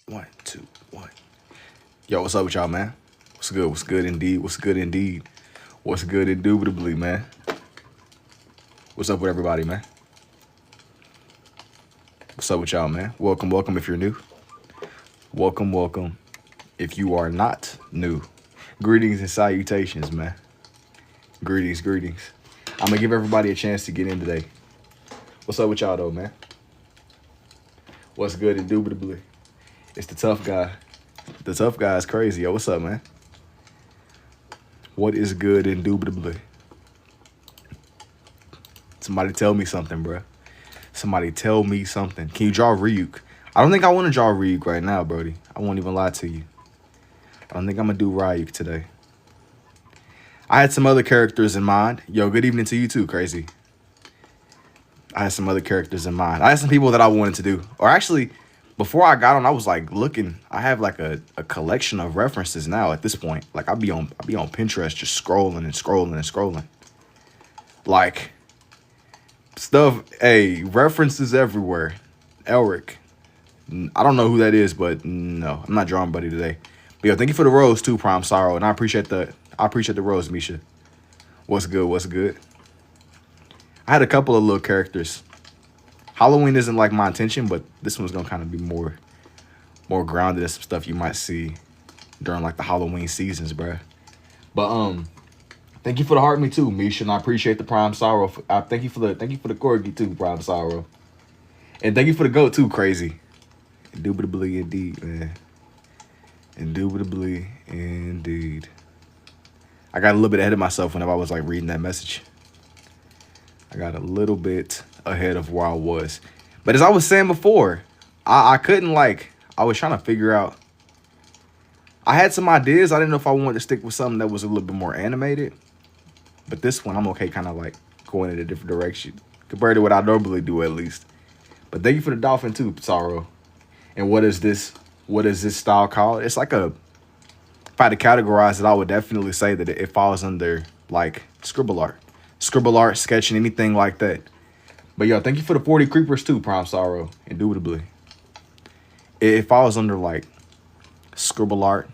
One, two, one. Yo, what's up with y'all, man? What's good? What's good indeed? What's good indeed? What's good indubitably, man? What's up with everybody, man? What's up with y'all, man? Welcome, welcome if you're new. Welcome, welcome if you are not new. Greetings and salutations, man. Greetings, greetings. I'm gonna give everybody a chance to get in today. What's up with y'all, though, man? What's good indubitably? It's the tough guy. The tough guy is crazy. Yo, what's up, man? What is good indubitably? Somebody tell me something, bro. Somebody tell me something. Can you draw Ryuk? I don't think I want to draw Ryuk right now, Brody. I won't even lie to you. I don't think I'm going to do Ryuk today. I had some other characters in mind. Yo, good evening to you too, Crazy. I had some other characters in mind. I had some people that I wanted to do. Or actually, before I got on, I was like looking. I have like a collection of references now at this point. Like I'll be on Pinterest just scrolling and scrolling and scrolling. Like stuff, hey, references everywhere. Elric. I don't know who that is, but no, I'm not drawing buddy today. But yo, thank you for the rose too, Prime Sorrow. And I appreciate the rose, Misha. What's good? What's good? I had a couple of little characters. Halloween isn't like my intention, but this one's gonna kind of be more grounded in some stuff you might see during like the Halloween seasons, bruh. But thank you for the heart me too, Misha, and I appreciate the Prime Sorrow. Thank you for the corgi too, Prime Sorrow, and thank you for the goat too, Crazy. Indubitably indeed, man. Indubitably indeed. I got a little bit ahead of myself whenever I was like reading that message. I got a little bit ahead of where I was. But as I was saying before, I couldn't like, I was trying to figure out. I had some ideas. I didn't know if I wanted to stick with something that was a little bit more animated. But this one, I'm okay kind of like going in a different direction compared to what I normally do at least. But thank you for the dolphin too, Sorrow. And what is this style called? It's like if I had to categorize it, I would definitely say that it falls under like scribble art. Scribble art, sketching, anything like that. But yo, thank you for the 40 creepers too, Prime Sorrow, indubitably. It falls under like scribble art,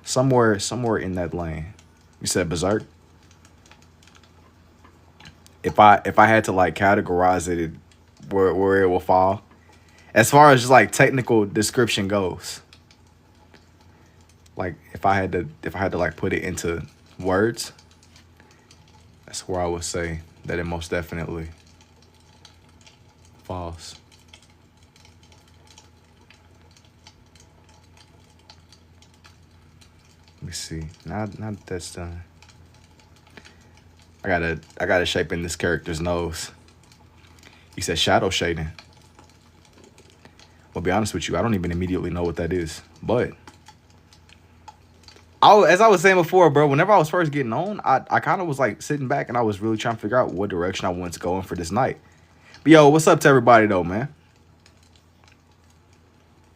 somewhere in that lane. You said Berserk. If I had to like categorize it, where it will fall, as far as just like technical description goes, like if I had to like put it into words, that's where I would say that it most definitely falls. Let me see. Now that that's done, I gotta shape in this character's nose. He said shadow shading. Well, be honest with you, I don't even immediately know what that is. But as I was saying before, bro, whenever I was first getting on, I kind of was like sitting back and I was really trying to figure out what direction I wanted to go in for this night. But yo, what's up to everybody though, man?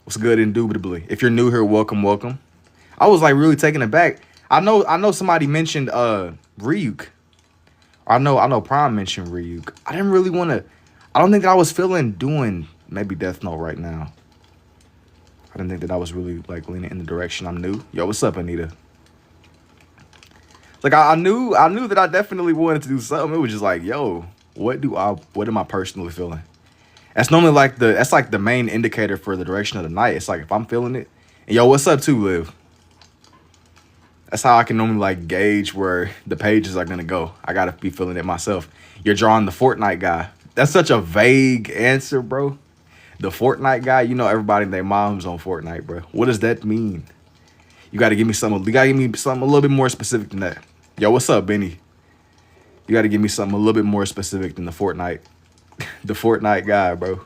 What's good indubitably? If you're new here, welcome, welcome. I was like really taken aback. I know somebody mentioned Ryuk. I know Prime mentioned Ryuk. I didn't really want to. I don't think that I was feeling doing maybe Death Note right now. I didn't think that I was really like leaning in the direction I'm new. Yo, what's up, Anita? Like I knew that I definitely wanted to do something. It was just like, yo, what am I personally feeling? That's normally like that's like the main indicator for the direction of the night. It's like if I'm feeling it. And yo, what's up too, Liv? That's how I can normally like gauge where the pages are gonna go. I gotta be feeling it myself. You're drawing the Fortnite guy. That's such a vague answer, bro. The Fortnite guy, you know everybody and their mom's on Fortnite, bro. What does that mean? You gotta give me something. You gotta give me something a little bit more specific than that. Yo, what's up, Benny? You gotta give me something a little bit more specific than the Fortnite. The Fortnite guy, bro.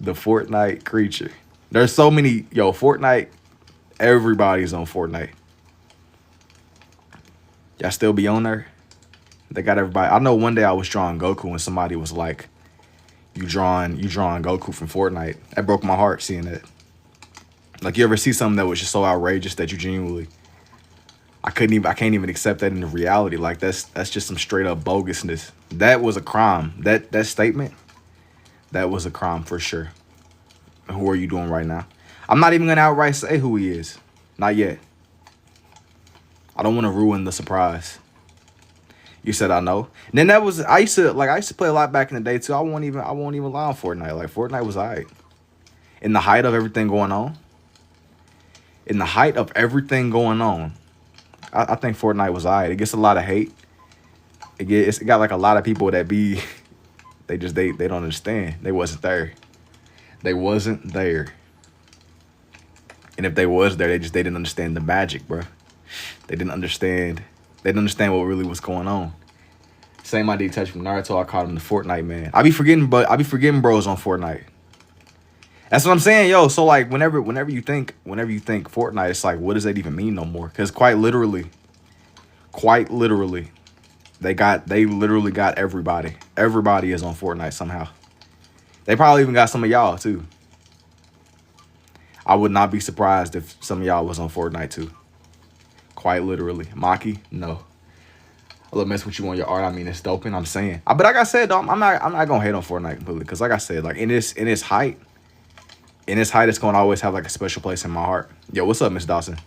The Fortnite creature. There's so many. Yo, Fortnite. Everybody's on Fortnite. Y'all still be on there? They got everybody. I know one day I was drawing Goku and somebody was like, you drawing Goku from Fortnite. That broke my heart seeing that. Like, you ever see something that was just so outrageous that you genuinely, I can't even accept that in the reality. Like, that's just some straight up bogusness. That was a crime. That statement, that was a crime for sure. Who are you doing right now? I'm not even gonna outright say who he is. Not yet. I don't want to ruin the surprise. You said I know. And then that was I used to play a lot back in the day too. I won't even lie on Fortnite. Like Fortnite was alright. In the height of everything going on. In the height of everything going on. I think Fortnite was alright. It gets a lot of hate. It got like a lot of people that be they don't understand. They wasn't there. They wasn't there. And if they was there, they didn't understand the magic, bro. They didn't understand. They didn't understand what really was going on. Same idea touch from Naruto. I called him the Fortnite man. I be forgetting bros on Fortnite. That's what I'm saying, yo. So like whenever you think Fortnite, it's like, what does that even mean no more? Because quite literally, they literally got everybody. Everybody is on Fortnite somehow. They probably even got some of y'all too. I would not be surprised if some of y'all was on Fortnite too. Quite literally. Maki, no. I love mess with you on your art. I mean, it's doping. I'm saying. But like I said, though, I'm not gonna hate on Fortnite completely. Because like I said, like in its height, it's gonna always have like a special place in my heart. Yo, what's up, Miss Dawson?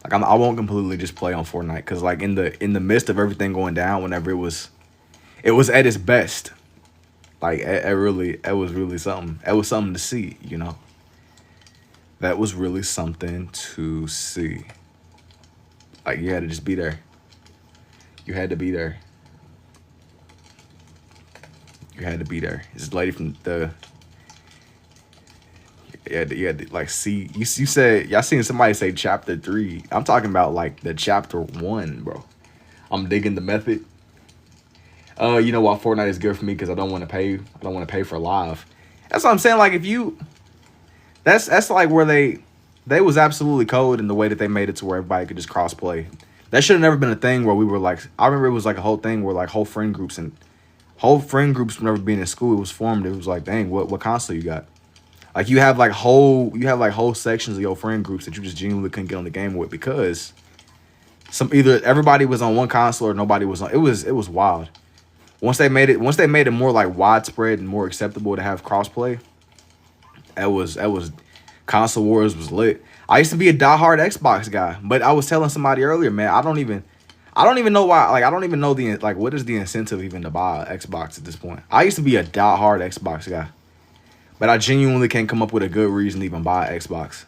Like I won't completely just play on Fortnite. Because like in the midst of everything going down, whenever it was at its best. Like it was really something. It was something to see, you know. That was really something to see. Like, you had to just be there. You had to be there. You had to be there. This lady from the... You had to like, see... You said... Y'all seen somebody say chapter 3. I'm talking about, like, the chapter 1, bro. I'm digging the method. You know why Fortnite is good for me? Because I don't want to pay. I don't want to pay for live. That's what I'm saying. Like, if you... That's like where they was absolutely cold in the way that they made it to where everybody could just cross play. That should have never been a thing where we were like, I remember it was like a whole thing where like whole friend groups whenever being in school, it was formed. It was like, dang, what console you got? Like you have like whole sections of your friend groups that you just genuinely couldn't get on the game with because either everybody was on one console or nobody was on. It was wild. Once they made it more like widespread and more acceptable to have crossplay. That was console wars was lit. I used to be a diehard Xbox guy, but I was telling somebody earlier, man, I don't even know why. Like I don't even know what is the incentive even to buy an Xbox at this point. I used to be a diehard Xbox guy, but I genuinely can't come up with a good reason to even buy an Xbox.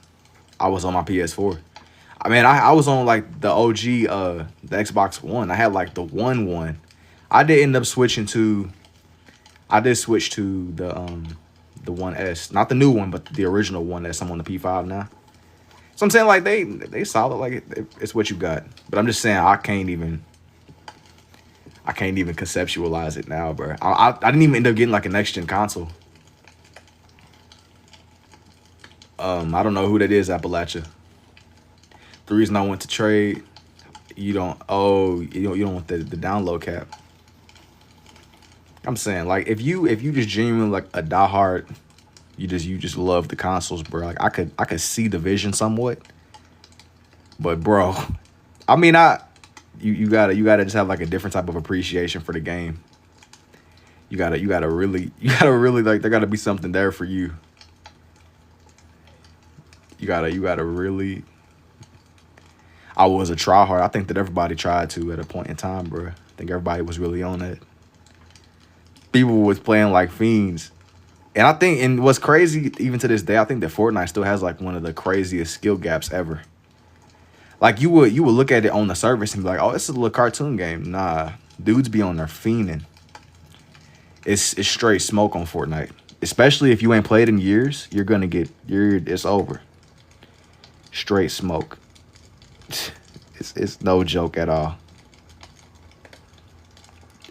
I was on my PS4. I mean, I was on like the OG the Xbox One. I had like the one. I did end up switching to. I did switch to the 1S, not the new one, but the original one that's I'm on the P5 now. So I'm saying like they solid, like it's what you got. But I'm just saying I can't even conceptualize it now, bro. I didn't even end up getting like a next gen console. I don't know who that is, Appalachia. The reason I went to trade, you don't want the download cap. I'm saying like if you just genuinely like a diehard, you just love the consoles, bro. Like I could see the vision somewhat, but bro, I mean you gotta just have like a different type of appreciation for the game. You gotta really like there gotta be something there for you. You gotta really. I was a tryhard. I think that everybody tried to at a point in time, bro. I think everybody was really on it. People was playing like fiends. And I think, and what's crazy, even to this day, I think that Fortnite still has like one of the craziest skill gaps ever. Like you would look at it on the surface and be like, oh, it's a little cartoon game. Nah, dudes be on there fiending. It's straight smoke on Fortnite. Especially if you ain't played in years, it's over. Straight smoke. It's no joke at all.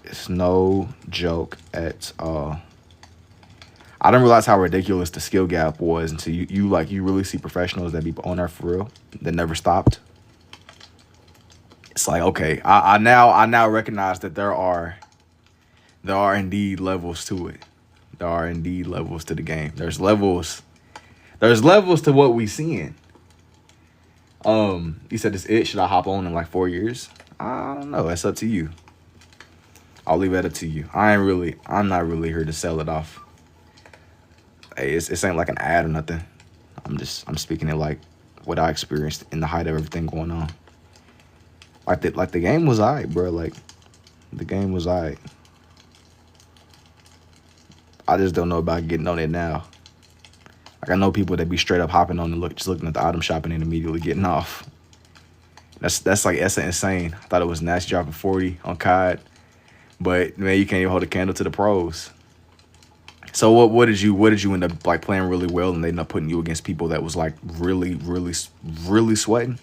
It's no joke at all. I didn't realize how ridiculous the skill gap was until you really see professionals that be on there for real that never stopped. It's like, okay, I now recognize that there are indeed levels to it. There are indeed levels to the game. There's levels to what we seeing. You said this should I hop on in like 4 years? I don't know. That's up to you. I'll leave that up to you. I'm not really here to sell it off. Hey, it's ain't like an ad or nothing. I'm speaking it like what I experienced in the height of everything going on. Like the game was alright, bro. Like the game was alright. I just don't know about getting on it now. Like I know people that be straight up hopping on and just looking at the item shopping and immediately getting off. That's insane. I thought it was nasty dropping 40 on COD, but man, you can't even hold a candle to the pros. So what did you end up like playing really well and they end up putting you against people that was like really sweating?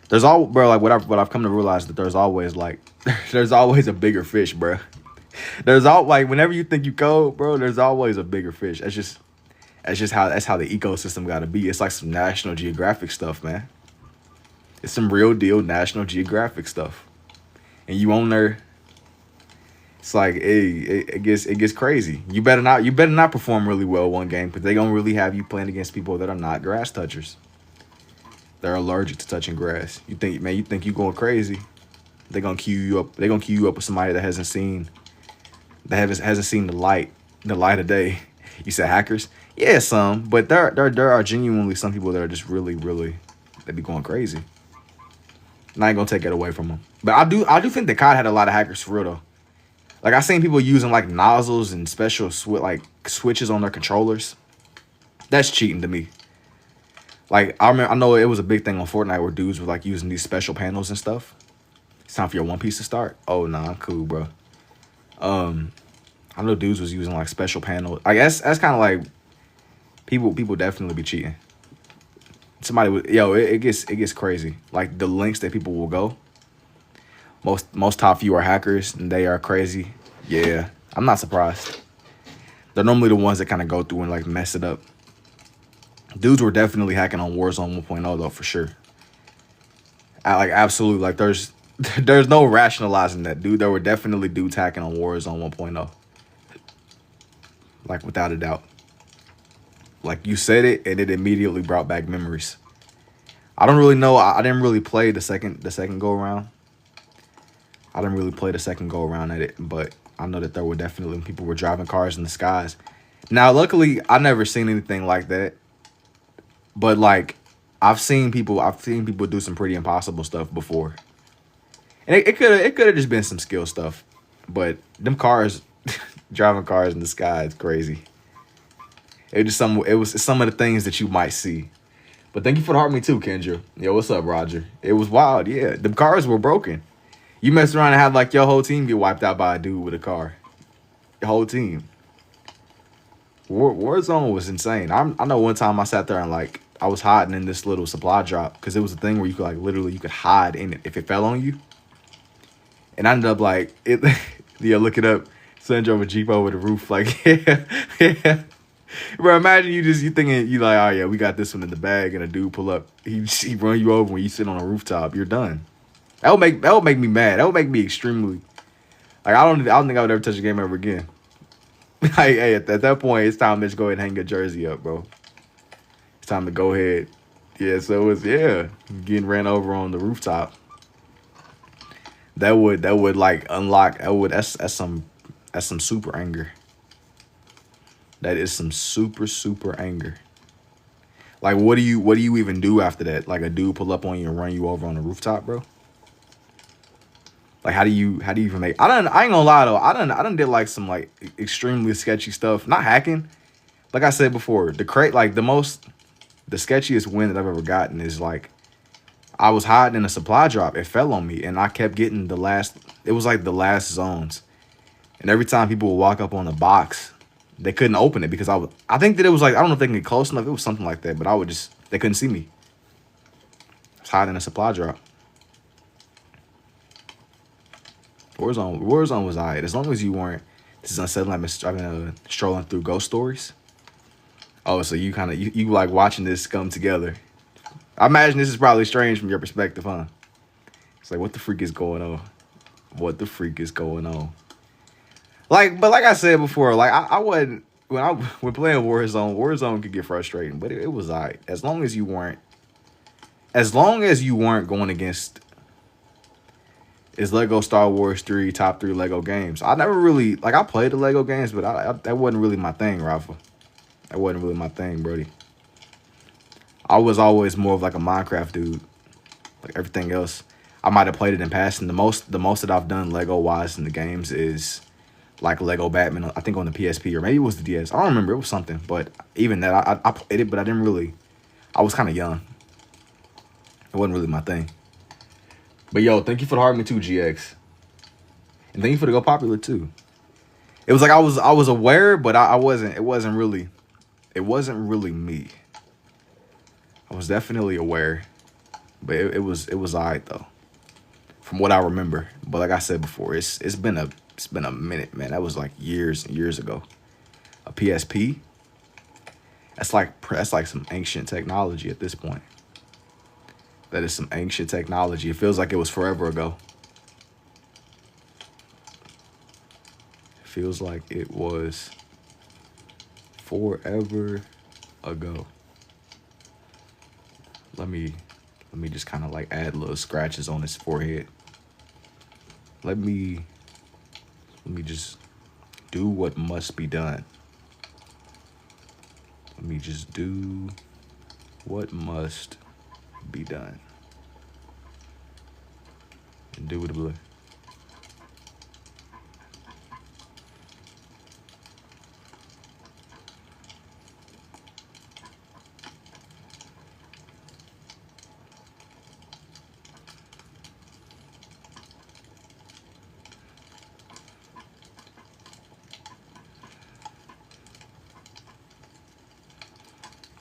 There's all bro like what I've come to realize that there's always like there's always a bigger fish, bro. There's all like whenever you think you cold, bro, there's always a bigger fish. That's how the ecosystem got to be. It's like some National Geographic stuff, man. It's some real deal National Geographic stuff. And you on there, it's like, hey, it gets crazy. You better not perform really well one game, because they gonna really have you playing against people that are not grass touchers. They're allergic to touching grass. You think you going crazy? They're gonna queue you up. They're gonna queue you up with somebody that hasn't seen the light of day. You said hackers? Yeah, some, but there are genuinely some people that are just really they be going crazy. And I ain't gonna take it away from them. But I do think that COD had a lot of hackers for real though. Like I seen people using like nozzles and special switches on their controllers. That's cheating to me. Like I know it was a big thing on Fortnite where dudes were like using these special panels and stuff. It's time for your One Piece to start. Oh nah, I'm cool, bro. I know dudes was using like special panels. I guess that's kind of like people definitely be cheating. Somebody would it gets crazy. Like the links that people will go. Most top few are hackers and they are crazy. Yeah, I'm not surprised. They're normally the ones that kind of go through and like mess it up. Dudes were definitely hacking on Warzone 1.0 though, for sure. Like absolutely, like there's no rationalizing that, dude. There were definitely dudes hacking on Warzone 1.0. Like without a doubt. Like you said it and it immediately brought back memories. I don't really know. I didn't really play the second go around. I didn't really play the second go around at it, but I know that there were definitely people were driving cars in the skies. Now, luckily, I never seen anything like that. But like, I've seen people do some pretty impossible stuff before, and it could have just been some skill stuff. But them cars, driving cars in the sky, is crazy. It was some of the things that you might see. But thank you for the heart me too, Kendra. Yo, what's up, Roger? It was wild, yeah. Them cars were broken. You mess around and have like your whole team get wiped out by a dude with a car. Your whole team. Warzone was insane. I know one time I sat there and like I was hiding in this little supply drop because it was a thing where you could like literally you could hide in it if it fell on you. And I ended up like it. Yeah, look it up. Son drove a Jeep over the roof. Like yeah. Bro, imagine you thinking you like, oh yeah, we got this one in the bag, and a dude pull up, he run you over when you sit on a rooftop. You're done. That would make me mad. That would make me extremely like I don't think I would ever touch a game ever again. Like, hey, at that point, it's time to just go ahead and hang your jersey up, bro. It's time to go ahead. Yeah, so it was getting ran over on the rooftop. That would like unlock. That's some super anger. That is some super anger. Like, what do you even do after that? Like, a dude pull up on you and run you over on the rooftop, bro? Like, how do you even make? I ain't gonna lie though. I done did like some like extremely sketchy stuff. Not hacking. Like I said before, the sketchiest win that I've ever gotten is like I was hiding in a supply drop. It fell on me, and I kept getting the last. It was like the last zones, and every time people would walk up on the box, they couldn't open it because I think that it was like I don't know if they can get close enough. It was something like that, but they couldn't see me. I was hiding in a supply drop. Warzone was alright as long as you weren't. This is unsettling. I've been strolling through ghost stories. Oh, so you kind of you like watching this come together. I imagine this is probably strange from your perspective, huh? It's like, what the freak is going on? What the freak is going on? Like, but like I said before, like I wasn't when playing Warzone. Warzone could get frustrating, but it was alright as long as you weren't going against. Is Lego Star Wars 3 top 3 Lego games? I never really, like, I played the Lego games, but that wasn't really my thing, Rafa. That wasn't really my thing, Brody. I was always more of like a Minecraft dude. Like everything else, I might have played it in passing. The most that I've done Lego wise in the games is like Lego Batman. I think on the PSP or maybe it was the DS. I don't remember. It was something. But even that, I played it, but I didn't really. I was kind of young. It wasn't really my thing. But yo, thank you for the heart me too, GX, and thank you for the Go Popular too. It was like I was aware, but I wasn't. It wasn't really me. I was definitely aware, but it was alright though, from what I remember. But like I said before, it's been a minute, man. That was like years and years ago. A PSP. That's like some ancient technology at this point. That is some ancient technology. It feels like it was forever ago. It feels like it was forever ago. Let me just kind of like add little scratches on his forehead. Let me just do what must be done. Let me just do what must be done. Indubitably.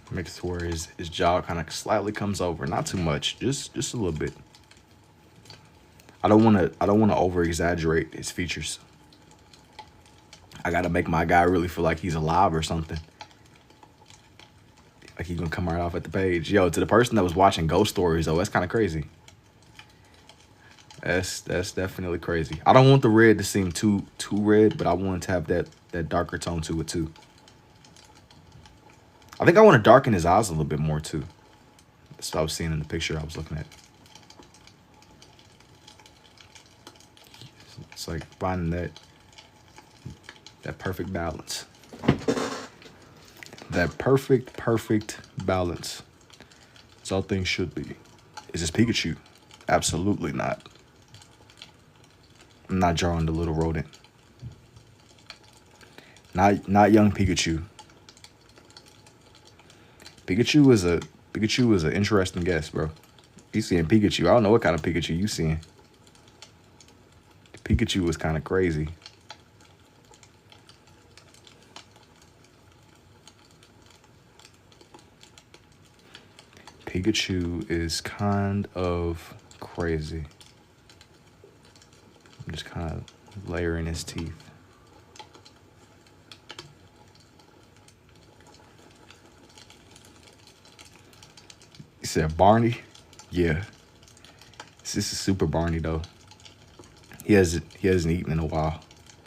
Make it to where his jaw kind of slightly comes over, not too much, just a little bit. I don't want to over exaggerate his features. I gotta make my guy really feel like he's alive or something. Like he's gonna come right off at the page. Yo, to the person that was watching Ghost Stories though, that's kind of crazy. That's definitely crazy. I don't want the red to seem too red, but I want to have that darker tone to it too. I think I want to darken his eyes a little bit more too. That's what I was seeing in the picture I was looking at. It's like finding that perfect balance. That perfect balance. That's all things should be. Is this Pikachu? Absolutely not. I'm not drawing the little rodent. Not young Pikachu. Pikachu is an interesting guess, bro. You seeing Pikachu? I don't know what kind of Pikachu you seeing. Pikachu was kind of crazy. Pikachu is kind of crazy. I'm just kind of layering his teeth. You said Barney? Yeah. This is super Barney though. He hasn't eaten in a while.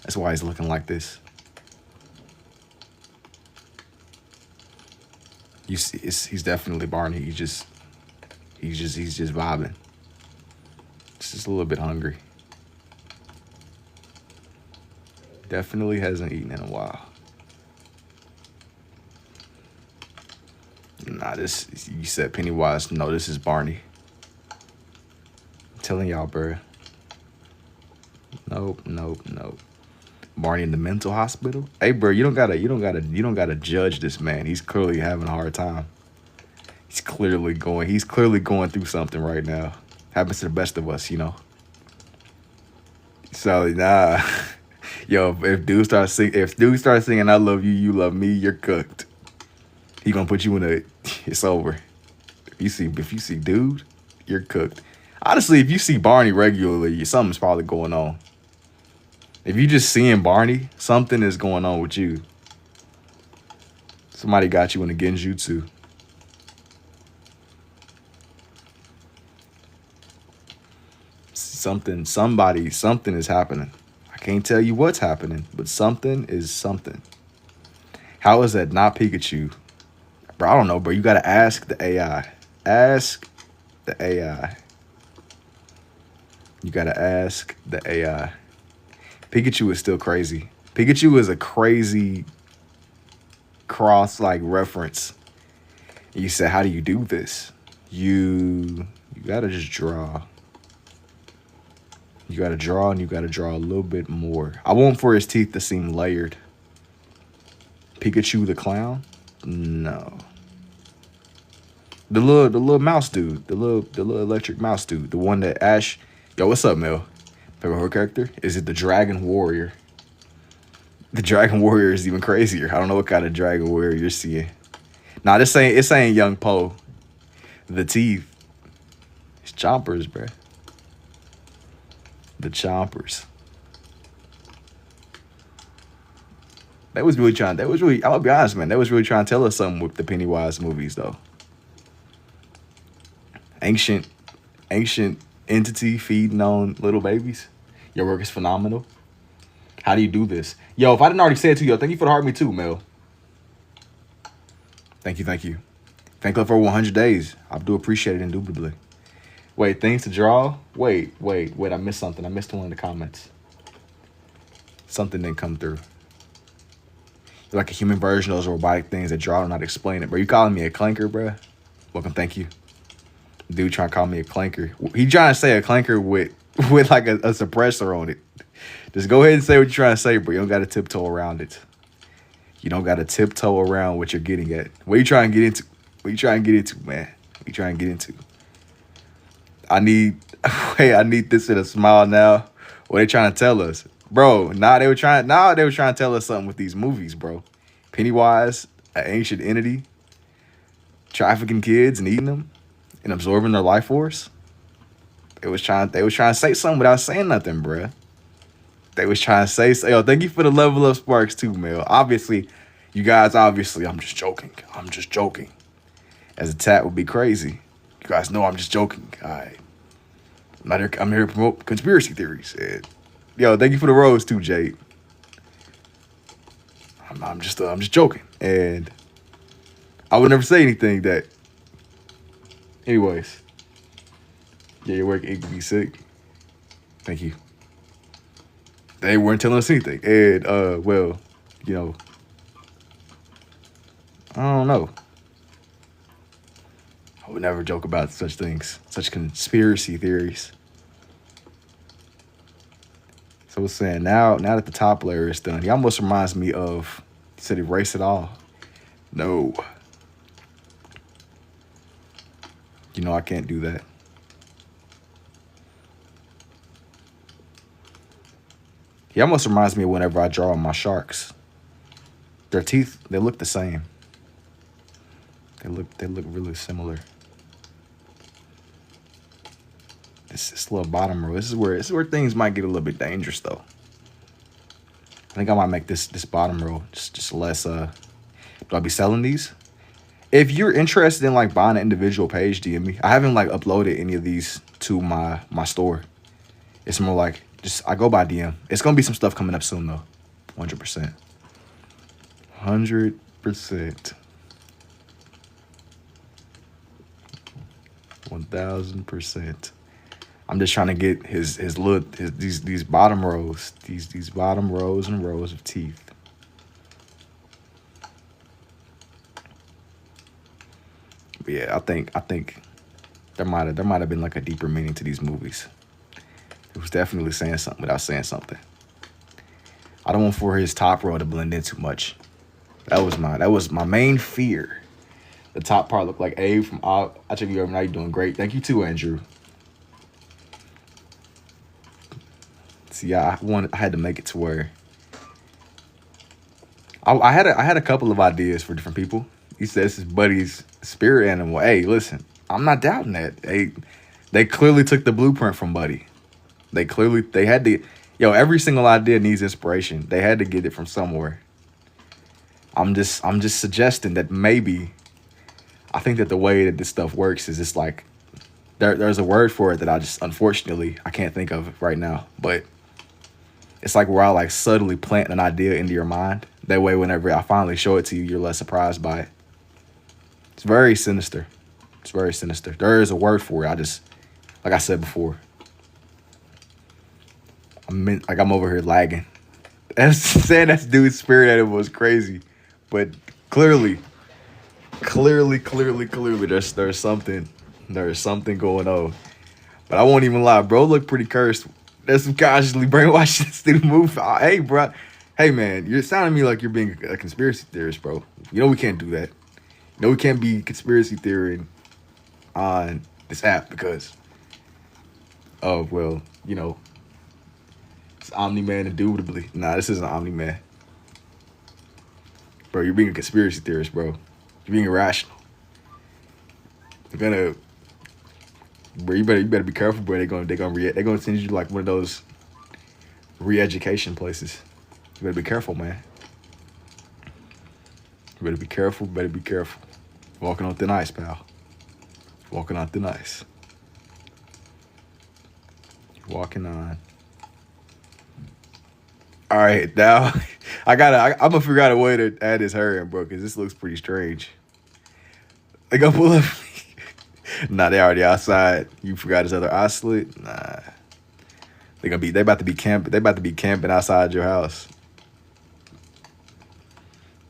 That's why he's looking like this. You see, he's definitely Barney. He's just vibing. He's just a little bit hungry. Definitely hasn't eaten in a while. Nah, you said Pennywise. No, this is Barney. I'm telling y'all, bro. Nope. Barney in the mental hospital. Hey, bro, you don't gotta judge this man. He's clearly having a hard time. He's clearly going through something right now. Happens to the best of us, you know. So nah, yo, if dude starts singing "I love you, you love me," you're cooked. He gonna put you in a. It's over. If you see dude, you're cooked. Honestly, if you see Barney regularly, something's probably going on. If you just seeing Barney, something is going on with you. Somebody got you in a genjutsu. Something is happening. I can't tell you what's happening, but something is something. How is that not Pikachu? Bro, I don't know, bro. You gotta ask the AI. Ask the AI. You gotta ask the AI. Pikachu is still crazy. Pikachu is a crazy cross like reference. And you said, how do you do this? You gotta just draw. You gotta draw, and you gotta draw a little bit more. I want for his teeth to seem layered. Pikachu the clown? No. The little mouse dude, the little electric mouse dude, the one that Ash. Yo, what's up, Mel? Favorite horror character? Is it the Dragon Warrior? The Dragon Warrior is even crazier. I don't know what kind of Dragon Warrior you're seeing. Nah, it's saying Young Poe. The teeth. It's chompers, bruh. The chompers. I'm gonna be honest, man. That was really trying to tell us something with the Pennywise movies, though. Ancient entity feeding on little babies. Your work is phenomenal. How do you do this? Yo, if I didn't already say it to you, thank you for the heart me too, Mel. Thank you. Thank you for 100 days. I do appreciate it indubitably. Wait, things to draw? Wait. I missed something. I missed one in the comments. Something didn't come through. You're like a human version of those robotic things that draw and not explain it. Bro, you calling me a clanker, bro? Welcome, thank you. Dude trying to call me a clanker. He trying to say a clanker with like a suppressor on it. Just go ahead and say what you're trying to say, bro. You don't got to tiptoe around it. You don't got to tiptoe around what you're getting at. What you trying to get into? What you trying to get into, man? What you trying to get into? I need this in a smile now. What they trying to tell us? Bro, they were trying to tell us something with these movies, bro. Pennywise, an ancient entity, trafficking kids and eating them and absorbing their life force. They was trying to say something without saying nothing, bruh. They was trying to say, yo, thank you for the level up sparks too, Mel. Obviously, I'm just joking. As a tat would be crazy. You guys know I'm just joking. All right. I'm here to promote conspiracy theories. And, yo, thank you for the rose too, Jade. I'm just joking. And I would never say anything that. Anyways. Yeah, your work ain't gonna be sick. Thank you. They weren't telling us anything. And well, you know, I don't know. I would never joke about such things, such conspiracy theories. So it's saying now that the top layer is done, he almost reminds me of, he said erase it all. No. You know I can't do that. He almost reminds me of whenever I draw on my sharks. Their teeth, they look the same. They look really similar. This little bottom row. This is where things might get a little bit dangerous though. I think I might make this bottom row just less. Do I be selling these? If you're interested in like buying an individual page, DM me. I haven't like uploaded any of these to my store. It's more like I go by DM. It's gonna be some stuff coming up soon though. 100%. 100%. 1000%. I'm just trying to get these bottom rows, these bottom rows and rows of teeth. But yeah, I think there might have been like a deeper meaning to these movies. It was definitely saying something without saying something. I don't want for his top row to blend in too much. That was my main fear. The top part looked like Abe from I check you over now. You're doing great. Thank you too, Andrew. See, I had to make it to where I had a couple of ideas for different people. He says his buddy's spirit animal. Hey, listen, I'm not doubting that. They clearly took the blueprint from Buddy. They had to. Yo, every single idea needs inspiration. They had to get it from somewhere. I'm just suggesting that maybe. I think that the way that this stuff works is it's like there's a word for it that unfortunately I can't think of right now, but it's like where I like subtly plant an idea into your mind. That way, whenever I finally show it to you, you're less surprised by it. It's very sinister. It's very sinister. There is a word for it. Like I said before, I'm over here lagging. Saying that dude's spirit animal was crazy, but Clearly, clearly. There's something going on. But I won't even lie, bro. Look pretty cursed. There's some consciously brainwashed student move. Hey, bro. Hey, man. You're sounding to me like you're being a conspiracy theorist, bro. You know we can't do that. You know we can't be conspiracy theorying on this app because of, well, you know, it's Omni Man indubitably. Nah, this isn't Omni Man. Bro, you're being a conspiracy theorist, bro. You're being irrational. You're gonna, bro. You better be careful, bro. They're gonna send you to like one of those re-education places. You better be careful, man. You better be careful. Better be careful. Walking on thin ice, pal. Walking on thin ice. Walking on. All right, now I'm gonna figure out a way to add this hair in, bro, because this looks pretty strange. They gonna pull up. Nah, they already outside. You forgot his other eye slit? Nah. They about to be camping. They about to be camping outside your house.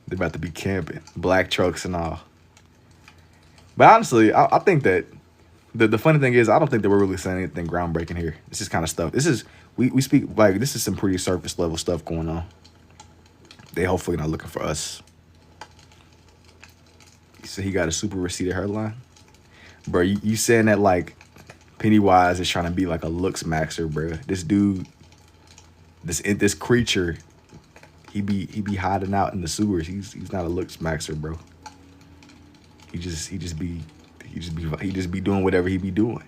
They about to be camping. Black trucks and all. But honestly, I think that the funny thing is I don't think that we're really saying anything groundbreaking here. This is kind of stuff. This is we speak like this is some pretty surface level stuff going on. They hopefully not looking for us. So he got a super receded hairline. Bro, you saying that like Pennywise is trying to be like a looks maxer, bro. This dude, this creature, he be hiding out in the sewers. He's not a looks maxer, bro. He just be doing whatever he be doing.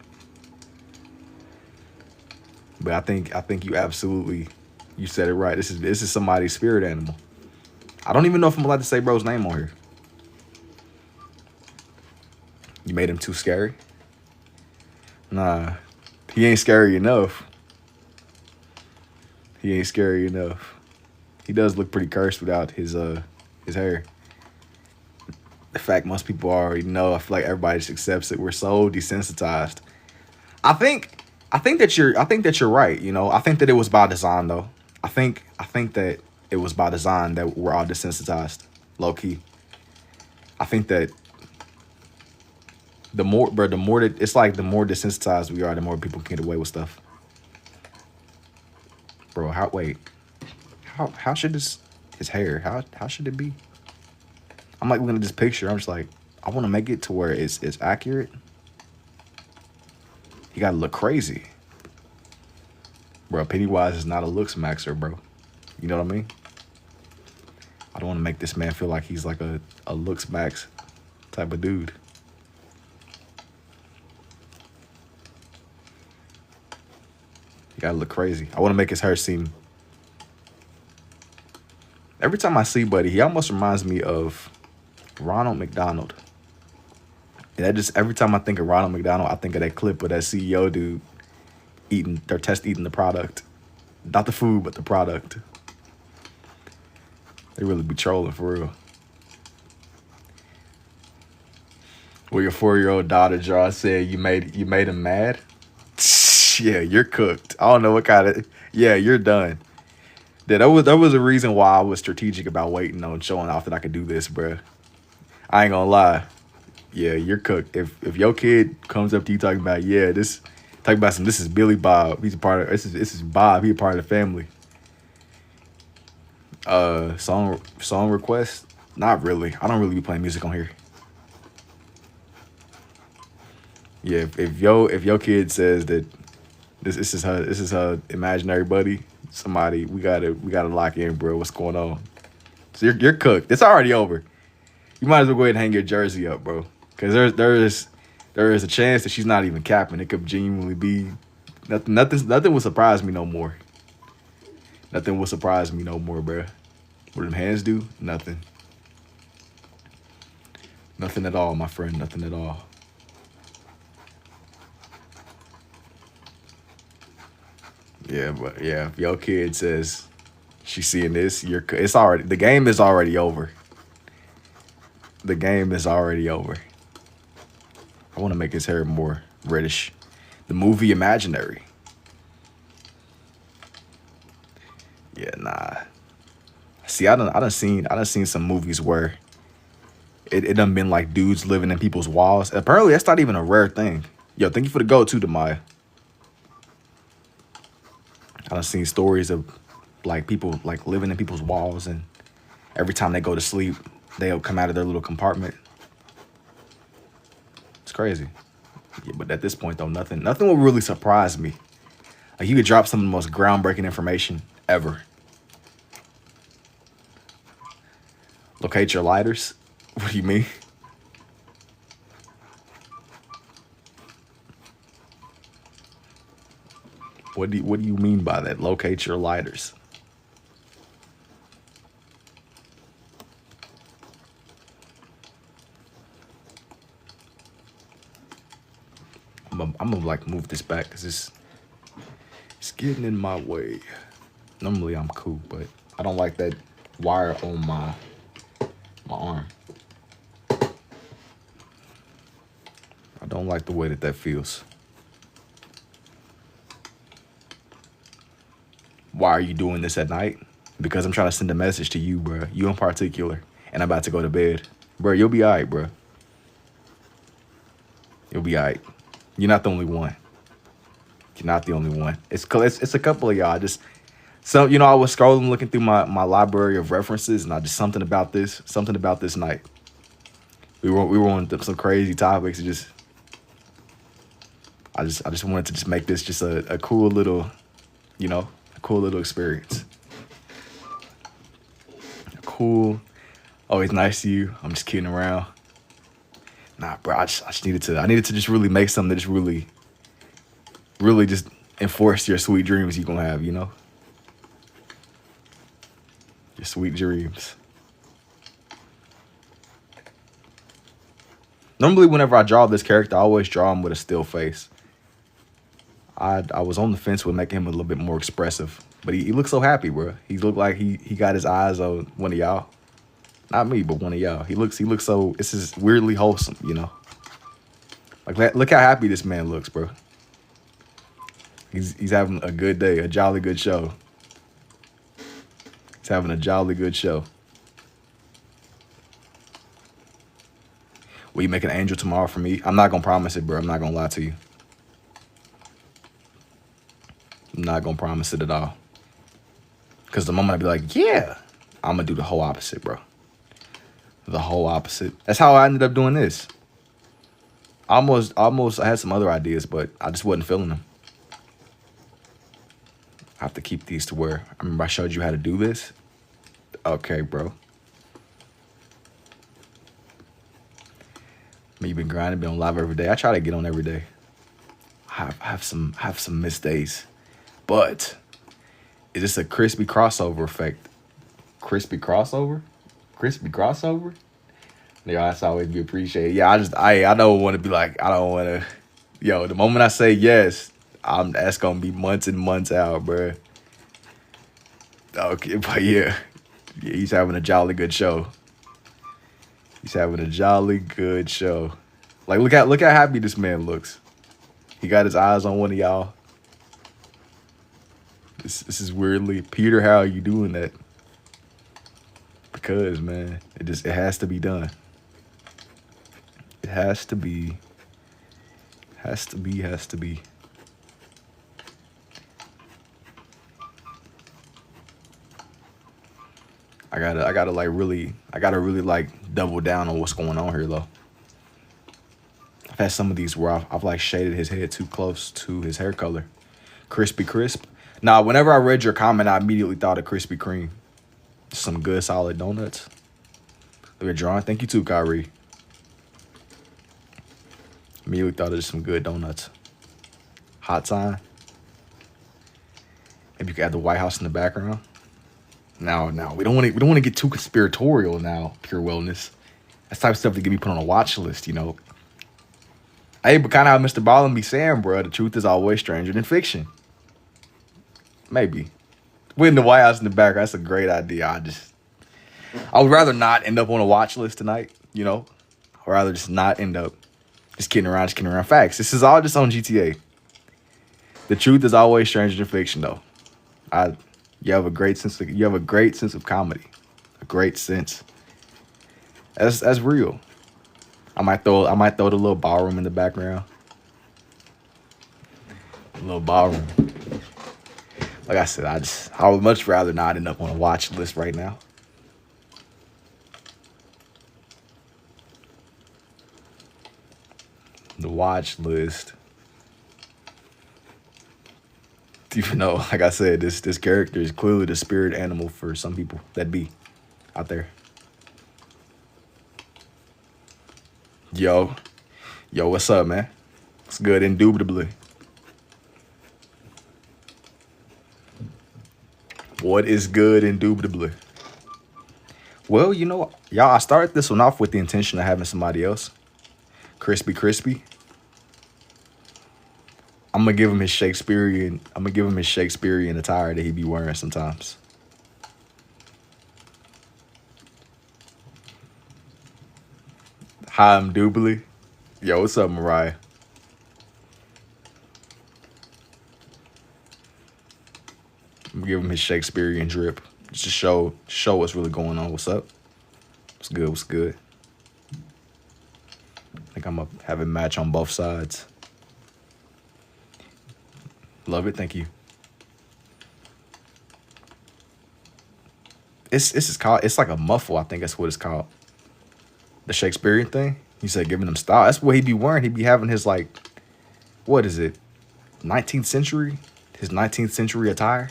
But I think you said it right. This is somebody's spirit animal. I don't even know if I'm allowed to say bro's name on here. You made him too scary? Nah, he ain't scary enough. He ain't scary enough. He does look pretty cursed without his hair. The fact most people already know. I feel like everybody just accepts it. We're so desensitized. I think that you're right. You know, I think that it was by design though. I think that it was by design that we're all desensitized, low key. I think that the more it's like the more desensitized we are, the more people can get away with stuff. Bro, how should his hair, how should it be? I'm like looking at this picture, I'm just like, I want to make it to where it's accurate. He gotta look crazy. Bro, Pennywise is not a looks maxer, bro. You know what I mean? I don't want to make this man feel like he's like a looks max type of dude. He gotta look crazy. I want to make his hair seem... Every time I see Buddy, he almost reminds me of Ronald McDonald. And that just, every time I think of Ronald McDonald, I think of that clip of that CEO dude eating the product. Not the food, but the product. They really be trolling for real. Well, your 4-year-old daughter, Jar, said you made him mad. Yeah, you're cooked. I don't know what kind of... Yeah, you're done. Yeah, that was a reason why I was strategic about waiting on showing off that I could do this, bruh. I ain't gonna lie. Yeah, you're cooked. If your kid comes up to you talking about, this is Billy Bob. He's a part of this is Bob. He a part of the family. Song request? Not really. I don't really be playing music on here. Yeah, if your kid says that this is her imaginary buddy, somebody we gotta lock in, bro. What's going on? So you're cooked. It's already over. You might as well go ahead and hang your jersey up, bro. Because there is a chance that she's not even capping. It could genuinely be nothing will surprise me no more. Nothing will surprise me no more, bro. What do them hands do? Nothing. Nothing at all, my friend. Nothing at all. Yeah, but yeah, if your kid says she's seeing this, the game is already over. The game is already over. I want to make his hair more reddish. The movie Imaginary. Yeah, nah. See, I done seen some movies where It done been like dudes living in people's walls. Apparently, that's not even a rare thing. Yo, thank you for the go too, Demaya. I done seen stories of like people like living in people's walls, and every time they go to sleep, they'll come out of their little compartment. It's crazy. Yeah, but at this point though, nothing will really surprise me. Like you could drop some of the most groundbreaking information ever. Locate your lighters? What do you mean? What do you mean by that? Locate your lighters. I'm gonna like move this back because it's getting in my way. Normally I'm cool, but I don't like that wire on my arm. I don't like the way that feels. Why are you doing this at night? Because I'm trying to send a message to you, bro. You in particular. And I'm about to go to bed. Bro, you'll be all right, bro. You'll be all right. You're not the only one. You're not the only one. It's a couple of y'all. Just so you know, I was scrolling, looking through my library of references, and I just something about this night. We were on some crazy topics. And I just wanted to just make this just a cool little, you know, a cool little experience. Cool. Always nice to you. I'm just kidding around. Nah, bro, I just needed to just really make something that just really just enforce your sweet dreams you're gonna have, you know? Your sweet dreams. Normally, whenever I draw this character, I always draw him with a still face. I was on the fence with making him a little bit more expressive, but he looks so happy, bro. He looked like he got his eyes on one of y'all. Not me, but one of y'all. He looks so, this is weirdly wholesome, you know? Like, look how happy this man looks, bro. He's having a good day, a jolly good show. He's having a jolly good show. Will you make an angel tomorrow for me? I'm not going to promise it, bro. I'm not going to lie to you. I'm not going to promise it at all. Because the moment I be like, yeah, I'm going to do the whole opposite, bro. The whole opposite. That's how I ended up doing this. I had some other ideas, but I just wasn't feeling them. I have to keep these to where, I remember I showed you how to do this. Okay, bro. You've been grinding, been on live every day. I try to get on every day. I have some missed days. But is this a crispy crossover effect? Crispy crossover? Crispy crossover? Yeah, that's always be appreciated. Yeah, I don't want to be like, I don't want to. Yo, the moment I say yes, that's gonna be months and months out, bro. Okay, but yeah, he's having a jolly good show. He's having a jolly good show. Like, look how happy this man looks. He got his eyes on one of y'all. This is weirdly, Peter, how are you doing that? Because, man, it has to be done. It has to be. Has to be. I gotta really like double down on what's going on here though. I've had some of these where I've like shaded his head too close to his hair color. Crispy crisp. Nah, whenever I read your comment, I immediately thought of Krispy Kreme. Some good solid donuts. Look at drawing. Thank you too, Kyrie. Immediately thought of some good donuts. Hot sign. Maybe you could add the White House in the background. No, we don't want to get too conspiratorial now. Pure wellness. That's type of stuff that get me put on a watch list, you know. Hey, but kind of how Mr. Ballin be saying, bro, the truth is always stranger than fiction. Maybe. With the White House in the background, that's a great idea. I would rather not end up on a watch list tonight, you know. I'd rather just not end up just kidding around. Facts. This is all just on GTA. The truth is always stranger than fiction, though. You have a great sense of comedy. A great sense. That's real. I might throw the little ballroom in the background. A little ballroom. Like I said, I would much rather not end up on a watch list right now. The watch list. Even though, like I said, this character is clearly the spirit animal for some people that be out there. Yo, what's up, man? What's good? Indubitably. What is good? Indubitably. Well, you know, y'all, I started this one off with the intention of having somebody else. Crispy. I'm gonna give him his Shakespearean attire that he be wearing sometimes. Hi, I'm Dubly. Yo, what's up, Mariah? I'm gonna give him his Shakespearean drip. Just to show what's really going on. What's up? What's good? I think I'm gonna have a match on both sides. Love it, thank you. It's like a muffle, I think that's what it's called. The Shakespearean thing. You said giving him style. That's what he be wearing. He be having his, like, what is it? 19th century? His 19th century attire.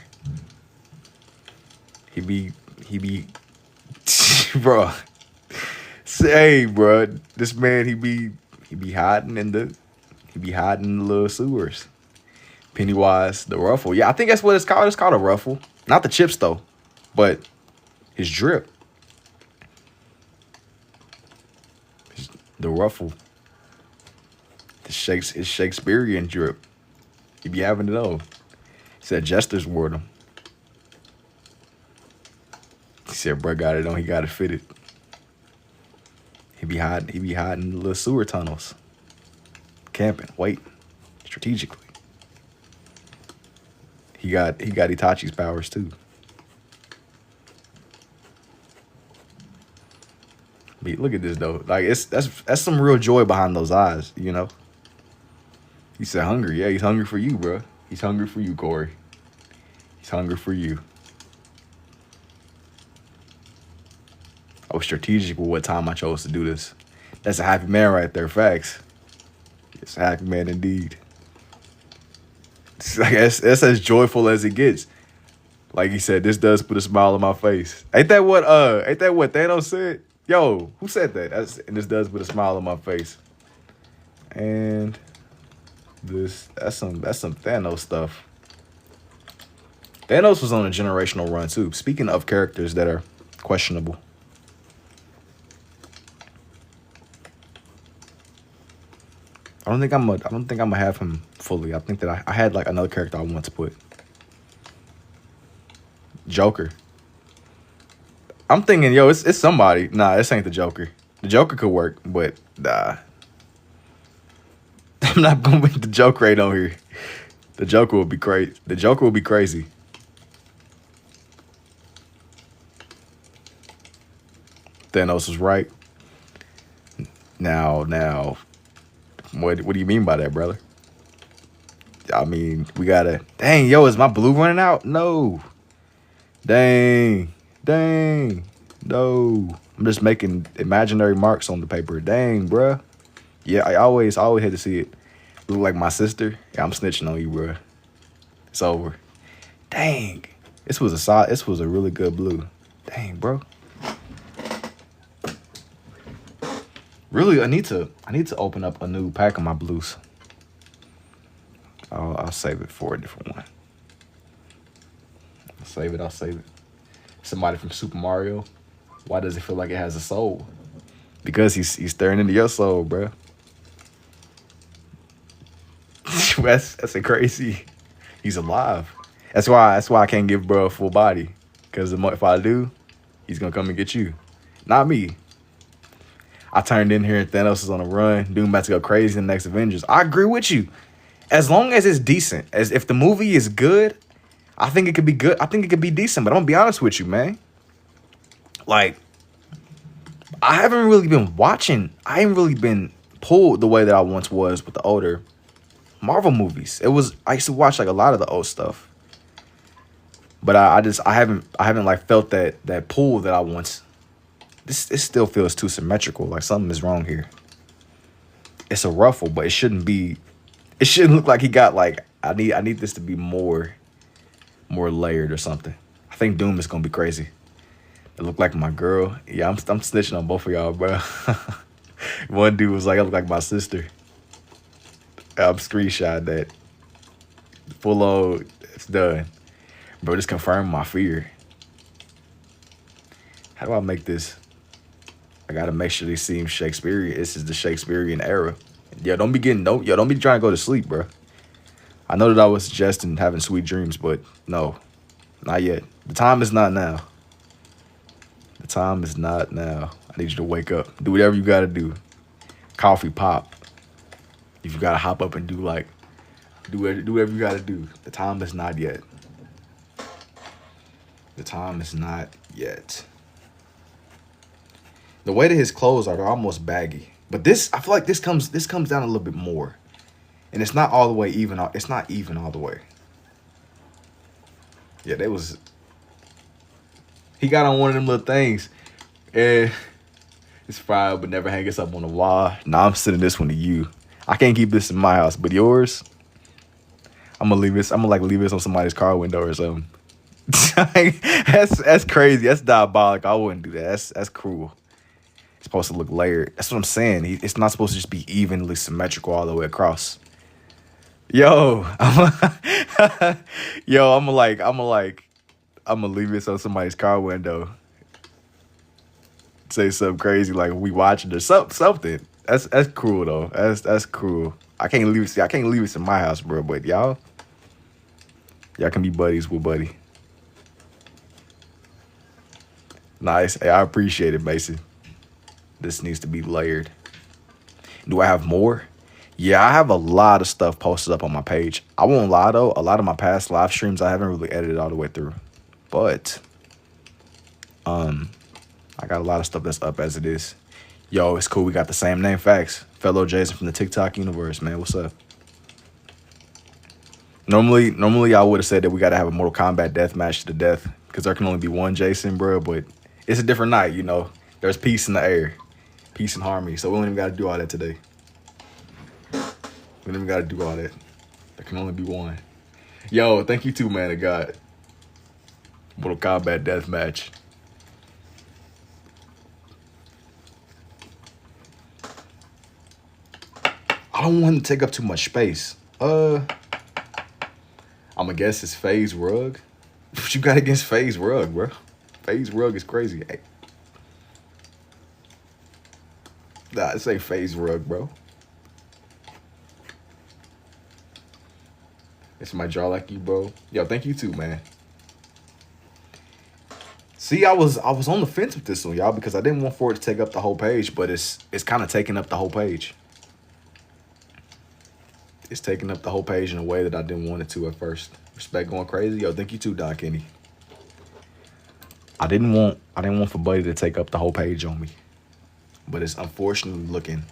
He be bro. Say, bro, this man he be hiding in the little sewers. Pennywise, the ruffle. Yeah, I think that's what it's called. It's called a ruffle. Not the chips though, but his drip. The ruffle. His Shakespearean drip. He be having it on. He said jesters wore them. He said, bro got it on, he got it fitted. He be hiding in the little sewer tunnels. Camping, waiting, strategically. He got Itachi's powers too. But look at this though. Like that's some real joy behind those eyes, you know? He said hungry. Yeah, he's hungry for you, bro. He's hungry for you, Corey. He's hungry for you. I was strategic with what time I chose to do this. That's a happy man right there. Facts. It's a happy man indeed. It's like that's as joyful as it gets. Like he said, this does put a smile on my face. Ain't that what Thanos said? Yo, who said that? And this does put a smile on my face. And that's some Thanos stuff. Thanos was on a generational run too. Speaking of characters that are questionable. I don't think I'm gonna have him fully. I think that I had like another character I want to put. Joker. I'm thinking, yo, it's somebody. Nah, this ain't the Joker. The Joker could work, but nah. I'm not gonna put the Joker right on here. The Joker will be crazy. The Joker will be crazy. Thanos was right. Now, what do you mean by that, brother? I mean, we gotta. Dang, yo, is my blue running out? No. Dang, no. I'm just making imaginary marks on the paper. Dang, bruh. Yeah, I always had to see it. Look like my sister. Yeah, I'm snitching on you, bruh. It's over. Dang, this was a really good blue. Dang, bro. Really, I need to open up a new pack of my blues. I'll save it for a different one. I'll save it. Somebody from Super Mario. Why does it feel like it has a soul? Because he's staring into your soul, bro. that's a crazy. He's alive. That's why I can't give bro a full body. Because if I do, he's gonna come and get you, not me. I turned in here and Thanos is on a run. Doom about to go crazy in the next Avengers. I agree with you. As long as it's decent. As if the movie is good, I think it could be good. I think it could be decent. But I'm gonna be honest with you, man. Like, I haven't really been watching. I ain't really been pulled the way that I once was with the older Marvel movies. I used to watch like a lot of the old stuff, but I haven't like felt that pull that I once. This it still feels too symmetrical. Like something is wrong here. It's a ruffle, but it shouldn't be. It shouldn't look like he got like. I need this to be more layered or something. I think Doom is gonna be crazy. It looked like my girl. Yeah, I'm snitching on both of y'all, bro. One dude was like, I look like my sister. I'm screenshot that. Full on, it's done. Bro, this confirmed my fear. How do I make this? I gotta make sure they seem Shakespearean. This is the Shakespearean era. Don't be trying to go to sleep, bro. I know that I was suggesting having sweet dreams, but no, not yet. The time is not now. The time is not now. I need you to wake up. Do whatever you gotta do. Coffee pop. If you gotta hop up and do whatever you gotta do. The time is not yet. The time is not yet. The way that his clothes are, they're almost baggy. But I feel like this comes down a little bit more. And it's not all the way even. It's not even all the way. Yeah, he got on one of them little things. And it's fried, but never hang us up on the wall. Nah, I'm sending this one to you. I can't keep this in my house, but yours, I'm gonna leave this on somebody's car window or something. That's crazy. That's diabolical. I wouldn't do that. That's cruel. It's supposed to look layered. That's what I'm saying. It's not supposed to just be evenly symmetrical all the way across. Yo, I'm gonna leave this on somebody's car window. Say something crazy like we watching or something. That's cruel though. That's cruel. I can't leave it in my house, bro. But y'all can be buddies with buddy. Nice. Hey, I appreciate it, Mason. This needs to be layered. Do I have more? Yeah, I have a lot of stuff posted up on my page. I won't lie though, a lot of my past live streams I haven't really edited all the way through. But I got a lot of stuff that's up as it is. Yo, it's cool. We got the same name. Facts. Fellow Jason from the TikTok universe, man. What's up? Normally I would have said that we got to have a Mortal Kombat death match to the death because there can only be one Jason, bro. But it's a different night, you know. There's peace in the air, peace and harmony. So we don't even got to do all that today. We don't even got to do all that. There can only be one. Yo, thank you too, man of God. Mortal Kombat death match. I don't want to take up too much space. I'm gonna guess it's FaZe Rug. What you got against FaZe Rug, bro? FaZe Rug is crazy. Hey. Nah, this ain't FaZe Rug, bro. It's my jaw like you, bro. Yo, thank you too, man. See, I was on the fence with this one, y'all, because I didn't want for it to take up the whole page, but it's kind of taking up the whole page. It's taking up the whole page in a way that I didn't want it to at first. Respect going crazy. Yo, thank you too, Don Kenny. I didn't want for Buddy to take up the whole page on me. But it's unfortunately looking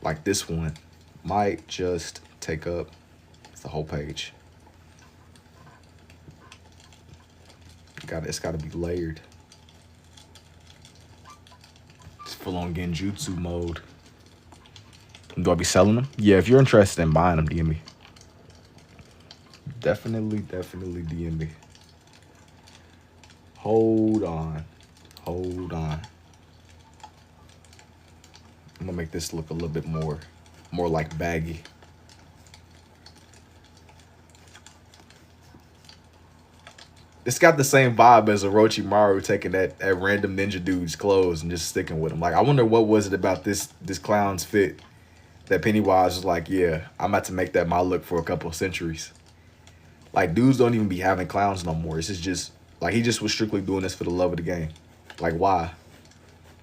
like this one might just take up the whole page. It's gotta be layered. It's full on Genjutsu mode. Do I be selling them? Yeah, if you're interested in buying them, DM me. Definitely DM me. Hold on. I'm gonna make this look a little bit more like baggy. It's got the same vibe as Orochimaru taking that random ninja dude's clothes and just sticking with him. Like, I wonder what was it about this clown's fit that Pennywise was like, yeah, I'm about to make that my look for a couple of centuries. Like, dudes don't even be having clowns no more. It's just like he just was strictly doing this for the love of the game. Like, why?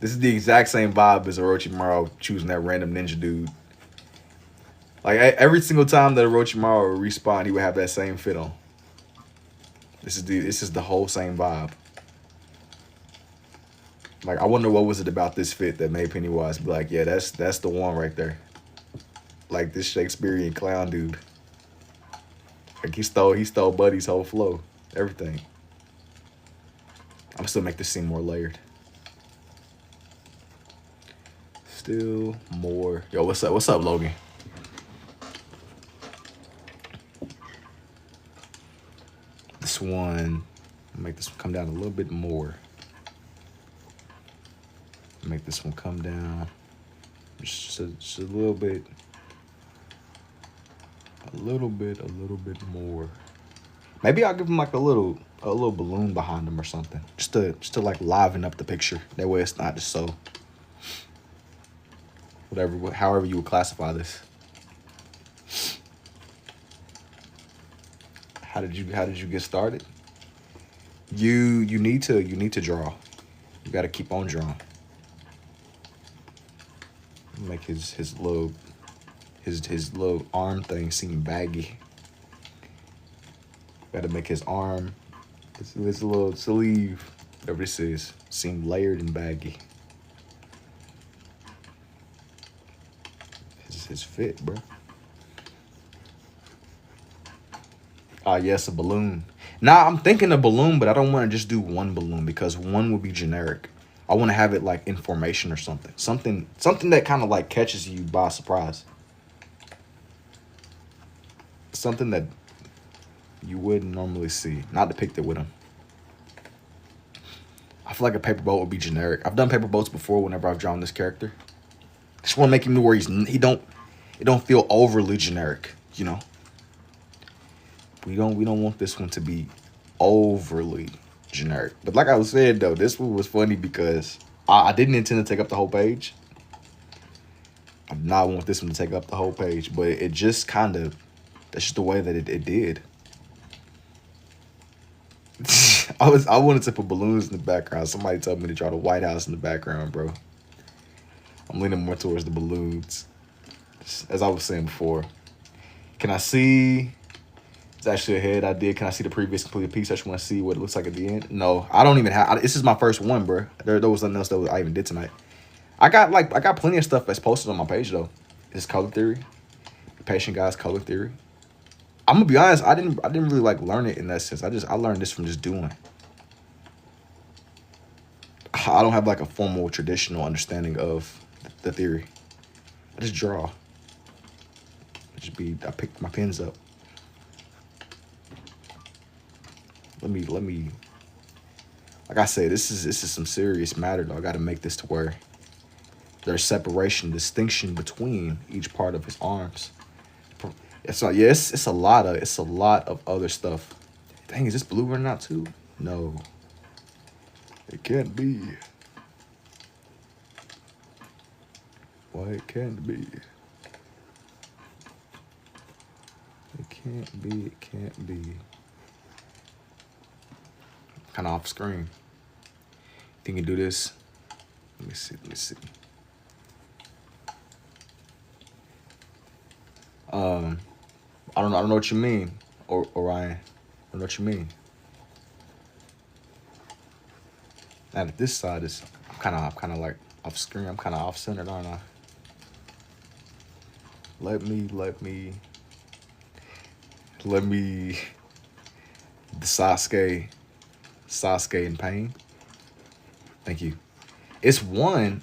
This is the exact same vibe as Orochimaru choosing that random ninja dude. Like, every single time that Orochimaru would respawn, he would have that same fit on. This is the whole same vibe. Like, I wonder what was it about this fit that made Pennywise be like, yeah, that's the one right there. Like, this Shakespearean clown dude. Like, he stole Buddy's whole flow. Everything. I'm still make this scene more layered. Still more. Yo, what's up? What's up, Logan? This one, make this one come down a little bit more. Make this one come down just a little bit. A little bit more. Maybe I'll give him like a little balloon behind him or something, just to like liven up the picture. That way it's not just so. Whatever, however you would classify this. How did you get started? You need to draw. You got to keep on drawing. Make his little arm thing seem baggy. Got to make his arm, his little sleeve, whatever this is, seem layered and baggy. His fit, bro. Yes, a balloon. Nah, I'm thinking a balloon, but I don't want to just do one balloon because one would be generic. I want to have it like in formation or something. Something that kind of like catches you by surprise. Something that you wouldn't normally see. Not depicted with him. I feel like a paper boat would be generic. I've done paper boats before whenever I've drawn this character. Just want to make him where it don't feel overly generic, you know. We don't want this one to be overly generic. But like I was saying though, this one was funny because I didn't intend to take up the whole page. I did not want this one to take up the whole page, but it just kind of, that's just the way that it did. I wanted to put balloons in the background. Somebody told me to draw the White House in the background, bro. I'm leaning more towards the balloons. As I was saying before. Can I see? It's actually a head I did. Can I see the previous completed piece? I just want to see what it looks like at the end. No, I don't even have. This is my first one, bro. There was nothing else that I even did tonight. I got plenty of stuff that's posted on my page though. It's color theory. The Patient Guy's color theory. I'm gonna be honest. I didn't really like learn it in that sense. I learned this from just doing. I don't have like a formal traditional understanding of the theory. I just draw. I pick my pens up. Let me. Like I said, this is some serious matter though. I got to make this to where there's separation, distinction between each part of his arms. It's not. Yes, it's a lot of other stuff. Dang, is this blue running out too? No, it can't be. Why it can't be? It can't be. It can't be. Kind of off screen. Think you can do this? Let me see. I don't know what you mean, Orion. I don't know what you mean. Now that this side is, I'm kind of like off screen. I'm kind of off centered, aren't I? Let me. The Sasuke in pain. Thank you. It's one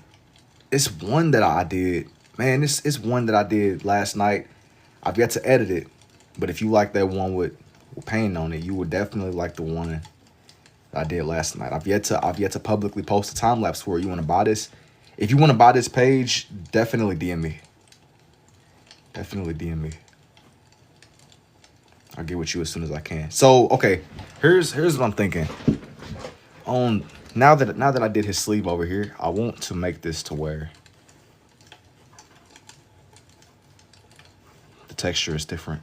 that I did. Man, it's one that I did last night. I've yet to edit it, but if you like that one with pain on it, you would definitely like the one that I did last night. I've yet to publicly post a time lapse for it. You want to buy this? If you want to buy this page, definitely DM me. Definitely DM me. I'll get with you as soon as I can. So, okay, here's what I'm thinking. Now that I did his sleeve over here, I want to make this to where the texture is different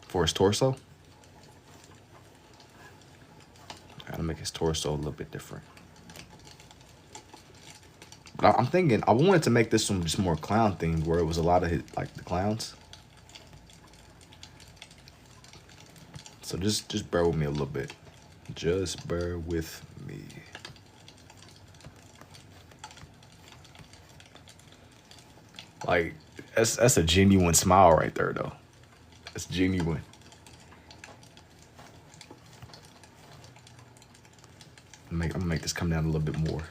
for his torso. I gotta make his torso a little bit different. But I'm thinking I wanted to make this one just more clown themed, where it was a lot of the clowns. So just bear with me a little bit. Just bear with me. Like, that's a genuine smile right there, though. That's genuine. I'm gonna make this come down a little bit more.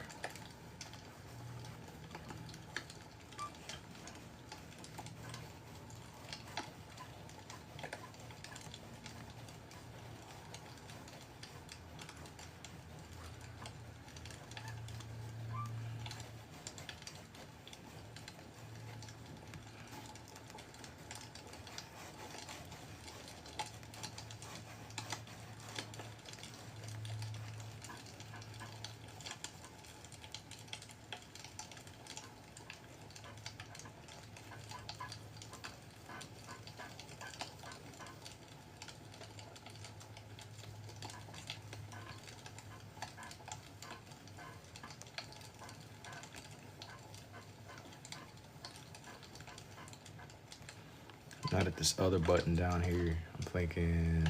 Now that this other button down here, I'm thinking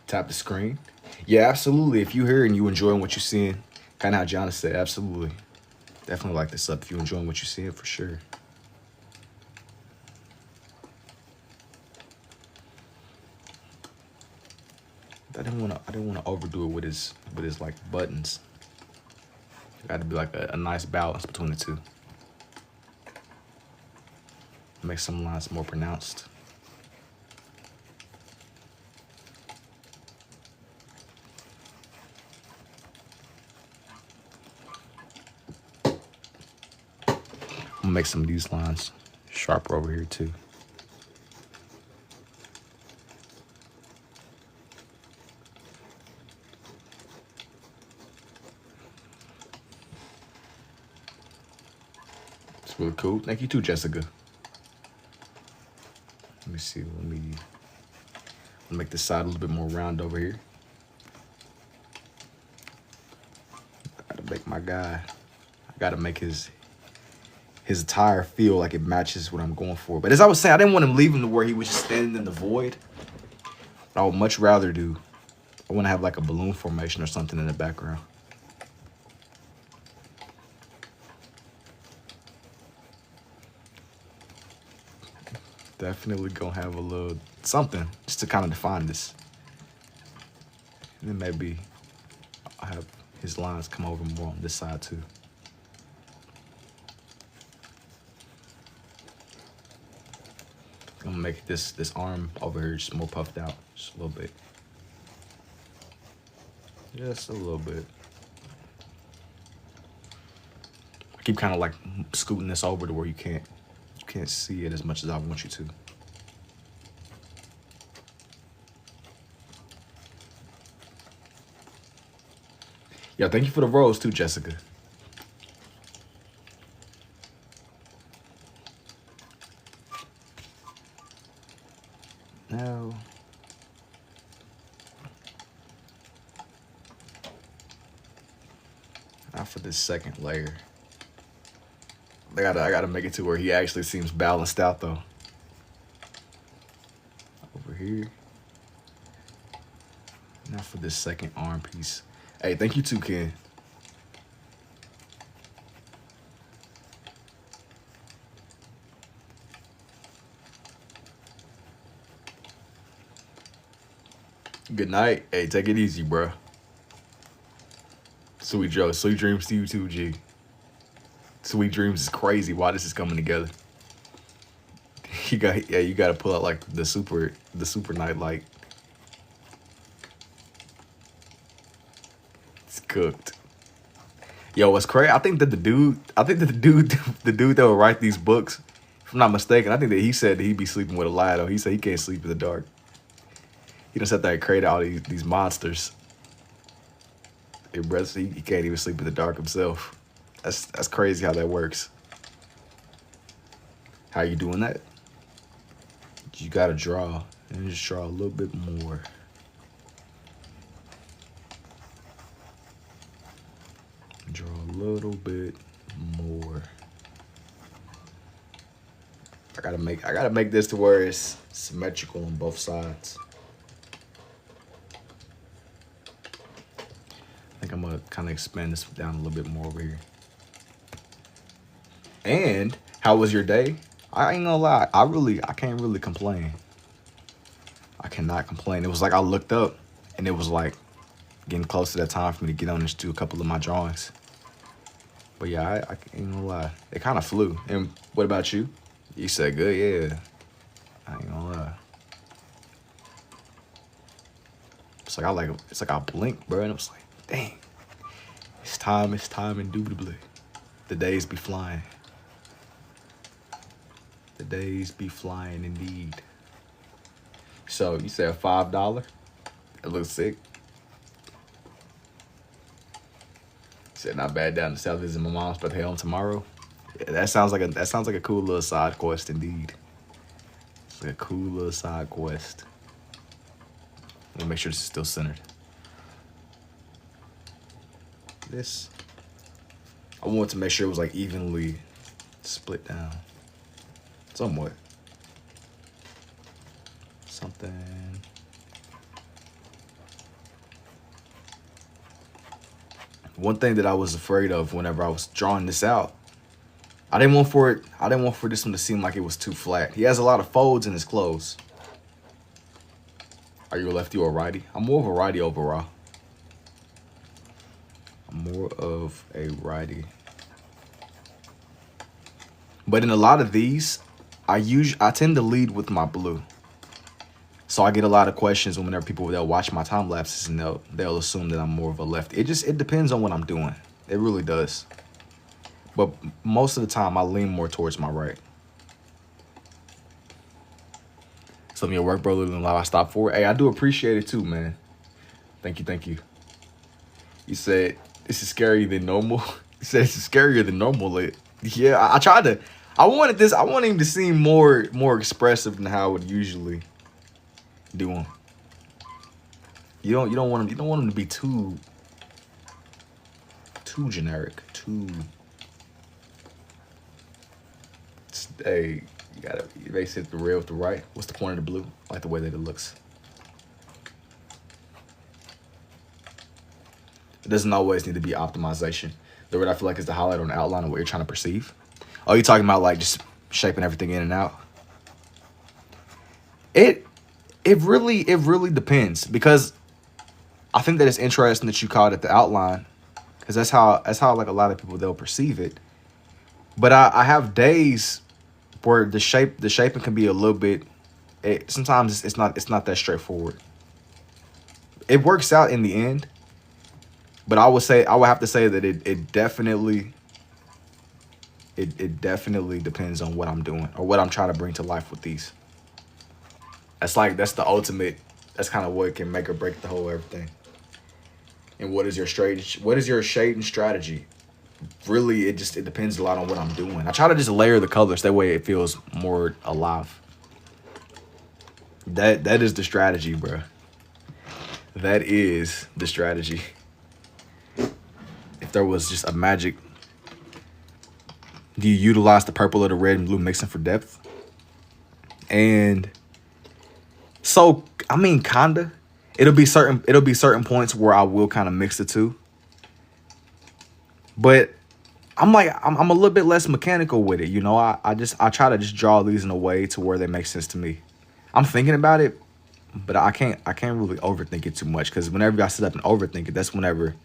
tap the screen. Yeah, absolutely. If you're here and you enjoying what you're seeing, kind of how Gianna said, absolutely. Definitely like this up if you're enjoying what you're seeing for sure. I didn't want to overdo it with his like buttons. It got to be like a nice balance between the two. Make some lines more pronounced. I'm gonna make some of these lines sharper over here too. It's really cool. Thank you too, Jessica. Let me see. Let me make this side a little bit more round over here. Gotta make my guy. I gotta make his attire feel like it matches what I'm going for. But as I was saying, I didn't want him leaving to where he was just standing in the void. I would much rather do. I want to have like a balloon formation or something in the background. Definitely gonna have a little something just to kind of define this. And then maybe I'll have his lines come over more on this side too. I'm gonna make this arm over here just more puffed out, just a little bit. Just a little bit. I keep kind of like scooting this over to where you can't see it as much as I want you to. Yeah, thank you for the rose too, Jessica. Now, now for this second layer. I gotta make it to where he actually seems balanced out though. Over here. Now for this second arm piece. Hey, thank you too, Ken. Good night. Hey, take it easy, bro. Sweet Joe. Sweet dreams to you too, G. Sweet dreams is crazy. Why this is coming together? You gotta pull out like the super night light. It's cooked. Yo, what's crazy? I think that the dude that would write these books, if I'm not mistaken, I think that he said that he'd be sleeping with a lie though. He said he can't sleep in the dark. He done sat there and created all these monsters. He can't even sleep in the dark himself. That's crazy how that works. How you doing that? You gotta draw and just draw a little bit more. Draw a little bit more. I gotta make this to where it's symmetrical on both sides. I think I'm gonna kind of expand this down a little bit more over here. And how was your day? I ain't gonna lie. I can't really complain. I cannot complain. It was like I looked up and it was like getting close to that time for me to get on and do a couple of my drawings. But yeah, I ain't gonna lie. It kind of flew. And what about you? You said good, yeah. I ain't gonna lie. It's like I blinked, bro, and I was like, dang. It's time, indubitably. The days be flying. The days be flying indeed. So you said $5? It looks sick. Said not bad down the south visit my mom's, but head home tomorrow. Yeah, that sounds like a cool little side quest indeed. It's like a cool little side quest. Let me make sure this is still centered. This, I wanted to make sure it was like evenly split down. Somewhat. Something. One thing that I was afraid of whenever I was drawing this out, I didn't want for this one to seem like it was too flat. He has a lot of folds in his clothes. Are you a lefty or a righty? I'm more of a righty overall. I'm more of a righty. But in a lot of these, I tend to lead with my blue. So I get a lot of questions whenever they'll watch my time lapses and they'll assume that I'm more of a lefty. It depends on what I'm doing. It really does. But most of the time I lean more towards my right. Some of your work, bro, and I stop for it. Hey, I do appreciate it too, man. Thank you. You said this is scarier than normal. You said this is scarier than normal. Yeah, I wanted him to seem more expressive than how I would usually do him. You don't want him to be too generic. Hey, you basically hit the red with the right. What's the point of the blue? I like the way that it looks. It doesn't always need to be optimization. The red I feel like is the highlight on the outline of what you're trying to perceive. Oh, you're talking about like just shaping everything in and out? It really depends, because I think that it's interesting that you called it the outline, because that's how like a lot of people, they'll perceive it. But I have days where the shaping can be a little bit. Sometimes it's not that straightforward. It works out in the end, but I would have to say that it definitely depends on what I'm doing or what I'm trying to bring to life with these. That's the ultimate. That's kind of what can make or break the whole everything. And what is your shading strategy? Really, it depends a lot on what I'm doing. I try to just layer the colors, that way it feels more alive. That is the strategy, bro. That is the strategy. If there was just a magic, do you utilize the purple or the red and blue mixing for depth? And so, I mean, kinda. It'll be certain points where I will kind of mix the two. But I'm a little bit less mechanical with it, you know. I try to just draw these in a way to where they make sense to me. I'm thinking about it, but I can't really overthink it too much, because whenever I sit up and overthink it, that's whenever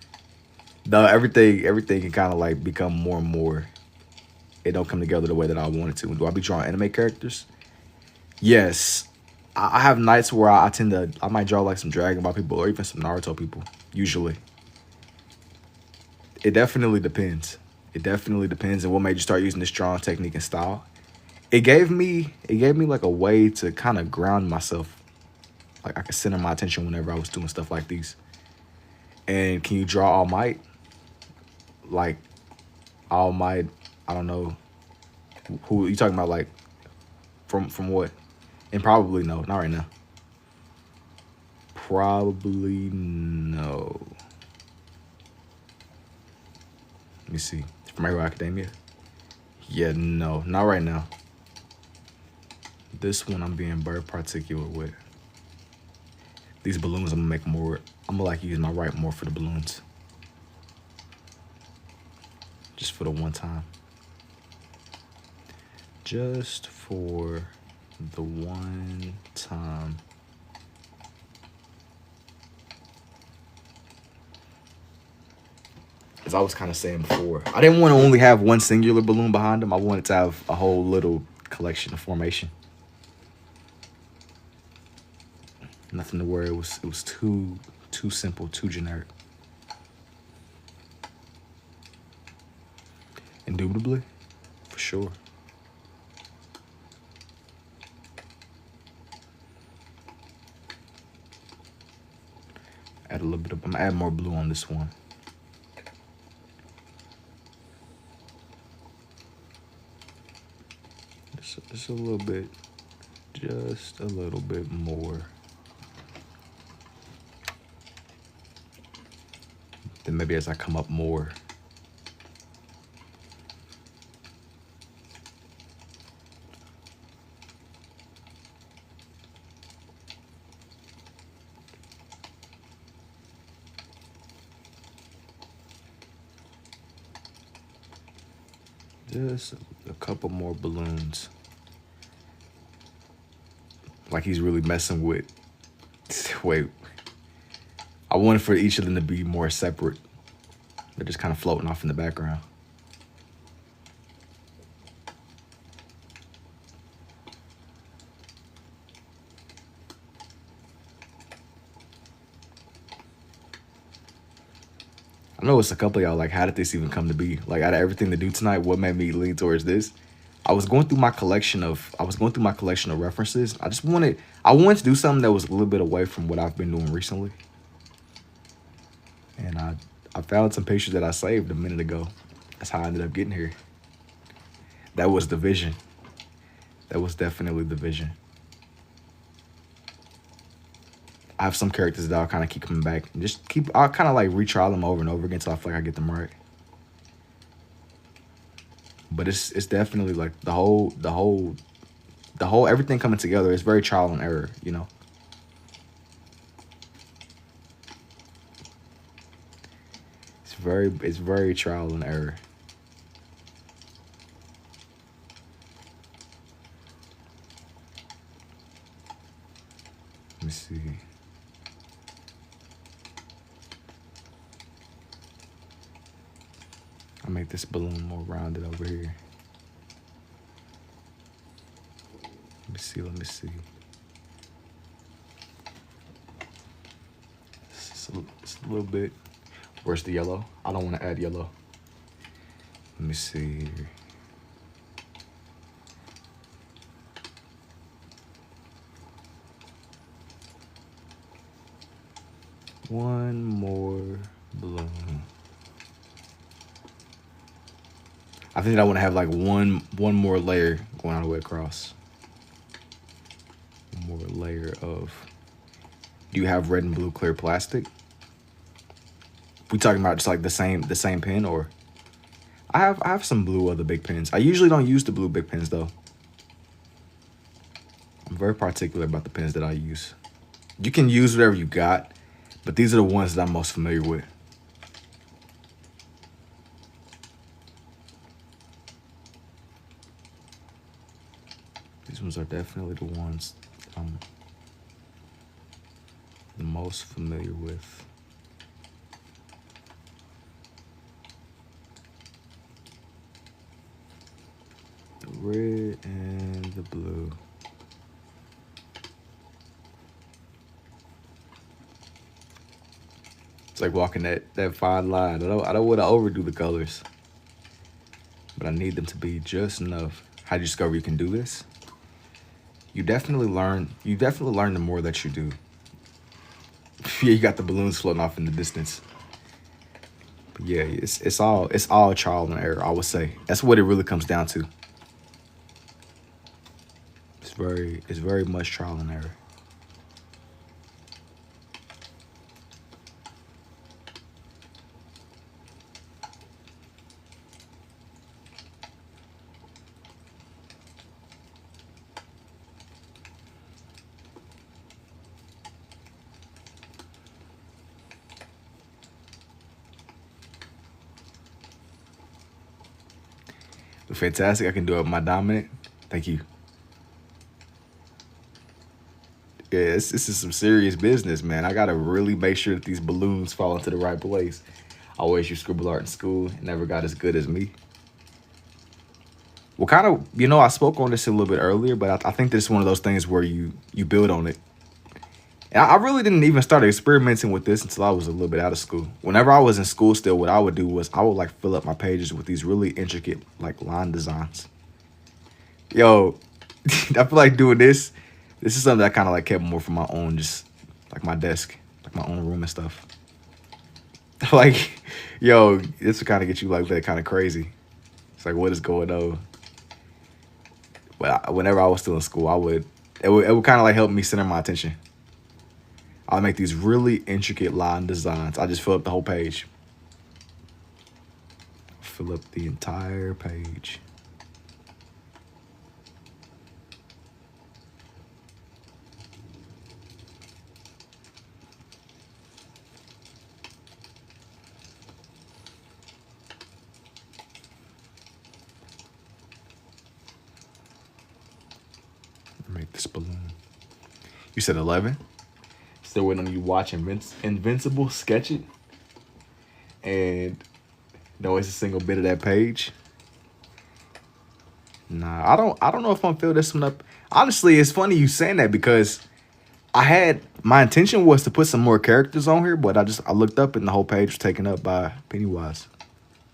everything can kind of like become more and more. It don't come together the way that I want it to. Do I be drawing anime characters? Yes. I have nights where I might draw like some Dragon Ball people or even some Naruto people, usually. It definitely depends. It definitely depends on what made you start using this drawing technique and style. It gave me like a way to kind of ground myself. Like I could center my attention whenever I was doing stuff like these. And can you draw All Might? Like All Might, I don't know. Who you talking about, like from what? And probably no, not right now. Probably no. Let me see. From My Hero Academia? Yeah, no, not right now. This one I'm being very particular with. These balloons I'm gonna make more. I'm gonna like use my right more for the balloons. Just for the one time. just for the one time. As I was kind of saying before, I didn't want to only have one singular balloon behind them. I wanted to have a whole little collection of formation. Nothing to worry. It was too simple, too generic. Indubitably, for sure. Add a little bit of, I'm gonna add more blue on this one. Just a little bit, just a little bit more. Then maybe as I come up more. Just a couple more balloons. Like he's really messing with. Wait. I wanted for each of them to be more separate. They're just kind of floating off in the background. I know it's a couple of y'all like, how did this even come to be? Like, out of everything to do tonight, what made me lean towards this? I was going through my collection of references. I wanted to do something that was a little bit away from what I've been doing recently. And I found some pictures that I saved a minute ago. That's how I ended up getting here. That was the vision. That was definitely the vision. I have some characters that I'll kind of keep coming back and I'll kind of like retrial them over and over again until I feel like I get them right. But it's definitely like the whole everything coming together is very trial and error, you know. It's very trial and error. Let me see. I'll make this balloon more rounded over here. Let me see. It's a little bit. Where's the yellow? I don't want to add yellow. Let me see here. One more balloon. I think I want to have like one more layer going all the way across. One more layer of. Do you have red and blue clear plastic? We talking about just like the same pen, or I have some blue other big pens. I usually don't use the blue big pens though. I'm very particular about the pens that I use. You can use whatever you got, but these are the ones that I'm most familiar with. These ones are definitely the ones I'm the most familiar with. The red and the blue. It's like walking that fine line. I don't want to overdo the colors, but I need them to be just enough. How do you discover you can do this? You definitely learn the more that you do. Yeah, you got the balloons floating off in the distance. But yeah, it's all trial and error, I would say. That's what it really comes down to. It's very much trial and error. Fantastic. I can do it with my dominant. Thank you. Yeah, this is some serious business, man. I gotta really make sure that these balloons fall into the right place. I always used scribble art in school. It never got as good as me. Well, kind of, I spoke on this a little bit earlier, but I think this is one of those things where you build on it. And I really didn't even start experimenting with this until I was a little bit out of school. Whenever I was in school still, what I would do was I would like fill up my pages with these really intricate like line designs. Yo, I feel like doing this. This is something that kind of like kept more from my own, just like my desk, like my own room and stuff. Like, yo, this would kind of get you like that kind of crazy. It's like, what is going on? But whenever I was still in school, it would kind of like help me center my attention. I'll make these really intricate line designs. I just fill up the whole page. Fill up the entire page. Make this balloon. You said 11? Still waiting on you to watch Invincible sketch it. And no, it's a single bit of that page. Nah, I don't know if I'm gonna fill this one up. Honestly, it's funny you saying that because my intention was to put some more characters on here, but I looked up and the whole page was taken up by Pennywise.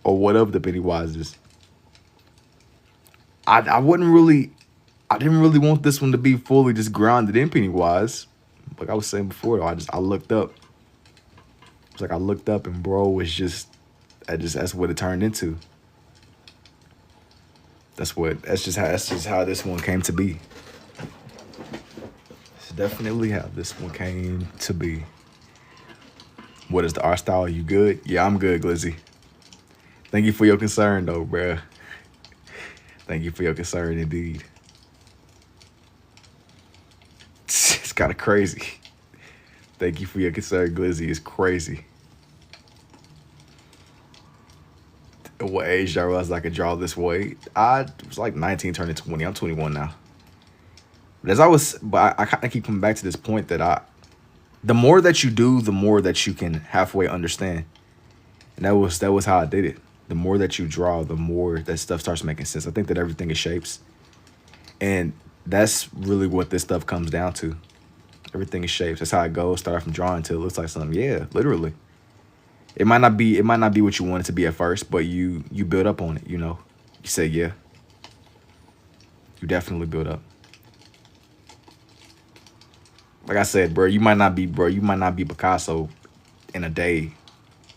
Or whatever the Pennywise is. I didn't really want this one to be fully just grounded in Pennywise. Like I was saying before, though, I looked up. It's like I looked up and bro was that's what it turned into. That's just how this one came to be. It's definitely how this one came to be. What is the art style? You good? Yeah, I'm good, Glizzy. Thank you for your concern, though, bruh. Thank you for your concern, indeed. It's kind of crazy. Thank you for your concern, Glizzy. It's crazy. At what age I realized I could draw this way? I was like 19, turning 20. I'm 21 now. But I kind of keep coming back to this point that the more that you do, the more that you can halfway understand. And that was how I did it. The more that you draw, the more that stuff starts making sense. I think that everything is shapes. And that's really what this stuff comes down to. Everything is shapes. That's how it goes. Start from drawing until it looks like something. Yeah, literally. It might not be what you want it to be at first, but you build up on it, You say yeah. You definitely build up. Like I said, bro, you might not be Picasso in a day,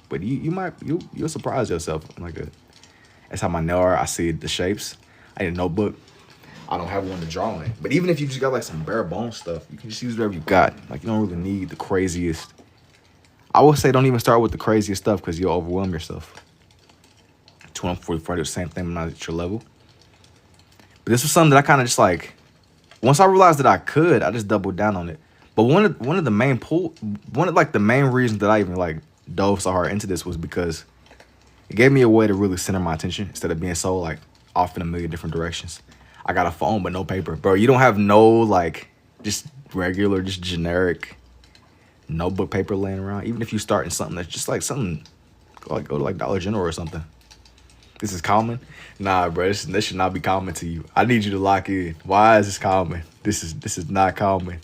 but you'll surprise yourself. That's how my nail art, I see the shapes. I need a notebook. I don't have one to draw in. But even if you just got like some bare bones stuff, you can just use whatever you got. Like you don't really need the craziest. I would say don't even start with the craziest stuff because you'll overwhelm yourself. 20, 40, 40, the same thing when I was at your level. But this was something that I kind of just like, once I realized that I could, I just doubled down on it. But one of the main reasons that I even like dove so hard into this was because it gave me a way to really center my attention instead of being so like off in a million different directions. I got a phone but no paper. Bro, you don't have no like just regular, just generic notebook paper laying around. Even if you start in something that's just like something, go to like Dollar General or something. This is common? Nah, bro, this should not be common to you. I need you to lock in. Why is this common? This is not common.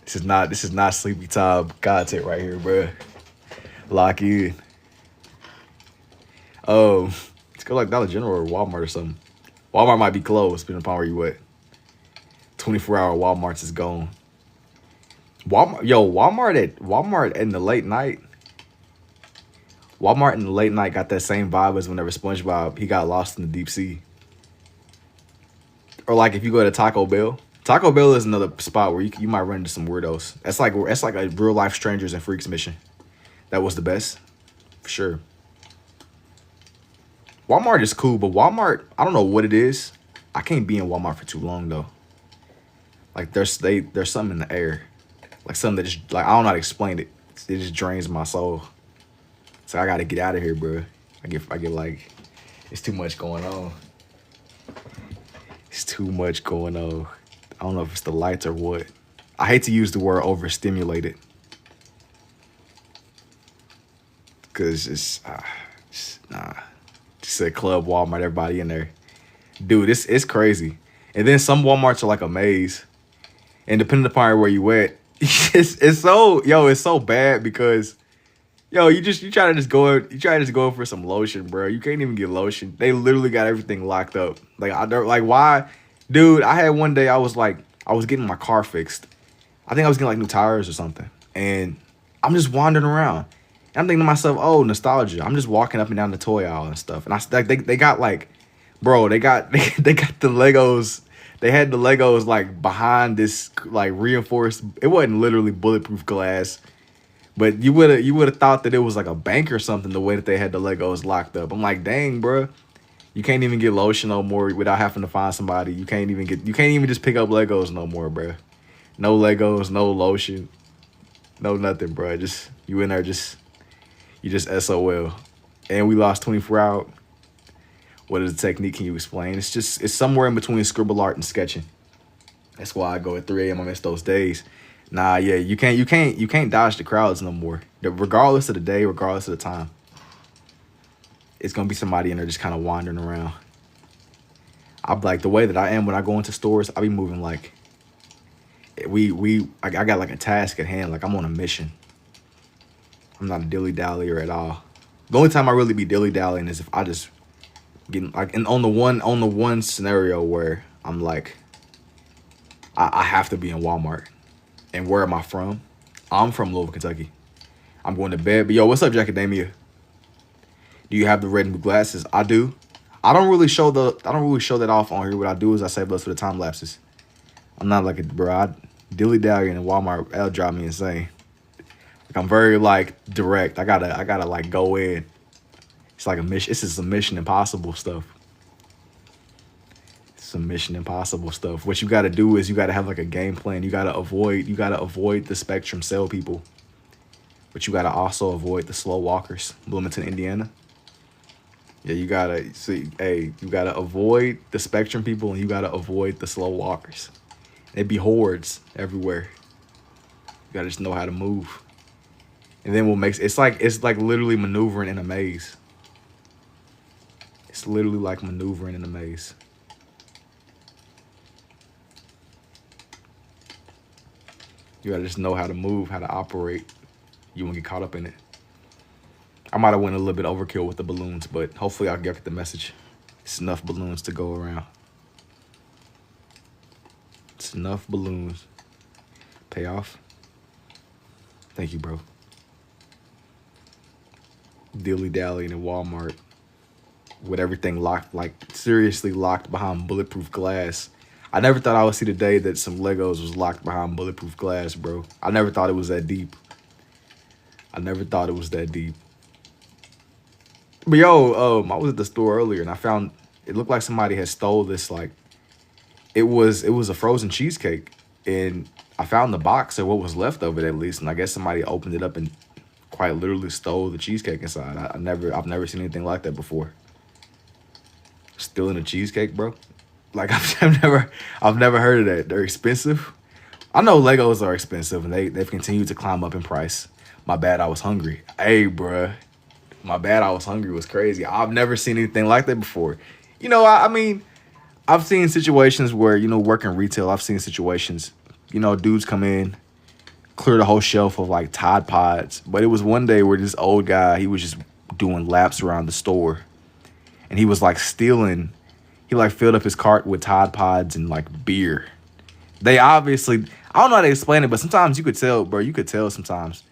This is not sleepy time content right here, bro. Lock in. Let's go like Dollar General or Walmart or something. Walmart might be closed, depending upon where you at. 24-hour Walmarts is gone. Walmart in the late night. Walmart in the late night got that same vibe as whenever SpongeBob, he got lost in the deep sea. Or like if you go to Taco Bell. Taco Bell is another spot where you might run into some weirdos. That's like a real life strangers and freaks mission. That was the best, for sure. Walmart is cool, but Walmart, I don't know what it is. I can't be in Walmart for too long though. Like there's something in the air, like something that just like I don't know how to explain it. It just drains my soul. So I gotta get out of here, bro. I get like it's too much going on. It's too much going on. I don't know if it's the lights or what. I hate to use the word overstimulated. Because nah. Just said Club Walmart, everybody in there. Dude, it's crazy. And then some Walmarts are like a maze. And depending upon where you at, it's so bad because you try to just go for some lotion, bro. You can't even get lotion. They literally got everything locked up. Like I don't like why, dude. I had one day I was getting my car fixed. I think I was getting like new tires or something, and I'm just wandering around. And I'm thinking to myself, oh, nostalgia. I'm just walking up and down the toy aisle and stuff, and they got like, bro, they got they got the Legos. They had the Legos like behind this like reinforced. It wasn't literally bulletproof glass. But you would have thought that it was like a bank or something, the way that they had the Legos locked up. I'm like, dang, bro. You can't even get lotion no more without having to find somebody. You can't even just pick up Legos no more, bro. No Legos, no lotion, no nothing, bro. Just you in there you just SOL. And we lost 24 out. What is the technique? Can you explain? It's somewhere in between scribble art and sketching. That's why I go at 3 a.m. I miss those days. Nah, yeah, you can't dodge the crowds no more. Regardless of the day, regardless of the time, it's gonna be somebody in there just kind of wandering around. I'm like the way that I am when I go into stores. I be moving like I got like a task at hand. Like I'm on a mission. I'm not a dilly dallyer at all. The only time I really be dilly dallying is if I just get like on the one scenario where I'm like I have to be in Walmart. And where am I from? I'm from Louisville, Kentucky. I'm going to bed. But yo, what's up, Jackademia? Do you have the red and blue glasses? I do. I don't really show that off on here. What I do is I save those for the time lapses. I'm not like a bro. Dilly dally in Walmart, that'll drive me insane. Like I'm very like direct. I gotta like go in. It's like a mission. This is some Mission Impossible stuff. Some Mission Impossible stuff. What you got to do is you got to have like a game plan. You got to avoid the Spectrum cell people, but you got to also avoid the slow walkers. Bloomington, Indiana. Yeah, you gotta see. Hey, you gotta avoid the Spectrum people and you gotta avoid the slow walkers. They be hordes everywhere. You gotta just know how to move. And then what makes it's like literally maneuvering in a maze. It's literally like maneuvering in a maze. You gotta just know how to move, how to operate. You won't get caught up in it. I might have went a little bit overkill with the balloons, but hopefully I'll get the message. It's enough balloons to go around. It's enough balloons. Pay off. Thank you, bro. Dilly-dallying in Walmart with everything locked, like seriously locked behind bulletproof glass. I never thought I would see the day that some Legos was locked behind bulletproof glass, bro. I never thought it was that deep. I never thought it was that deep. But yo, I was at the store earlier and I found it looked like somebody had stole this, like it was a frozen cheesecake, and I found the box or what was left of it at least, and I guess somebody opened it up and quite literally stole the cheesecake inside. I've never seen anything like that before. Stealing a cheesecake, bro. Like I've never heard of that. They're expensive. I know Legos are expensive and they've continued to climb up in price. My bad, I was hungry. Hey, bruh. My bad, I was hungry was crazy. I've never seen anything like that before. You know, I mean, I've seen situations where, working retail, I've seen situations, dudes come in, clear the whole shelf of like Tide Pods. But it was one day where this old guy, he was just doing laps around the store. And he was like stealing. He like filled up his cart with Tide Pods and like beer. They obviously, I don't know how to explain it, but sometimes you could tell, bro. You could tell sometimes.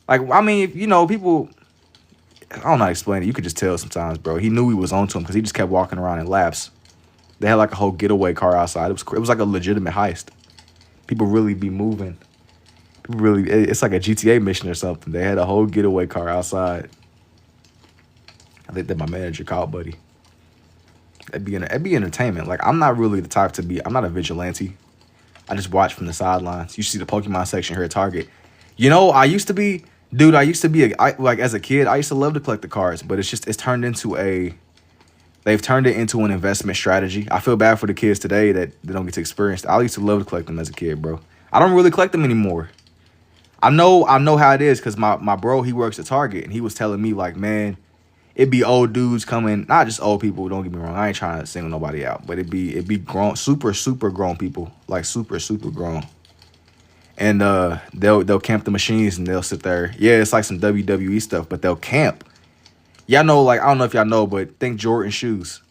Like, I mean, people, I don't know how to explain it. You could just tell sometimes, bro. He knew he was onto him because he just kept walking around in laps. They had like a whole getaway car outside. It was like a legitimate heist. People really be moving. People really, it's like a GTA mission or something. They had a whole getaway car outside. I think that my manager called, buddy. That'd be entertainment. Like, I'm not really the type to be, I'm not a vigilante. I just watch from the sidelines. You see the Pokemon section here at Target. I used to be, like as a kid, I used to love to collect the cards, but it's turned into They've turned it into an investment strategy. I feel bad for the kids today that they don't get to experience it. I used to love to collect them as a kid, bro. I don't really collect them anymore. I know how it is because my bro, he works at Target, and he was telling me, like, man, it'd be old dudes coming, not just old people, don't get me wrong. I ain't trying to single nobody out, but it'd be grown, super grown people, like super grown. And they'll camp the machines and they'll sit there. Yeah, it's like some WWE stuff, but they'll camp. Y'all know, like, I don't know if y'all know, but think Jordan shoes.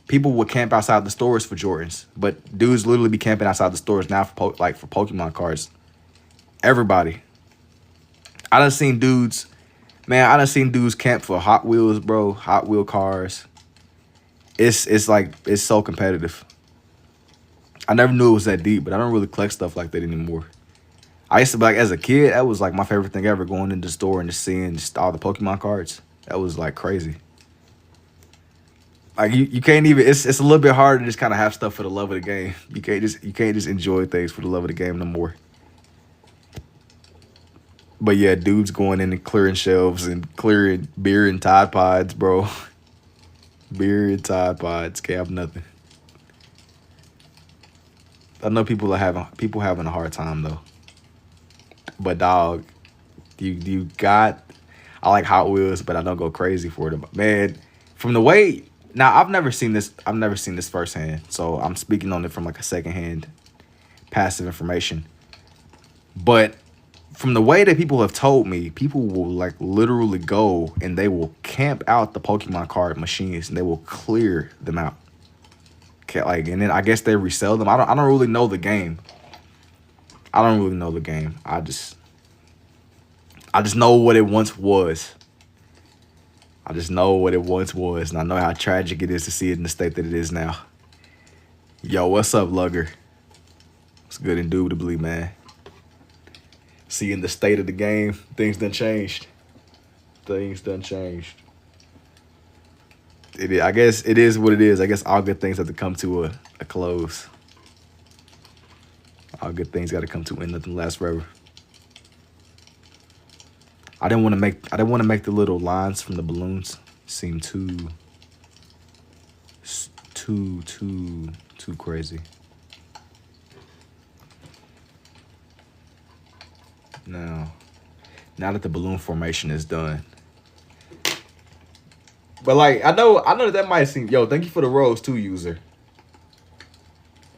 People would camp outside the stores for Jordans, but dudes literally be camping outside the stores now for for Pokemon cards. Everybody. I done seen dudes camp for Hot Wheels, bro. Hot Wheel cars. It's like, it's so competitive. I never knew it was that deep, but I don't really collect stuff like that anymore. I used to be like, as a kid, that was like my favorite thing ever, going into the store and just seeing just all the Pokemon cards. That was like crazy. Like you can't even, it's a little bit harder to just kind of have stuff for the love of the game. You can't just enjoy things for the love of the game no more. But yeah, dudes going in and clearing shelves and clearing beer and Tide Pods, bro. Beer and Tide Pods, can't have nothing. I know people having a hard time though. But dog, you got, I like Hot Wheels, but I don't go crazy for them. Man, from the way, now I've never seen this firsthand, so I'm speaking on it from like a secondhand passive information. But from the way that people have told me, people will like literally go and they will camp out the Pokemon card machines and they will clear them out. Okay, like, and then I guess they resell them. I don't really know the game. I just know what it once was. And I know how tragic it is to see it in the state that it is now. Yo, what's up, Lugger? It's good, indubitably, man. Seeing the state of the game, things done changed. I guess it is what it is. I guess all good things have to come to a close. All good things got to come to an end. Nothing lasts forever. I didn't want to make the little lines from the balloons seem too crazy. Now that the balloon formation is done. But like, I know that might seem, yo, thank you for the rose too, user.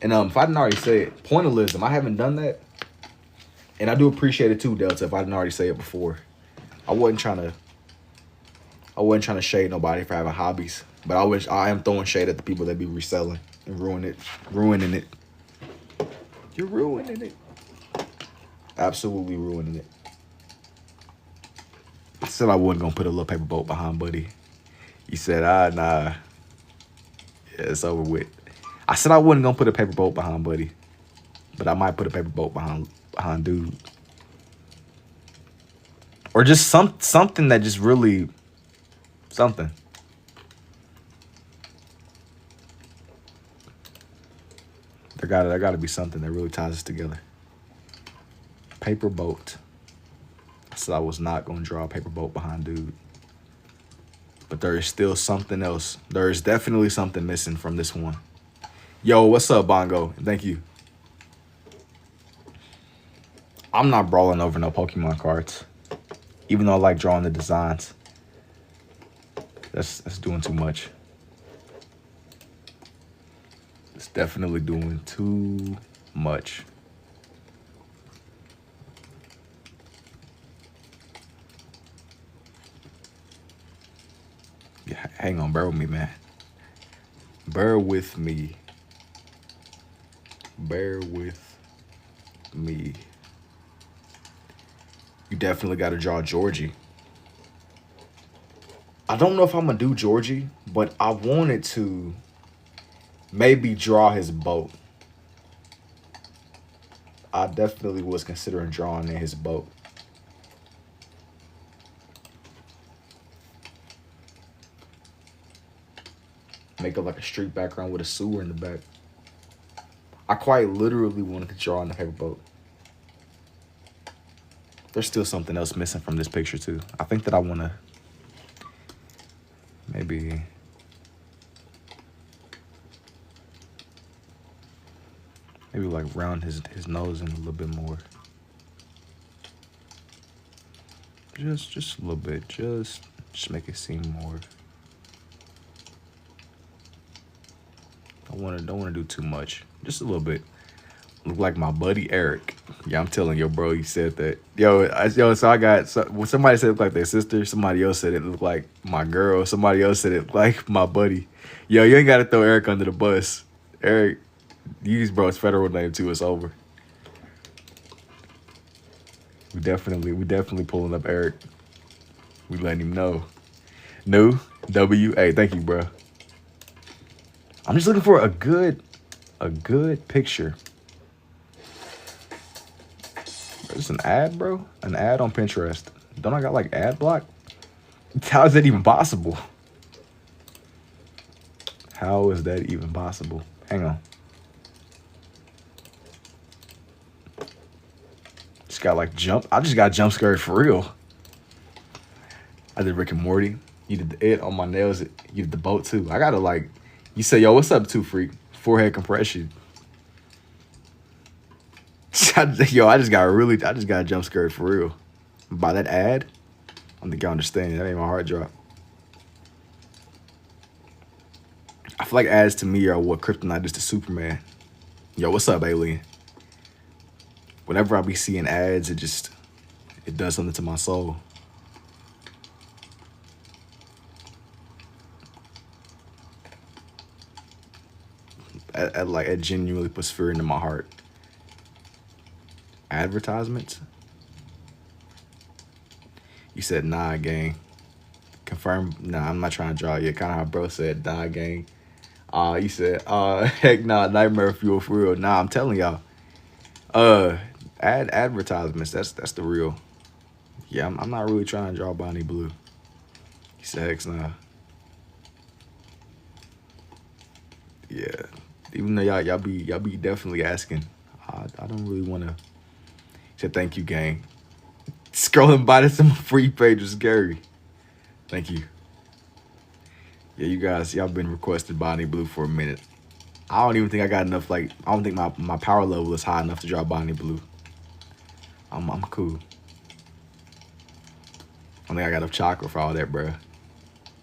And if I didn't already say it, pointillism, I haven't done that. And I do appreciate it too, Delta, if I didn't already say it before. I wasn't trying to shade nobody for having hobbies, but I am throwing shade at the people that be reselling and ruining it. You're ruining it. Absolutely ruining it. I said I wasn't gonna put a little paper boat behind Buddy. He said, nah. Yeah, it's over with. I said I wasn't gonna put a paper boat behind Buddy, but I might put a paper boat behind Dude. Or just something that just really, something. There gotta be something that really ties us together. Paper boat. I said I was not gonna draw a paper boat behind Dude. But there is still something else. There is definitely something missing from this one. Yo, what's up, Bongo? Thank you. I'm not brawling over no Pokemon cards. Even though I like drawing the designs. That's doing too much. It's definitely doing too much. Yeah, hang on, bear with me, man. Bear with me. You definitely got to draw Georgie. I don't know if I'm going to do Georgie, but I wanted to maybe draw his boat. I definitely was considering drawing in his boat. Make it like a street background with a sewer in the back. I quite literally wanted to draw in the paper boat. There's still something else missing from this picture too. I think that I want to maybe Maybe like round his nose in a little bit more. Just a little bit. Just make it seem more. Don't wanna do too much. Just a little bit. Look like my buddy Eric. Yeah, I'm telling you, bro. He said that. So I got when somebody said it looked like their sister. Somebody else said it looked like my girl. Somebody else said it looked like my buddy. Yo, you ain't gotta throw Eric under the bus. Eric, use bro's federal name too. It's over. We definitely pulling up Eric. We letting him know. New W-A. Thank you, bro. I'm just looking for a good picture. It's an ad, bro. An ad on Pinterest. Don't I got like ad block? How is that even possible? How is that even possible? Hang on. Just got like jump. I just got jump scared for real. I did Rick and Morty. You did the it on my nails. You did the boat too. I gotta like. You say, yo, what's up, 2 Freak? Forehead compression. Yo, I just got jump scared for real. By that ad, I don't think y'all understand. That ain't my heart drop. I feel like ads to me are what kryptonite is to Superman. Yo, what's up, alien? Whenever I be seeing ads, it does something to my soul. It genuinely puts fear into my heart. Advertisements? You said, nah, gang. Confirm, nah, I'm not trying to draw you. Kind of how bro said, nah, gang. You said, heck nah, nightmare fuel for real. Nah, I'm telling y'all. Advertisements, that's the real. Yeah, I'm not really trying to draw Bonnie Blue. He said, heck nah. Yeah. Even though y'all be definitely asking, I don't really want to. He said, thank you, gang. Scrolling by to some free page was scary. Thank you. Yeah, you guys, y'all been requested Bonnie Blue for a minute. I don't even think I got enough, I don't think my power level is high enough to draw Bonnie Blue. I'm cool. I don't think I got enough chakra for all that, bro. He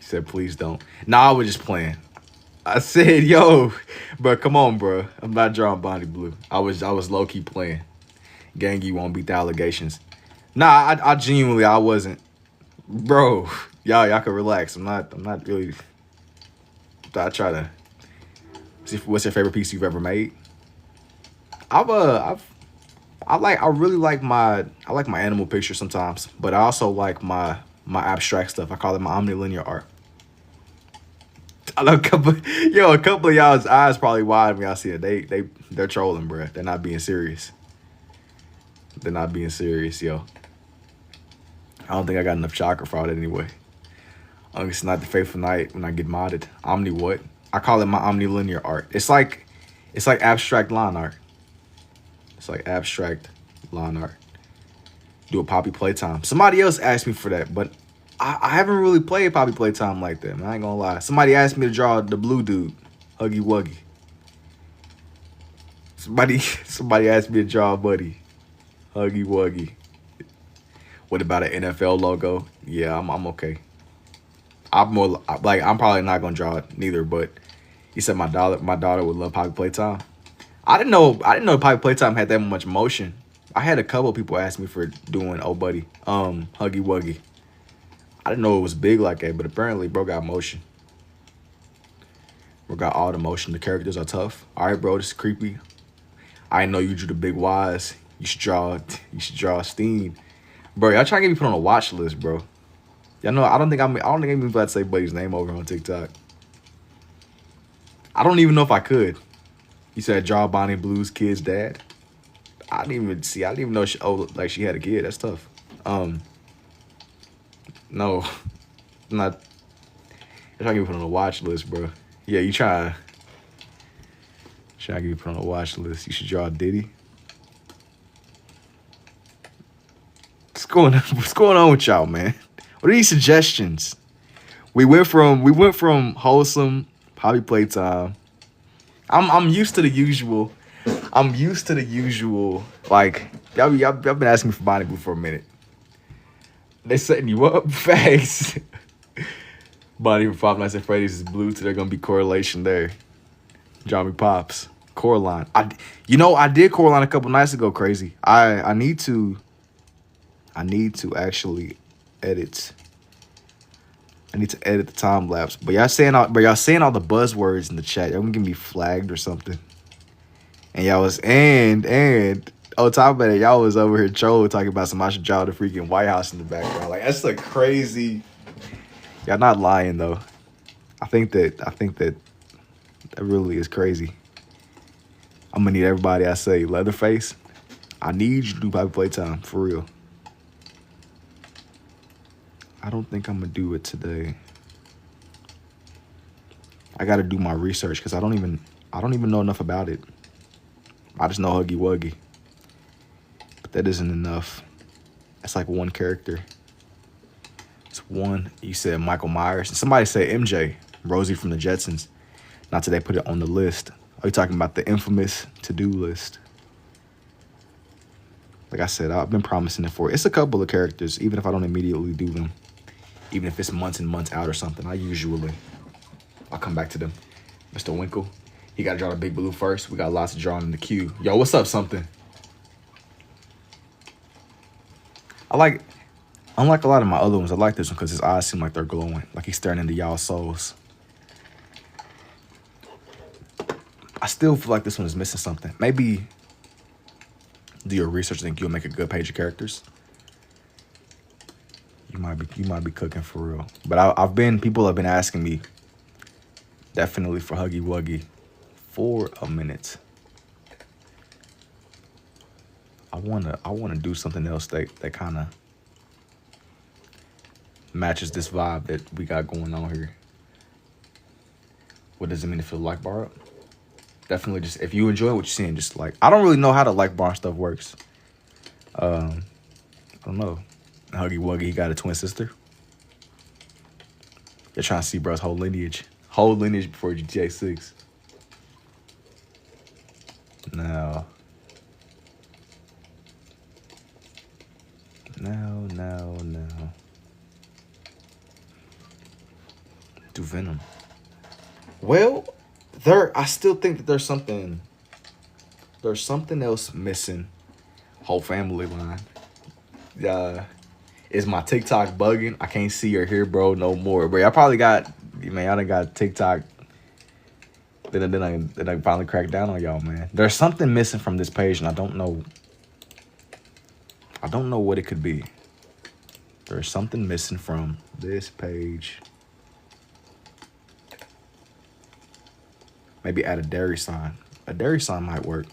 said, please don't. Nah, I was just playing. I said, yo, bro, come on, bro. I'm not drawing Bonnie Blue. I was low-key playing. Gang, you won't beat the allegations. Nah, I genuinely, I wasn't. Bro, y'all can relax. I'm not really. I try to see what's your favorite piece you've ever made. I really like my animal pictures sometimes, but I also like my abstract stuff. I call it my omnilinear art. I know a couple of y'all's eyes probably wide when y'all see it. They're trolling, bro. They're not being serious. They're not being serious, yo. I don't think I got enough chakra for all that anyway. It's not the fateful night when I get modded. Omni what? I call it my omnilinear art. It's like abstract line art. It's like abstract line art. Do a Poppy Playtime. Somebody else asked me for that, but I haven't really played Poppy Playtime like that, man. I ain't gonna lie. Somebody asked me to draw the blue dude, Huggy Wuggy. Somebody asked me to draw a buddy, Huggy Wuggy. What about an NFL logo? Yeah, I'm okay. I'm probably not gonna draw it neither, but he said my daughter would love Poppy Playtime. I didn't know Poppy Playtime had that much motion. I had a couple of people ask me for doing Oh Buddy, Huggy Wuggy. I didn't know it was big like that, but apparently bro got motion. Bro got all the motion. The characters are tough. All right, bro, this is creepy. I didn't know you drew the big Y's. You should draw Steen. Bro, y'all trying to get me put on a watch list, bro. Y'all know I don't think I'm even about to say Buddy's name over on TikTok. I don't even know if I could. You said draw Bonnie Blue's kid's dad. I didn't even know she had a kid. That's tough. No, I'm not. You're trying to get me put on a watch list, bro. Yeah, you trying to get me put on a watch list. You should draw Diddy. What's going on with y'all, man? What are these suggestions? We went from wholesome Poppy Playtime. I'm used to the usual. I'm used to the usual. Like y'all been asking me for Bonnie Blue for a minute. They setting you up, facts. Bonnie from Five Nights at Freddy's is blue, so there's gonna be correlation there. Johnny Pops, Coraline. I did Coraline a couple nights ago. Crazy. I need to actually edit. I need to edit the time lapse. But y'all saying all the buzzwords in the chat. Y'all gonna get me flagged or something. And y'all was and on top of that, y'all was over here trolling talking about some I should draw the freaking White House in the background. Like that's a crazy. Y'all not lying though. I think that really is crazy. I'm gonna need everybody I say Leatherface. I need you to do Poppy Playtime for real. I don't think I'm gonna do it today. I gotta do my research because I don't even know enough about it. I just know Huggy Wuggy. But that isn't enough. That's like one character. It's one. You said Michael Myers. And somebody said MJ, Rosie from the Jetsons. Not today put it on the list. Are you talking about the infamous to-do list? Like I said, I've been promising it for. It's a couple of characters, even if I don't immediately do them. Even if it's months and months out or something, I'll come back to them. Mr. Winkle, he got to draw the big blue first. We got lots of drawing in the queue. Yo, what's up, something? Unlike a lot of my other ones, I like this one because his eyes seem like they're glowing, like he's staring into y'all's souls. I still feel like this one is missing something. Maybe do your research and think you'll make a good page of characters. You might be cooking for real. But people have been asking me definitely for Huggy Wuggy for a minute. I wanna do something else that kind of matches this vibe that we got going on here. What does it mean to feel like bar up? Definitely just if you enjoy what you're seeing, just like I don't really know how the like bar stuff works. I don't know. Huggy Wuggy, he got a twin sister. You're trying to see bro's whole lineage before GTA 6. No. Do Venom. Well, I still think that there's something else missing. Whole family line. Is my TikTok bugging? I can't see or hear bro no more. Bro, y'all probably got, y'all done got TikTok. Then I finally cracked down on y'all, man. There's something missing from this page, and I don't know what it could be. There's something missing from this page. Maybe add a dairy sign. A dairy sign might work.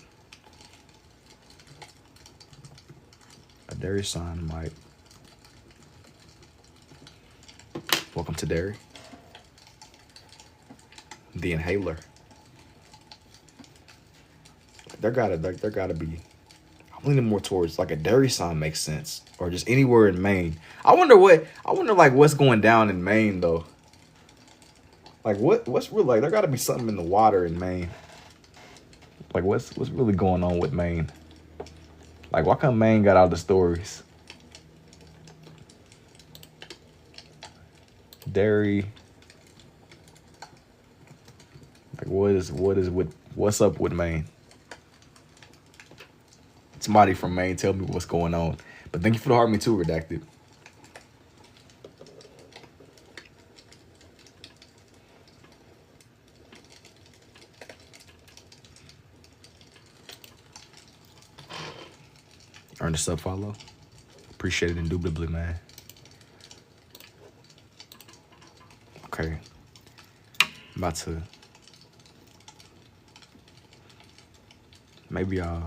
A dairy sign might. Welcome to Dairy. The inhaler. There gotta be. I'm leaning more towards like a dairy sign makes sense, or just anywhere in Maine. I wonder like what's going down in Maine though. Like what's really like? There gotta be something in the water in Maine. Like what's really going on with Maine? Like why come Maine got all the stories? Dairy. Like what's up with Maine? Somebody from Maine tell me what's going on. But thank you for the heart me too, Redacted. Earn a sub follow. Appreciate it indubitably, man. Okay. I'm about to maybe I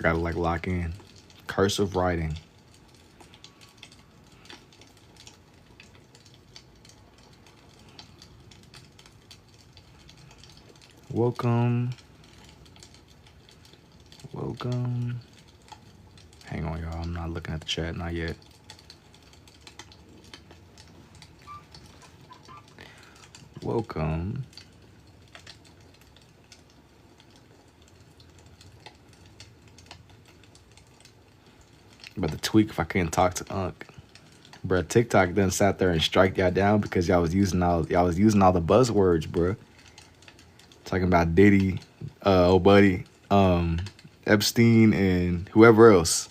gotta like lock in. Cursive writing. Welcome Welcome. Hang on, y'all. I'm not looking at the chat. Not yet. Welcome. About to tweak if I can't talk to Unc. Bruh, TikTok done sat there and strike y'all down because y'all was using all the buzzwords, bruh. Talking about Diddy, old buddy, Epstein, and whoever else.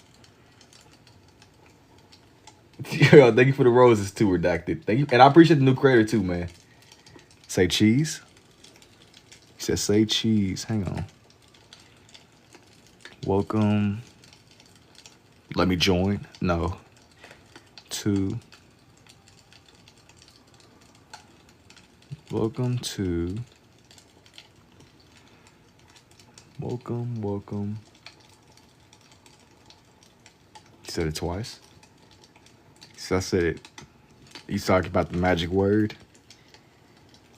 Yo, thank you for the roses too, Redacted. Thank you, and I appreciate the new creator too, man. Say cheese. He said say cheese. Hang on. Welcome. Let me join. No. To. Welcome to. Welcome. He said it twice. So I said it. He's talking about the magic word.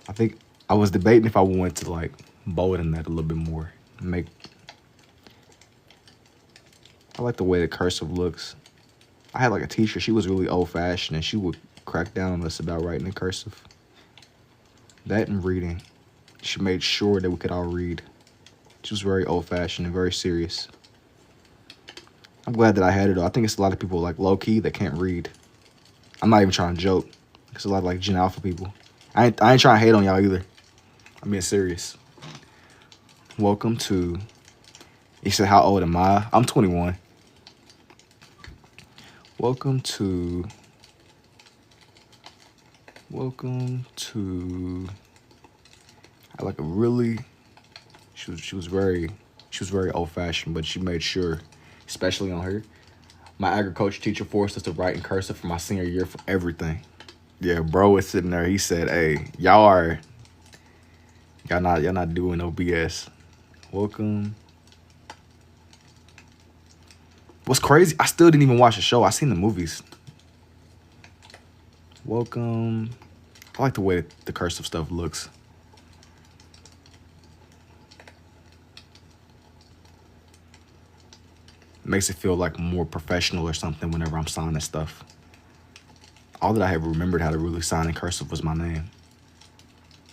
I think I was debating if I wanted to like bolden that a little bit more. I like the way the cursive looks. I had like a teacher, she was really old fashioned and she would crack down on us about writing in cursive. That and reading. She made sure that we could all read. She was very old fashioned and very serious. I'm glad that I had it though. I think it's a lot of people like low key that can't read. I'm not even trying to joke. It's a lot of like Gen Alpha people. I ain't trying to hate on y'all either. I'm being serious. Welcome to. He said, how old am I? I'm 21. Welcome to. I like a really. She was very old fashioned, but she made sure, especially on her. My agriculture teacher forced us to write in cursive for my senior year for everything. Yeah, bro was sitting there. He said, "Hey, y'all not doing no BS." Welcome. What's crazy? I still didn't even watch the show. I seen the movies. Welcome. I like the way the cursive stuff looks. Makes it feel like more professional or something whenever I'm signing stuff. All that I have remembered how to really sign in cursive was my name.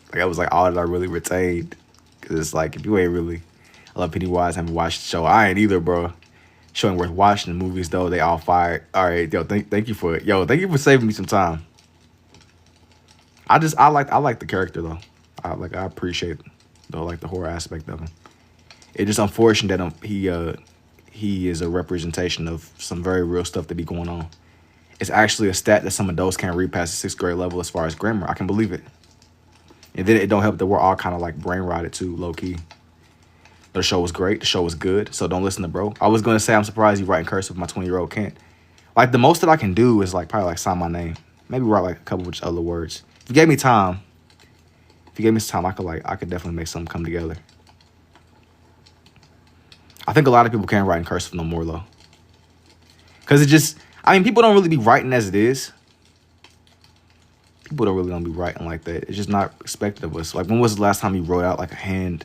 Like, that was like all that I really retained. Because it's like, if you ain't really, I love Pennywise, haven't watched the show. I ain't either, bro. Show ain't worth watching. The movies, though, they all fired. All right, yo, thank you for it. Yo, thank you for saving me some time. I like the character, though. I appreciate the horror aspect of him. It's just unfortunate that he is a representation of some very real stuff that be going on. It's actually a stat that some adults can't read past the 6th grade level as far as grammar. I can believe it. And then it don't help that we're all kind of like brain rotted too, low key. The show was great. The show was good. So don't listen to bro. I was going to say I'm surprised you write in cursive. My 20-year-old can't. Like the most that I can do is like probably like sign my name. Maybe write like a couple of other words. If you gave me time, I could definitely make something come together. I think a lot of people can't write in cursive no more though. Cause it just, people don't really be writing as it is. People don't be writing like that. It's just not expected of us. Like, when was the last time you wrote out like a hand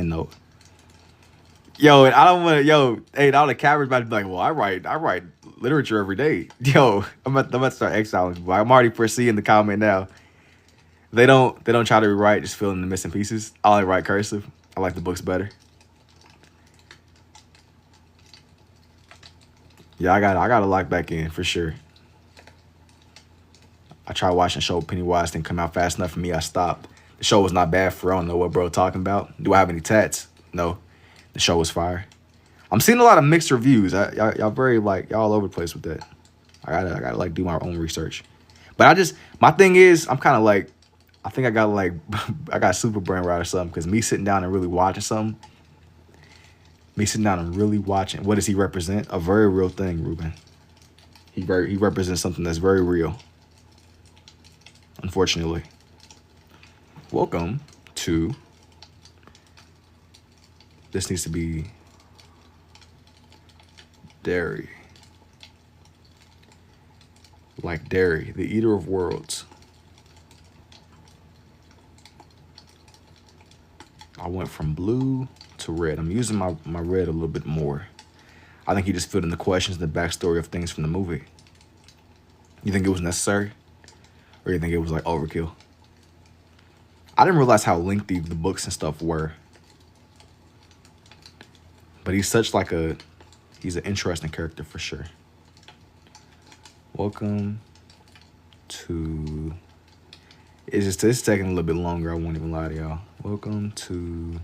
note? Yo, and I don't want to. Hey, all the cameras about to be like, well, I write literature every day. Yo, I'm about to start exiling people. I'm already foreseeing the comment now. They don't try to rewrite, just fill in the missing pieces. I only write cursive. I like the books better. Yeah, I got to lock back in for sure. I tried watching the show. Pennywise didn't come out fast enough for me. I stopped. The show was not bad for. I don't know what bro talking about. Do I have any tats? No. The show was fire. I'm seeing a lot of mixed reviews. Y'all very like y'all all over the place with that. I gotta like do my own research. But my thing is I'm kind of like I think I got super brain rot or something because me sitting down and really watching something. Me sitting down and really watching. What does he represent? A very real thing, Ruben. He represents something that's very real. Unfortunately. Welcome to. This needs to be dairy. Like dairy, the eater of worlds. I went from blue to to red. I'm using my red a little bit more. I think he just filled in the questions and the backstory of things from the movie. You think it was necessary? Or you think it was like overkill? I didn't realize how lengthy the books and stuff were. But he's such like he's an interesting character for sure. Welcome to... It's taking a little bit longer, I won't even lie to y'all. Welcome to...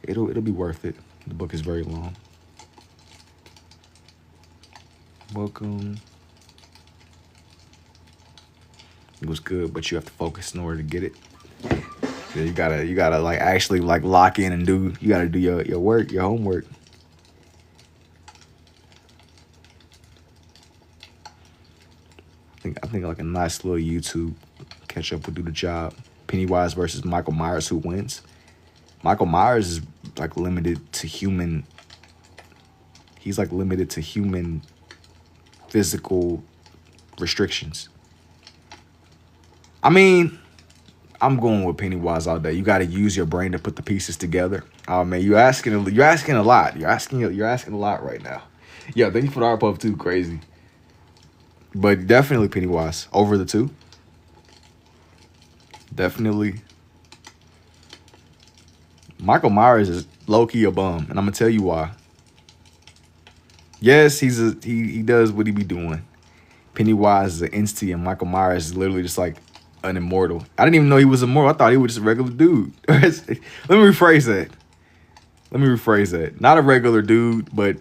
It'll be worth it. The book is very long. Welcome. It was good, but you have to focus in order to get it. Yeah, you gotta like actually like lock in and you gotta do your work, your homework. I think like a nice little YouTube catch up would do the job. Pennywise versus Michael Myers, who wins? Michael Myers is like limited to human. He's like limited to human physical restrictions. I mean, I'm going with Pennywise all day. You got to use your brain to put the pieces together. Oh man, you're asking a lot. You're asking a lot right now. Yeah, thank you for the art puff too. Crazy, but definitely Pennywise over the two. Definitely. Michael Myers is low key a bum, and I'm gonna tell you why. Yes, he does what he be doing. Pennywise is an entity, and Michael Myers is literally just like an immortal. I didn't even know he was immortal. I thought he was just a regular dude. Let me rephrase that. Not a regular dude, but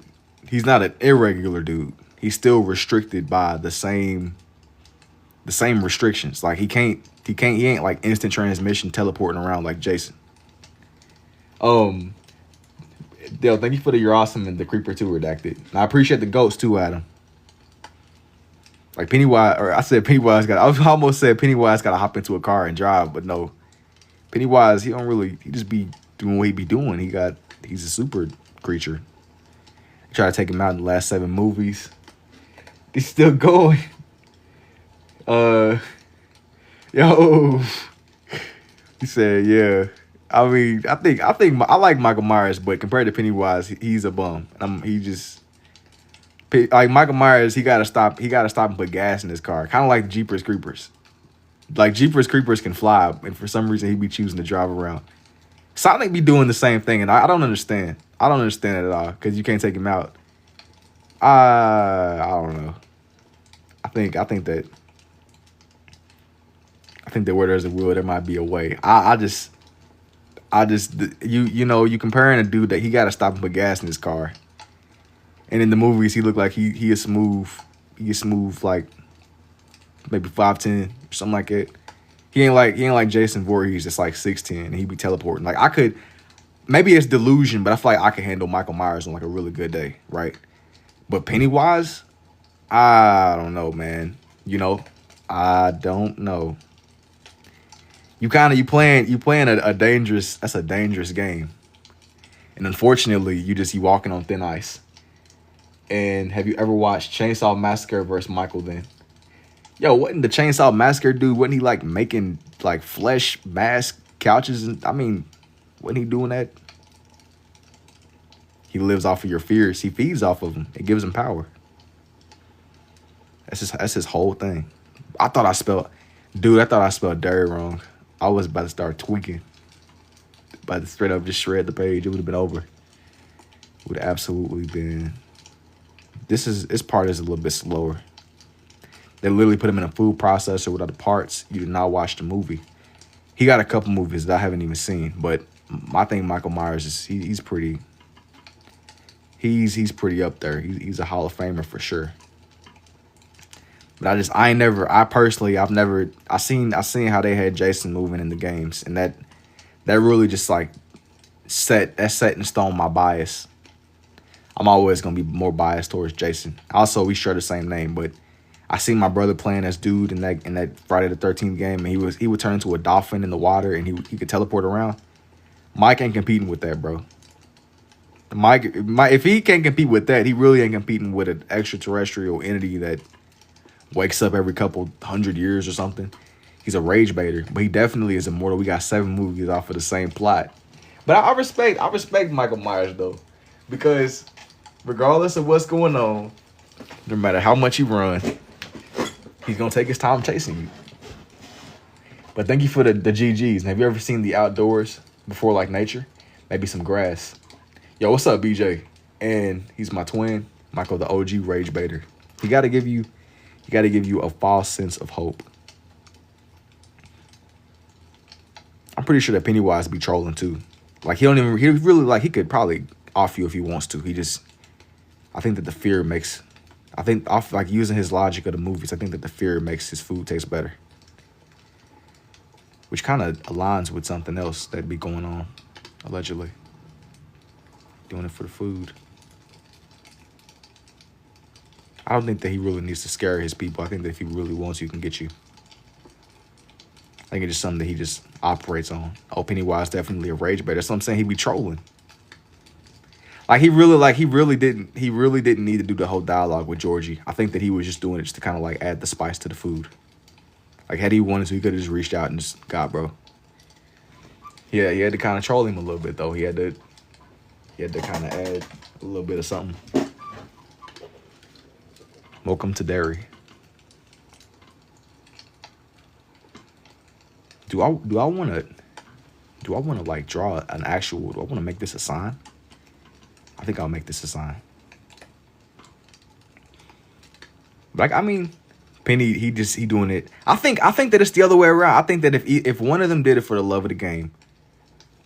he's not an irregular dude. He's still restricted by the same restrictions. Like he ain't like instant transmission teleporting around like Jason. Dale, thank you for the You're Awesome and the Creeper 2 redacted. And I appreciate the goats too, Adam. Like Pennywise, or I said Pennywise I almost said Pennywise got to hop into a car and drive, but no. Pennywise, he just be doing what he be doing. He's a super creature. Try to take him out in the last 7 movies. He's still going. Yo. He said, yeah. I mean, I think I like Michael Myers, but compared to Pennywise, he's a bum. Like Michael Myers, he gotta stop and put gas in his car. Kind of like Jeepers Creepers. Like Jeepers Creepers can fly, and for some reason he be choosing to drive around. Sonic be doing the same thing, and I don't understand. I don't understand it at all, because you can't take him out. I don't know. I think that where there's a will, there might be a way. You comparing a dude that he got to stop and put gas in his car, and in the movies he looked like he is smooth. He is smooth, like maybe 5'10" or something like that. He ain't like Jason Voorhees, just like 6'10", and he be teleporting. Like maybe it's delusion, but I feel like I can handle Michael Myers on like a really good day, right? But Pennywise, I don't know, man. I don't know. You playing a dangerous game. And unfortunately, you walking on thin ice. And have you ever watched Chainsaw Massacre versus Michael then? Yo, wasn't the Chainsaw Massacre dude, wasn't he like making like flesh mask couches? Wasn't he doing that? He lives off of your fears. He feeds off of them. It gives him power. That's his whole thing. I thought I spelled Derry wrong. I was about to start tweaking. About to straight up just shred the page. It would have been over. It would have absolutely been. This part is a little bit slower. They literally put him in a food processor with other parts. You did not watch the movie. He got a couple movies that I haven't even seen, but I think Michael Myers he's pretty up there. He's a Hall of Famer for sure. But I seen how they had Jason moving in the games, and that really just like set in stone my bias. I'm always gonna be more biased towards Jason. Also, we share the same name, but I seen my brother playing as dude in that Friday the 13th game, and he would turn into a dolphin in the water, and he could teleport around. Mike ain't competing with that, bro. Mike, if he can't compete with that, he really ain't competing with an extraterrestrial entity that wakes up every couple 100 years or something. He's a rage baiter, but he definitely is immortal. We got 7 movies off of the same plot. But I respect Michael Myers though, because regardless of what's going on, no matter how much you run, he's gonna take his time chasing you. But thank you for the GGs. Have you ever seen the outdoors before, like nature? Maybe some grass. Yo, what's up, BJ? And he's my twin, Michael, the OG rage baiter. He gotta give you a false sense of hope. I'm pretty sure that Pennywise be trolling too. Like he really like he could probably off you if he wants to. I think that the fear makes, I think off like using his logic of the movies, I think that the fear makes his food taste better. Which kind of aligns with something else that be going on, allegedly. Doing it for the food. I don't think that he really needs to scare his people. I think that if he really wants, he can get you. I think it's just something that he just operates on. Oh, Pennywise definitely a rage baiter. That's what I'm saying. He be trolling. He really didn't need to do the whole dialogue with Georgie. I think that he was just doing it just to kind of like add the spice to the food. Like had he wanted to, he could have just reached out and just got bro. Yeah, he had to kind of troll him a little bit though. He had to kind of add a little bit of something. Welcome to dairy. Do I want to like draw an actual? Do I want to make this a sign? I think I'll make this a sign. Like I mean, Penny, he doing it. I think that it's the other way around. I think that if one of them did it for the love of the game,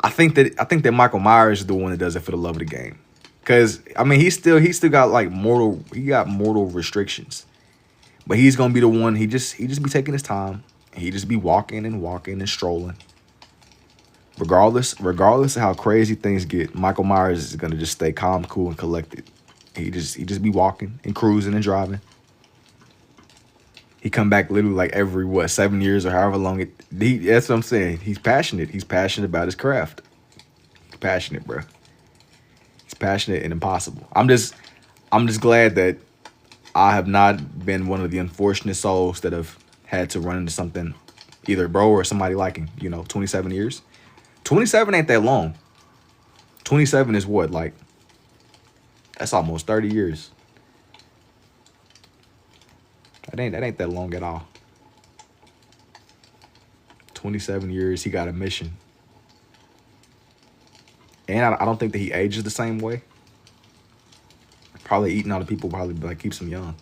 I think that Michael Myers is the one that does it for the love of the game. Cause I mean he still got like mortal restrictions. But he's gonna be the one, he just be taking his time. He just be walking and strolling. Regardless of how crazy things get, Michael Myers is gonna just stay calm, cool, and collected. He just be walking and cruising and driving. He come back literally like every 7 years or however long that's what I'm saying. He's passionate. He's passionate about his craft. He's passionate, bro. He's passionate and impossible. I'm just glad that I have not been one of the unfortunate souls that have had to run into something, either bro or somebody like him. 27 years. 27 ain't that long. 27 is what, like, that's almost 30 years. That ain't that long at all. 27 years, he got a mission. And I don't think that he ages the same way. Probably eating all the people probably like keeps him young.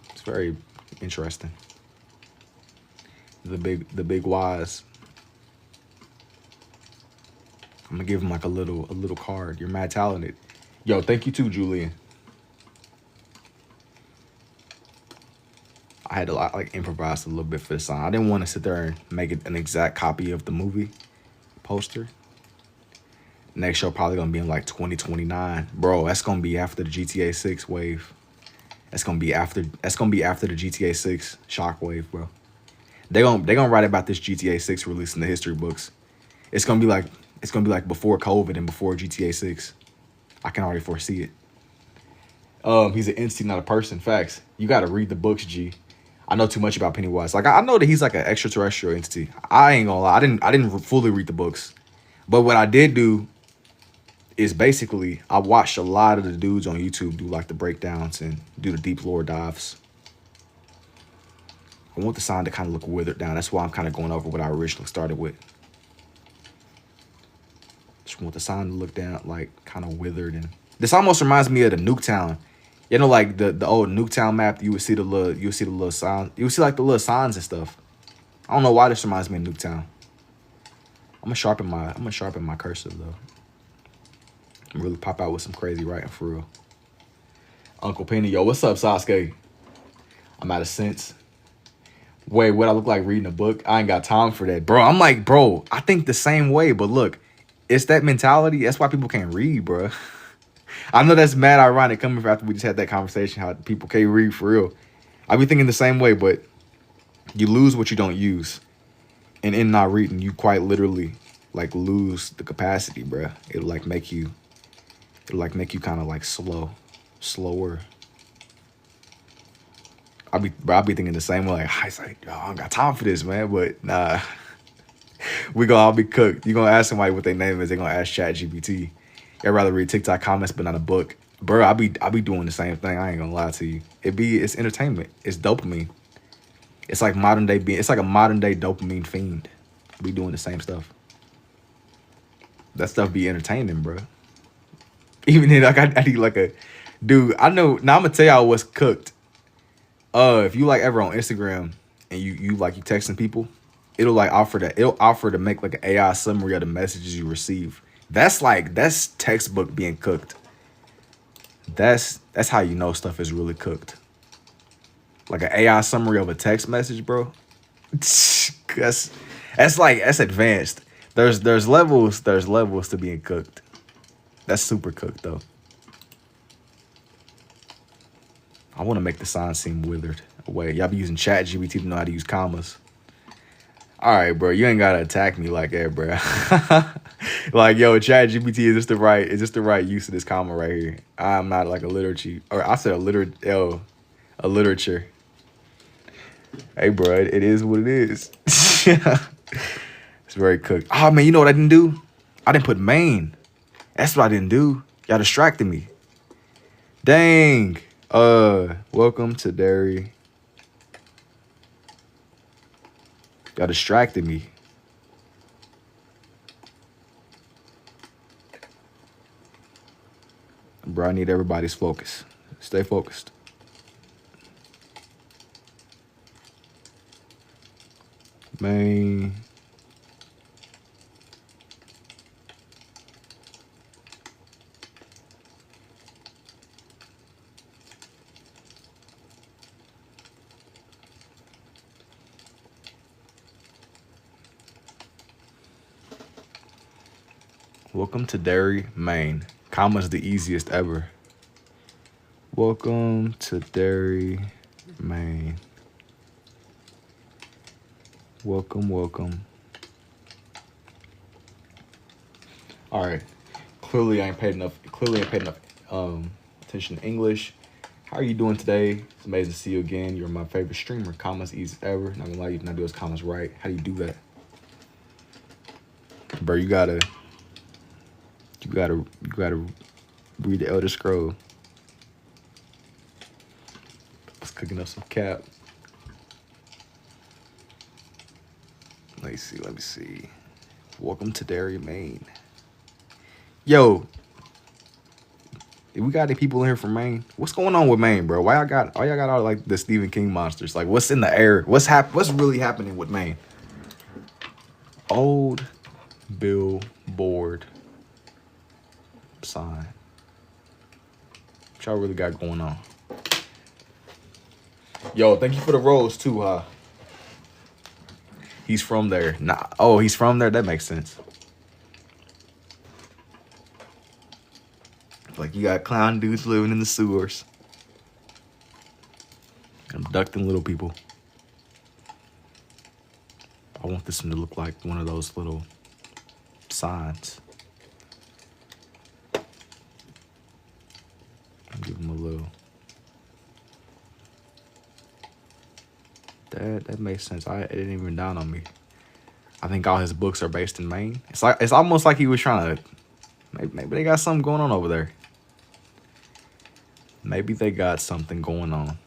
It's very interesting. The big wise. I'm gonna give him like a little card. You're mad talented. Yo, thank you too, Julian. I had to like improvise a little bit for the song. I didn't want to sit there and make it an exact copy of the movie poster. Next show probably gonna be in like 2029. Bro, that's gonna be after the GTA 6 wave. That's gonna be after the GTA 6 shockwave, bro. They gonna write about this GTA 6 release in the history books. It's gonna be like before COVID and before GTA 6. I can already foresee it. He's an entity, not a person. Facts. You gotta read the books, G. I know too much about Pennywise. Like I know that he's like an extraterrestrial entity. I ain't gonna lie. I didn't fully read the books, but what I did do is basically I watched a lot of the dudes on YouTube do like the breakdowns and do the deep lore dives. I want the sign to kind of look withered down. That's why I'm kind of going over what I originally started with. Just want the sign to look down, like kind of withered, and this almost reminds me of the Nuketown. Like the old Nuketown map. You would see the little sign. You would see like the little signs and stuff. I don't know why this reminds me of Nuketown. I'm gonna sharpen my cursive though. And really pop out with some crazy writing for real. Uncle Penny, yo, what's up, Sasuke? I'm out of sense. Wait, what I look like reading a book? I ain't got time for that, bro. I'm like, bro, I think the same way, but look, it's that mentality. That's why people can't read, bro. I know that's mad ironic coming after we just had that conversation, how people can't read for real. I be thinking the same way, but you lose what you don't use. And in not reading, you quite literally like lose the capacity, bro. It'll make you kind of like slower. I'll be thinking the same way. Like, it's like, yo, I don't got time for this, man. But nah, We gonna all be cooked. You gonna ask somebody what their name is. They gonna ask ChatGPT. I'd rather read TikTok comments, but not a book, bro. I be doing the same thing. I ain't gonna lie to you. It's entertainment. It's dopamine. It's like modern day being. It's like a modern day dopamine fiend. We doing the same stuff. That stuff be entertaining, bro. Even then, like I need like a dude. I know. Now I'm gonna tell y'all what's cooked. If you like ever on Instagram and you texting people, it'll offer to make like an AI summary of the messages you receive. That's textbook being cooked. That's how you know stuff is really cooked. Like an AI summary of a text message, bro. That's advanced. There's levels to being cooked. That's super cooked though. I want to make the sign seem withered. Wait, y'all be using ChatGPT to know how to use commas. All right, bro, you ain't gotta attack me like that, bro. Like, yo, ChatGPT, is this the right use of this comma right here? I'm not like a literature, or I said a literature. Hey, bro, it is what it is. It's very cooked. Oh man, you know what I didn't do? I didn't put Maine. That's what I didn't do. Y'all distracted me. Dang. Welcome to Dairy. Y'all distracted me. Bro, I need everybody's focus. Stay focused. Man. Welcome to Derry, Maine. Comma's the easiest ever. Welcome to Derry, Maine. Welcome. All right. Clearly I ain't paid enough attention to English. How are you doing today? It's amazing to see you again. You're my favorite streamer. Commas easiest ever. Not gonna lie, you cannot do those commas right. How do you do that? Bro, you gotta read the Elder Scroll. I was cooking up some cap. Let me see. Welcome to Derry, Maine. Yo, we got any people in here from Maine? What's going on with Maine, bro? Why y'all got all like the Stephen King monsters? Like, what's in the air? What's really happening with Maine? Old billboard sign. What y'all really got going on? Yo, thank you for the rose too, huh? He's from there. Nah. Oh, he's from there? That makes sense. Like, you got clown dudes living in the sewers. Abducting little people. I want this one to look like one of those little signs. I'll give him a little. That makes sense. It didn't even dawn on me. I think all his books are based in Maine. It's almost like he was trying to. Maybe they got something going on over there. Maybe they got something going on.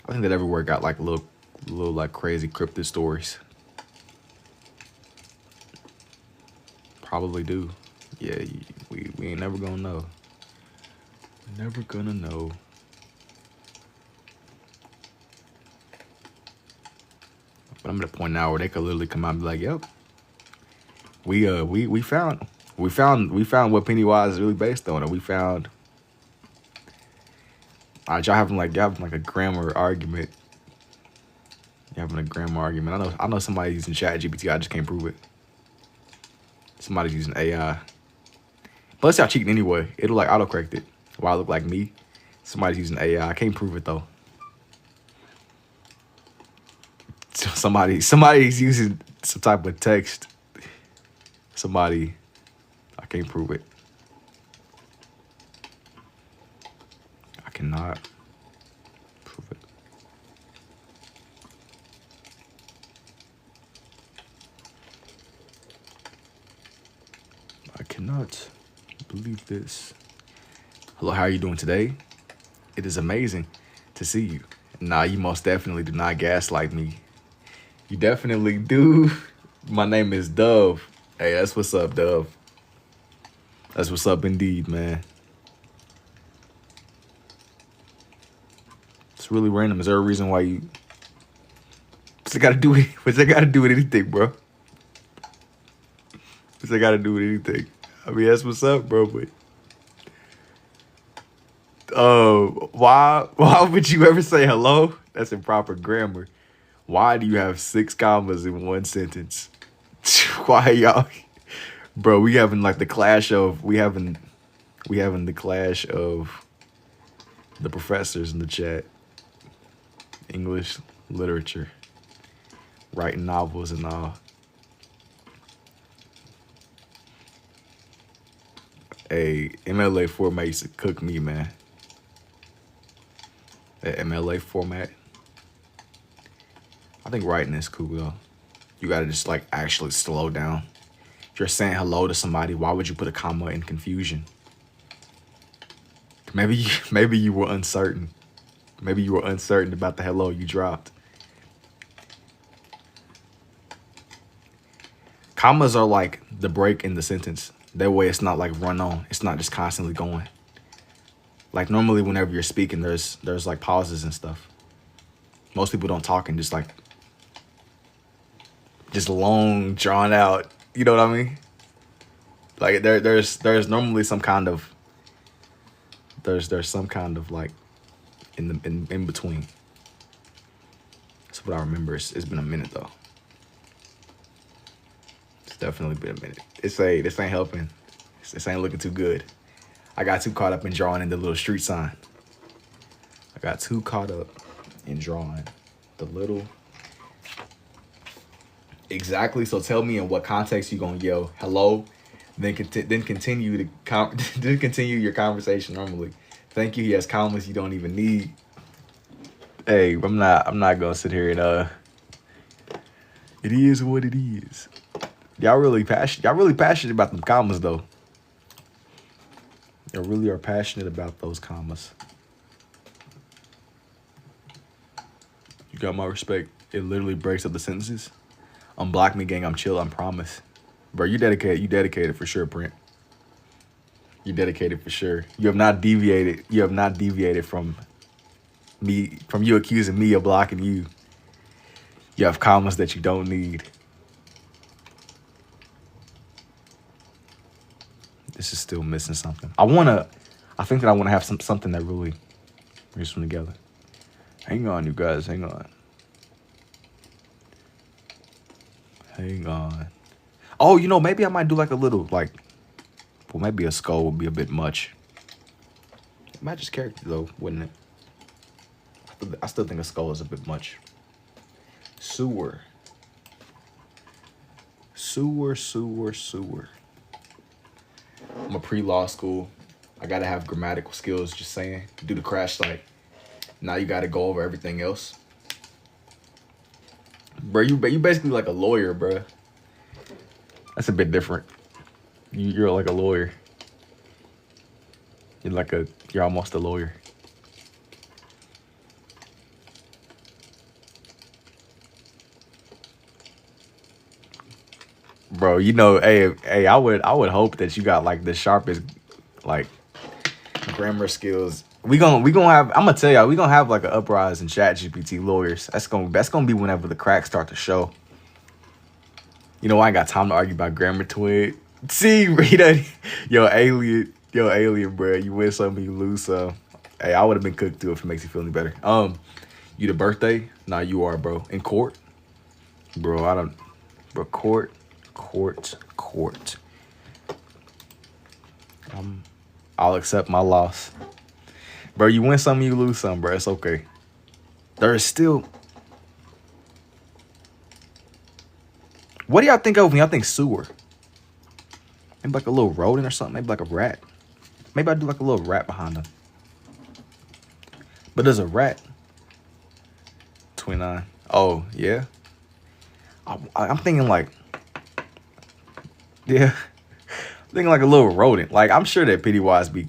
I think that everywhere got like little like crazy cryptid stories. Probably do. Yeah, we ain't never gonna know. Never gonna know. But I'm at a point now where they could literally come out and be like, "Yep, we found what Pennywise is really based on, and we found." All right, y'all having like a grammar argument. You're having a grammar argument. I know somebody's using ChatGPT. I just can't prove it. Somebody's using AI. Plus, y'all cheating anyway. It'll like autocorrect it. While I look like me, somebody's using AI. I can't prove it though. Somebody's using some type of text. I can't prove it. I cannot prove it. cannot believe this. Hello, how are you doing today? It is amazing to see you. Nah, you most definitely do not gaslight me. You definitely do. My name is Dove. Hey, that's what's up, Dove. That's what's up indeed, man. It's really random. Is there a reason why you... What's it got to do with... What's it got to do with anything, bro? What's it got to do with anything? I mean, that's what's up, bro, but... why would you ever say hello? That's improper grammar. Why do you have 6 commas in one sentence? Why y'all... Bro, we having like the clash of... We having the clash of the professors in the chat. English literature. Writing novels and all. Hey, MLA format used to cook me, man. That MLA format. I think writing is cool, though. You gotta just, like, actually slow down. If you're saying hello to somebody, why would you put a comma in confusion? Maybe you were uncertain. Maybe you were uncertain about the hello you dropped. Commas are like the break in the sentence. That way it's not like run on. It's not just constantly going. Like normally whenever you're speaking, there's like pauses and stuff. Most people don't talk and just like, just long, drawn out. You know what I mean? Like there's normally some kind of, there's some kind of like in between. That's what I remember. It's been a minute though. It's definitely been a minute. This ain't helping. This ain't looking too good. I got too caught up in drawing in the little street sign. I got too caught up in drawing the little. Exactly. So tell me in what context you gonna yell hello, then continue your conversation normally. Thank you. He has commas you don't even need. Hey, I'm not gonna sit here and it is what it is. Y'all really passionate about them commas though. Y'all really are passionate about those commas. You got my respect. It literally breaks up the sentences. Unblock me, gang. I'm chill. I promise. Bro, you dedicated for sure, Brent. You dedicated for sure. You have not deviated. You have not deviated from me, from you accusing me of blocking you. You have commas that you don't need. This is still missing something. I think that I want to have something that really brings them together. Hang on, you guys. Hang on. Hang on. Oh, you know, maybe I might do like a little, like, well, maybe a skull would be a bit much. It might just character, though, wouldn't it? I still think a skull is a bit much. Sewer. I'm a pre-law school. I gotta have grammatical skills, just saying. Do the crash site. Now you gotta go over everything else. Bro, you basically like a lawyer, bro. That's a bit different. You're like a lawyer. You're almost a lawyer. Bro, you know, hey, I would hope that you got like the sharpest like grammar skills. We gonna have, I'm gonna tell y'all, we gonna have like an uprising ChatGPT lawyers. That's gonna be whenever the cracks start to show. You know, I ain't got time to argue about grammar, twig. See, Rita, yo, alien, bro. You win some, you lose some. Hey, I would have been cooked too if it makes you feel any better. You the birthday? Nah, you are, bro. In court? Bro, I don't, bro, court. I'll accept my loss. Bro, you win some, you lose some, bro. It's okay. There is still... What do y'all think of when y'all think sewer? Maybe like a little rodent or something. Maybe like a rat. Maybe I do like a little rat behind them. But there's a rat. 29. Oh, yeah. I'm thinking like... Yeah. Thinking like a little rodent. Like, I'm sure that Pennywise do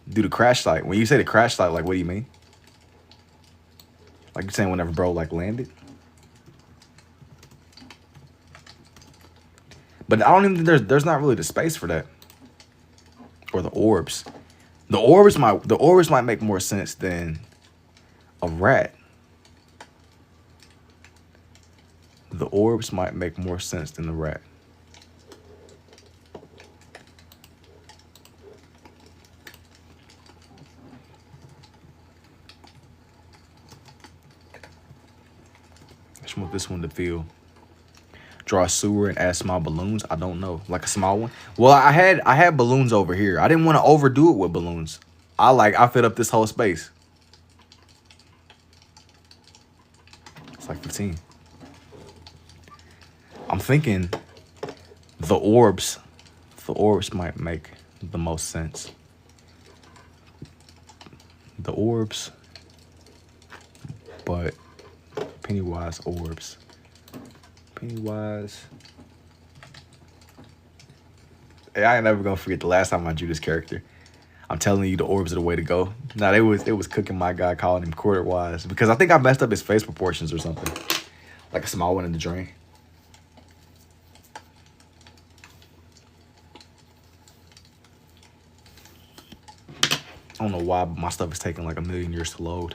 the crash site. When you say the crash site, like, what do you mean? Like, you're saying whenever bro, like, landed? But I don't even think there's not really the space for that. Or the orbs. The orbs might make more sense than a rat. The orbs might make more sense than the rat. I just want this one to feel. Draw a sewer and add small balloons. I don't know, like a small one. Well, I had balloons over here. I didn't want to overdo it with balloons. I filled up this whole space. It's like 15. I'm thinking the orbs might make the most sense. The orbs, but Pennywise orbs. Pennywise. Hey, I ain't never gonna forget the last time I drew this character. I'm telling you, the orbs are the way to go. Nah, it was cooking my guy, calling him quarter-wise, because I think I messed up his face proportions or something. Like a small one in the drain. I don't know why, but my stuff is taking like a million years to load.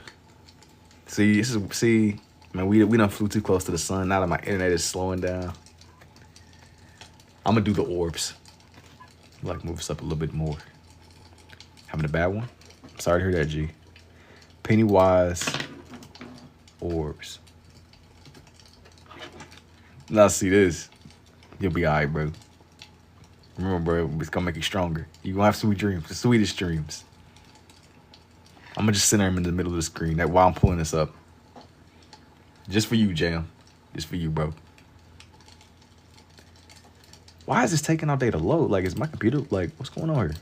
See, man, we done flew too close to the sun. Now that my internet is slowing down, I'm gonna do the orbs. Like, move us up a little bit more. Having a bad one? Sorry to hear that, G. Pennywise orbs. Now see this. You'll be alright, bro. Remember, bro, it's gonna make you stronger. You're gonna have sweet dreams, the sweetest dreams. I'm gonna just center him in the middle of the screen while I'm pulling this up. Just for you, Jam. Just for you, bro. Why is this taking all day to load? Like, is my computer, like, what's going on here?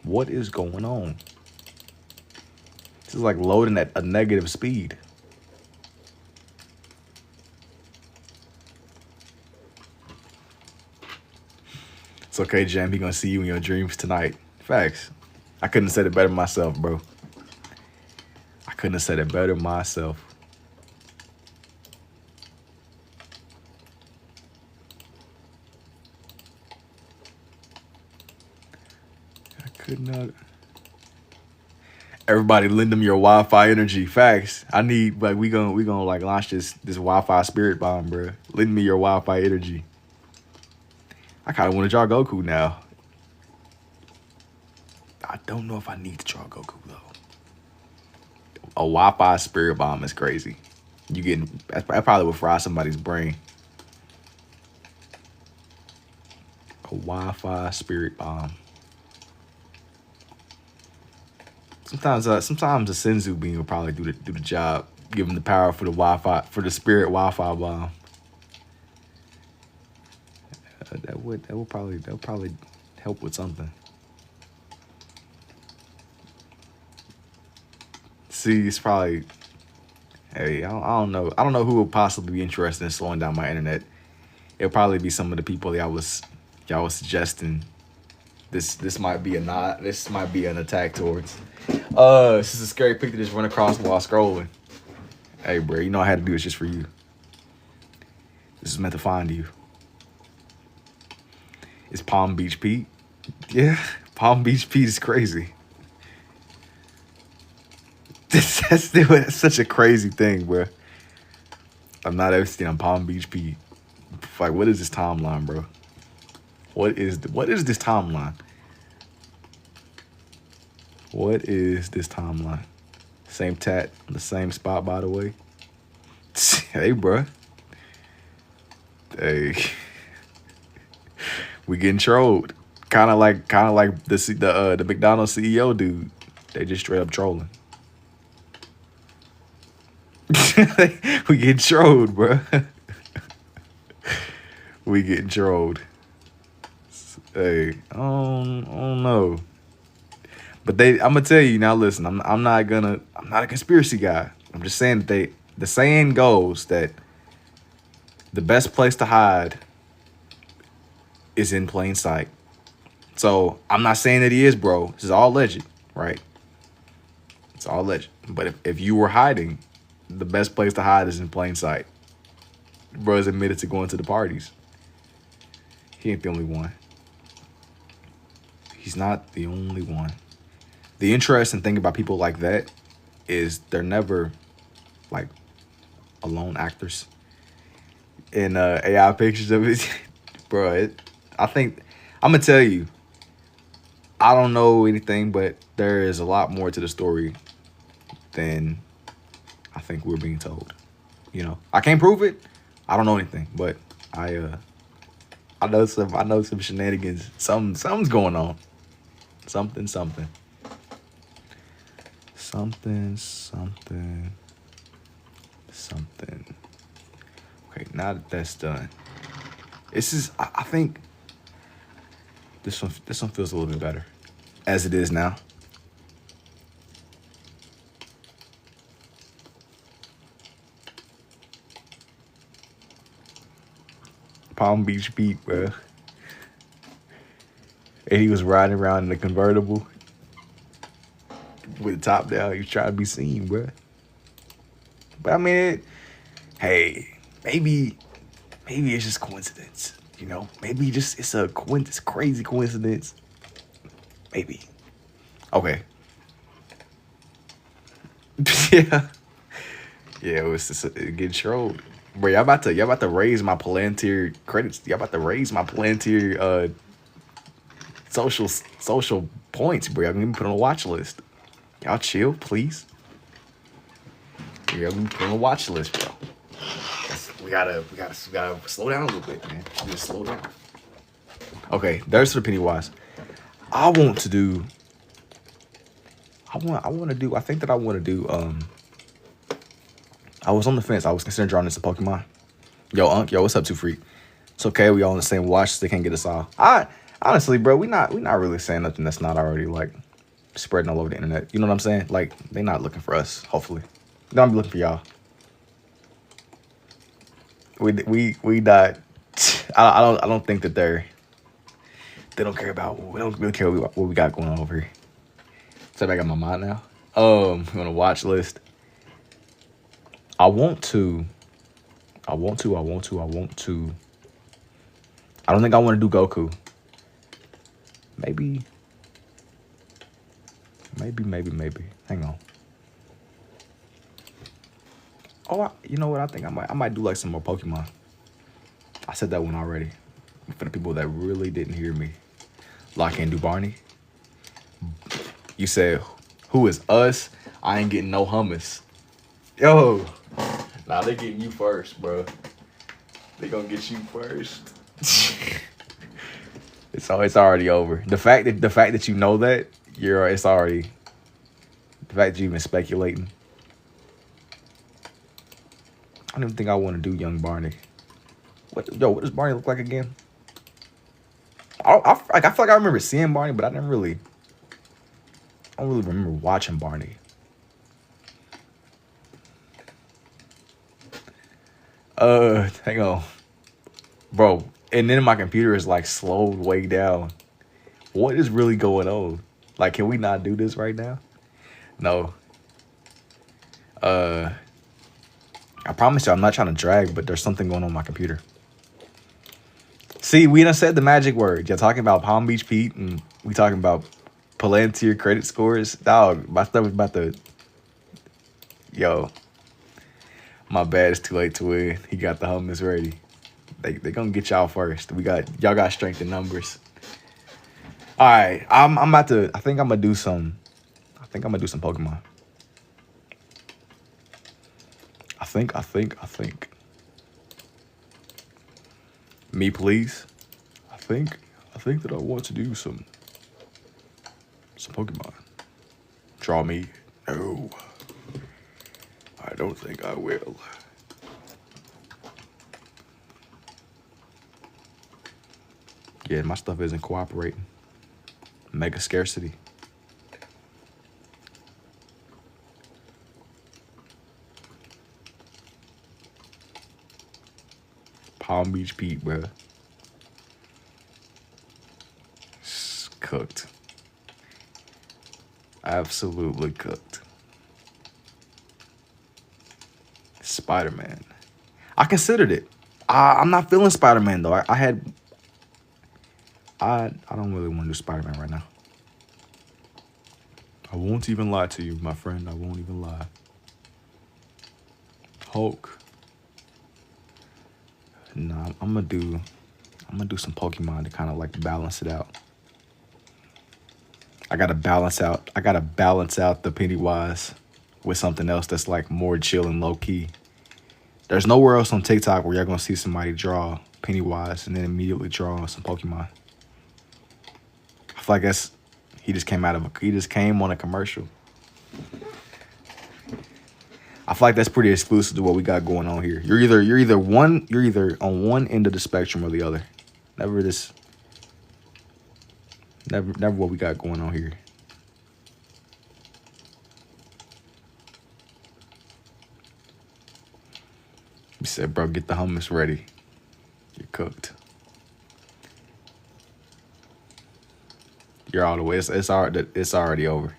What is going on? This is like loading at a negative speed. It's okay, Jam. He gonna see you in your dreams tonight. Facts. I couldn't have said it better myself, bro. I couldn't have said it better myself. I could not. Everybody lend them your Wi-Fi energy. Facts. I need, like, we gonna like launch this Wi-Fi spirit bomb, bro. Lend me your Wi-Fi energy. I kind of want to draw Goku now. I don't know if I need to draw Goku though. A Wi-Fi spirit bomb is crazy. That probably would fry somebody's brain. A Wi-Fi spirit bomb. Sometimes a Senzu beam will probably do the job. Give him the power for the Wi-Fi, for the spirit Wi-Fi bomb. That would probably help with something. See, it's probably. Hey, I don't know. I don't know who would possibly be interested in slowing down my internet. It'll probably be some of the people y'all was suggesting. This might be this might be an attack towards. This is a scary pic to just run across while scrolling. Hey, bro, you know I had to do this just for you. This is meant to find you. It's Palm Beach Pete. Yeah, Palm Beach Pete is crazy. That's such a crazy thing, bro. I'm not everything on Palm Beach Pete. Like, what is this timeline, bro? What is this timeline? What is this timeline? Same tat on the same spot, by the way. Hey, bro. Hey, we getting trolled. Kind of like the McDonald's CEO dude. They just straight up trolling. We getting trolled, bro. We getting trolled. Hey, I don't know. But I'm gonna tell you now. Listen, I'm not a conspiracy guy. I'm just saying that the saying goes that the best place to hide is in plain sight. So I'm not saying that he is, bro. This is all legend, right? It's all legend. But if you were hiding, the best place to hide is in plain sight. Bro is admitted to going to the parties. He ain't the only one. He's not the only one. The interesting thing about people like that is they're never like alone actors in AI pictures of it. Bro, I think I'm gonna tell you, I don't know anything, but there is a lot more to the story than I think we're being told. You know, I can't prove it. I don't know anything, but I know some shenanigans. Something's going on. Something. Okay, now that that's done, this is I think this one feels a little bit better as it is now. Palm Beach Pete, bro. And he was riding around in a convertible with the top down. He was trying to be seen, bro. But I mean, hey, maybe it's just coincidence. You know, maybe just it's a crazy coincidence. Maybe. Okay. Yeah. Yeah, it was just getting trolled. Bro, y'all about to raise my Palantir credits. Y'all about to raise my Palantir social points, bro. I'm gonna put on a watch list. Y'all chill, please. Yeah, we put on a watch list, bro. We gotta slow down a little bit, man. Just slow down. Okay, there's the Pennywise. I want to do. I think that I want to do. I was on the fence. I was considering drawing this a Pokemon. Yo, Unc, yo, what's up, Two Freak? It's okay. We all on the same watch. They can't get us all. Honestly, bro, we not really saying nothing that's not already like spreading all over the internet. You know what I'm saying? Like they not looking for us. Hopefully, they don't be looking for y'all. We not. I don't think that they don't care about. We don't really care what we got going on over here. So I got my mind now. On a watch list. I want to. I don't think I want to do Goku. Maybe. Hang on. Oh, you know what? I think I might do like some more Pokemon. I said that one already. For the people that really didn't hear me. Like and do Barney. You said, who is us? I ain't getting no hummus. Yo. Nah, they getting you first, bro. They gonna get you first. It's already over. The fact that you know that, it's already. The fact that you're even speculating. I don't even think I want to do young Barney. What does Barney look like again? I feel like I remember seeing Barney, but I don't really remember watching Barney. Hang on. Bro, and then my computer is like slowed way down. What is really going on? Like, can we not do this right now? No. I promise you I'm not trying to drag, but there's something going on with my computer. See, we done said the magic word. You're talking about Palm Beach Pete, and we talking about Palantir credit scores. Dog, my stuff is about to... Yo. My bad, it's too late to win. He got the hummus ready. They gonna get y'all first. Y'all got strength in numbers. All right, I'm about to... I think I'm gonna do some Pokemon. I think. Me, please. I think that I want to do some Pokemon. Draw me? No. I don't think I will. Yeah, my stuff isn't cooperating. Mega scarcity. Palm Beach Pete, bro. cooked. Absolutely cooked. Spider-Man. I considered it. I'm not feeling Spider-Man though. I don't really want to do Spider-Man right now. I won't even lie to you, my friend. I won't even lie. Hulk. Nah, I'm gonna do some Pokemon to kind of like balance it out. I gotta balance out the Pennywise with something else that's like more chill and low key. There's nowhere else on TikTok where you're gonna see somebody draw Pennywise and then immediately draw some Pokemon. I feel like he just came on a commercial. I feel like that's pretty exclusive to what we got going on here. You're either on one end of the spectrum or the other. Never what we got going on here. He said, bro, get the hummus ready. You're cooked. You're all the way. It's already over.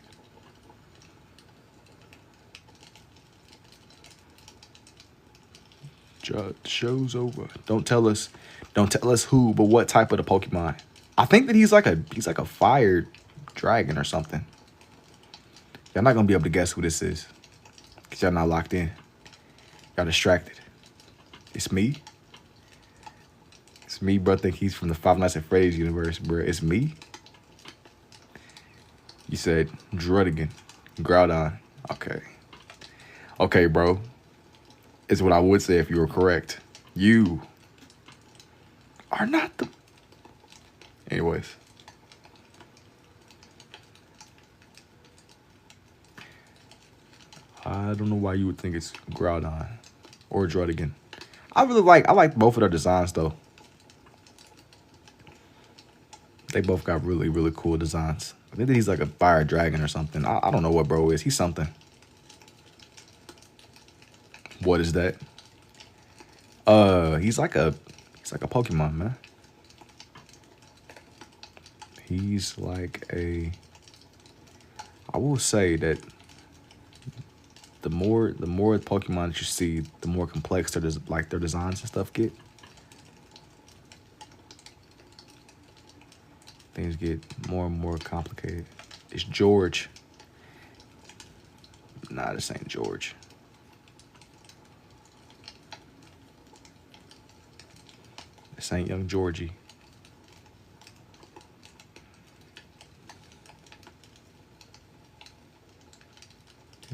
Show's over. Don't tell us who, but what type of the Pokemon. I think that he's like a fire dragon or something. Y'all not gonna be able to guess who this is, cause y'all not locked in. Y'all distracted. It's me. It's me, bro. I think he's from the Five Nights at Freddy's universe, bro. It's me. You said Drudigan, Groudon. Okay, bro. Is what I would say if you were correct. You are not the... Anyways. I don't know why you would think it's Groudon or Drudigan. I like both of their designs though. They both got really, really cool designs. I think that he's like a fire dragon or something. I don't know what bro is. He's something. What is that? He's like a Pokemon, man. He's like a... I will say that the more Pokemon that you see, the more complex their designs and stuff get. Things get more and more complicated. It's George. Nah, this ain't George. This ain't young Georgie.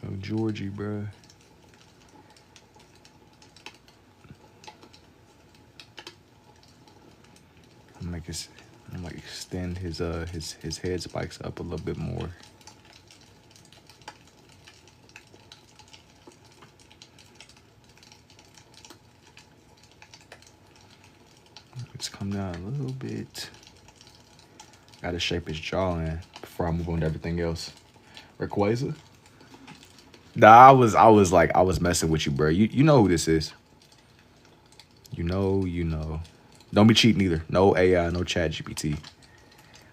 Young Georgie, bruh. I'm gonna extend his head spikes up a little bit more. Let's come down a little bit. Gotta shape his jaw in before I move on to everything else. Rayquaza? Nah, I was messing with you, bro. You know who this is. You know. Don't be cheating either. No AI, no chat GPT.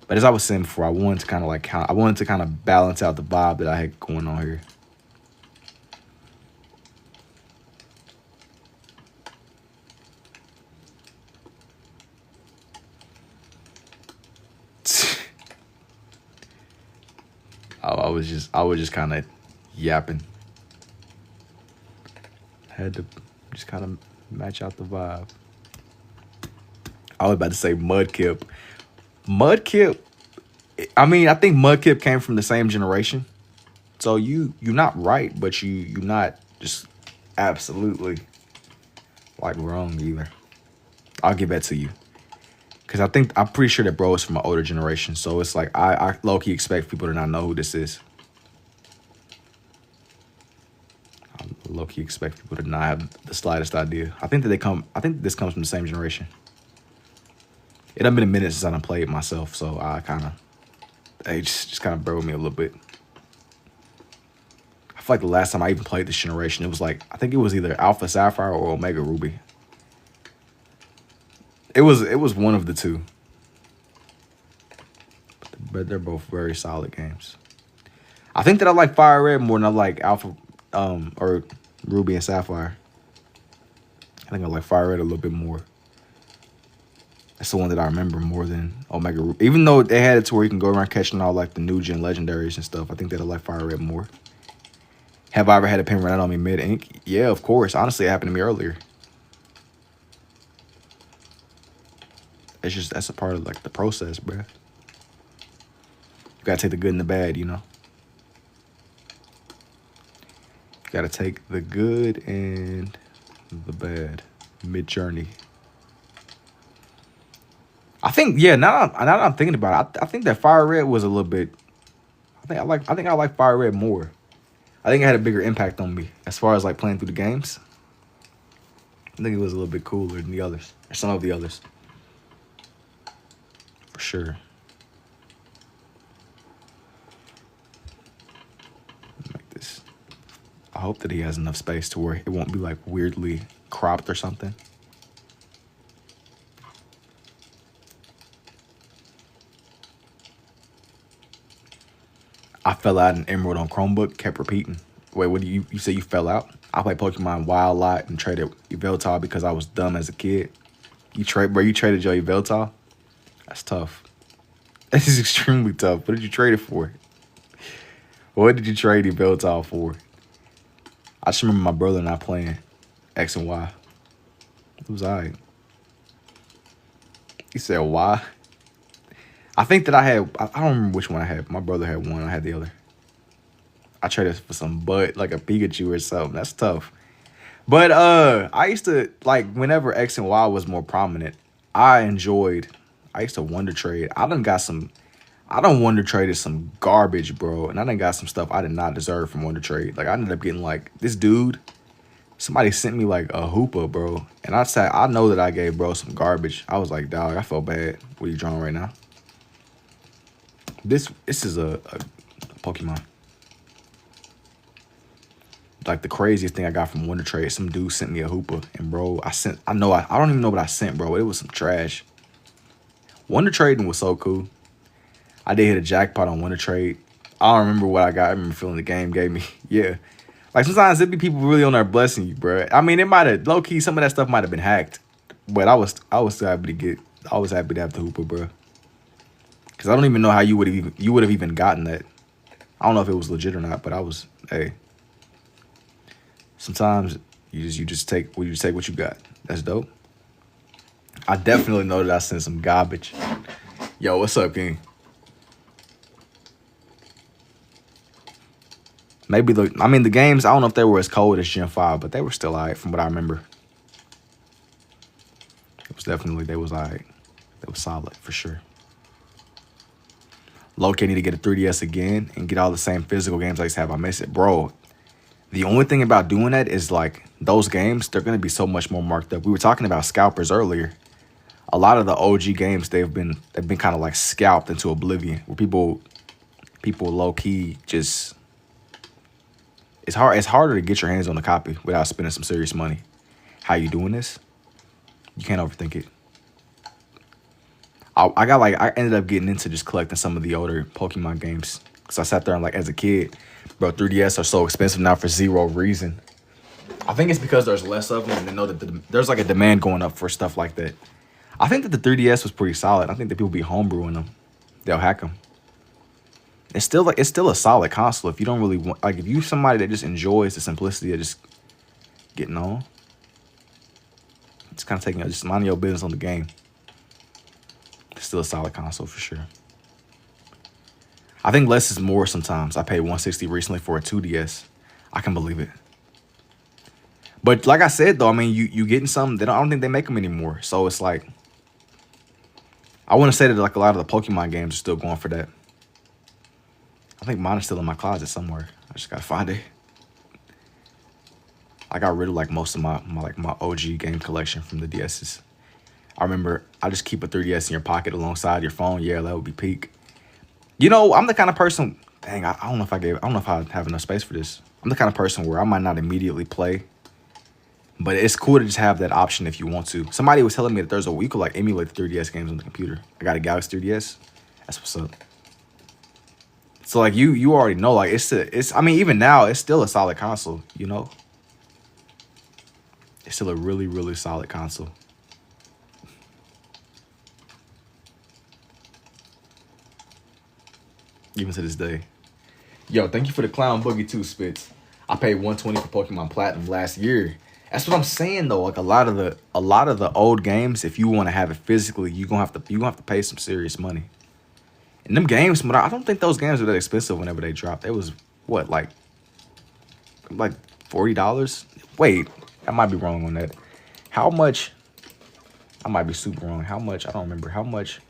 But as I was saying before, I wanted to kind of balance out the vibe that I had going on here. I was just kind of yapping. Had to just kind of match out the vibe. I was about to say Mudkip. Mudkip, I mean, I think Mudkip came from the same generation. So you're not right, but you're not just absolutely like wrong either. I'll give that to you. Because I'm pretty sure that bro is from an older generation. So it's like, I low-key expect people to not know who this is. I low-key expect people to not have the slightest idea. I think this comes from the same generation. It done been a minute since I done played myself, so I just kind of bear with me a little bit. I feel like the last time I even played this generation, it was like, I think it was either Alpha Sapphire or Omega Ruby. It was one of the two. Put the But they're both very solid games. I think that I like Fire Red more than I like Alpha, or Ruby and Sapphire. I think I like Fire Red a little bit more. That's the one that I remember more than Omega Ruby. Even though they had it to where you can go around catching all like the new gen legendaries and stuff, I think that I like Fire Red more. Have I ever had a pin run out on me mid-ink? Yeah, of course. Honestly, it happened to me earlier. It's just, that's a part of like the process, bruh. You gotta take the good and the bad, you know? You gotta take the good and the bad mid-journey. I think, yeah, now that I'm thinking about it, I think that Fire Red was a little bit, I think I like Fire Red more. I think it had a bigger impact on me as far as like playing through the games. I think it was a little bit cooler than the others, or some of the others. For sure. Like this. I hope that he has enough space to where it won't be like weirdly cropped or something. I fell out in Emerald on Chromebook, kept repeating. Wait, what do you say you fell out? I played Pokemon Wild a lot and traded Yveltal because I was dumb as a kid. You traded your Yveltal? That's tough. This is extremely tough. What did you trade it for? What did you trade Yveltal for? I just remember my brother and I playing X and Y. It was alright. He said why? I think that I don't remember which one I had. My brother had one, I had the other. I traded for some butt, like a Pikachu or something. That's tough. But I used to, like, whenever X and Y was more prominent, I used to wonder trade. I done wonder traded some garbage, bro. And I done got some stuff I did not deserve from wonder trade. Like, I ended up getting, like, this dude, somebody sent me, like, a Hoopa, bro. And I know that I gave bro some garbage. I was like, dog, I felt bad. What are you drawing right now? This is a Pokemon. Like the craziest thing I got from Wonder Trade, some dude sent me a Hoopa, and bro, I don't even know what I sent, bro. It was some trash. Wonder Trading was so cool. I did hit a jackpot on Wonder Trade. I don't remember what I got. I remember feeling the game gave me. Yeah. Like sometimes it be people really on there blessing you, bro. I mean, it might have low key, some of that stuff might have been hacked. But I was still happy to have the Hoopa, bro. Cause I don't even know how you would have even gotten that. I don't know if it was legit or not, but hey. Sometimes you just take what you got. That's dope. I definitely know that I sent some garbage. Yo, what's up, King? Maybe the games, I don't know if they were as cold as Gen 5, but they were still alright from what I remember. They was alright. They was solid for sure. Low-key need to get a 3DS again and get all the same physical games I used to have. I miss it. Bro, the only thing about doing that is like those games, they're going to be so much more marked up. We were talking about scalpers earlier. A lot of the OG games, they've been kind of like scalped into oblivion, where people low-key just, it's harder to get your hands on a copy without spending some serious money. How you doing this? You can't overthink it. I ended up getting into just collecting some of the older Pokemon games. Because I sat there and like, as a kid, bro, 3DS are so expensive now for zero reason. I think it's because there's less of them and they know that there's like a demand going up for stuff like that. I think that the 3DS was pretty solid. I think that people be homebrewing them. They'll hack them. It's still a solid console if you don't really want, like if you somebody that just enjoys the simplicity of just getting on. It's kind of just minding your business on the game. It's still a solid console for sure. I think less is more sometimes. I paid $160 recently for a 2DS. I can believe it. But like I said though, I mean you getting some, I don't think they make them anymore. So it's like, I want to say that like a lot of the Pokemon games are still going for that. I think mine is still in my closet somewhere. I just gotta find it. I got rid of like most of my OG game collection from the DSs. I remember I just keep a 3DS in your pocket alongside your phone. Yeah, that would be peak. You know, I'm the kind of person, dang, I don't know if I have enough space for this. I'm the kind of person where I might not immediately play, but it's cool to just have that option if you want to. Somebody was telling me that there's a way you could like emulate the 3DS games on the computer. I got a Galaxy 3DS. That's what's up. So like you already know, like it's I mean, even now it's still a solid console, you know? It's still a really, really solid console. Even to this day. Yo, thank you for the Clown Boogie too, Spitz. I paid 120 for Pokemon Platinum last year. That's what I'm saying though. Like a lot of the old games, if you want to have it physically, you gonna have to pay some serious money. And them games, but I don't think those games were that expensive whenever they dropped. It was what, like $40? Wait, I might be wrong on that. How much? I might be super wrong. How much? I don't remember. How much?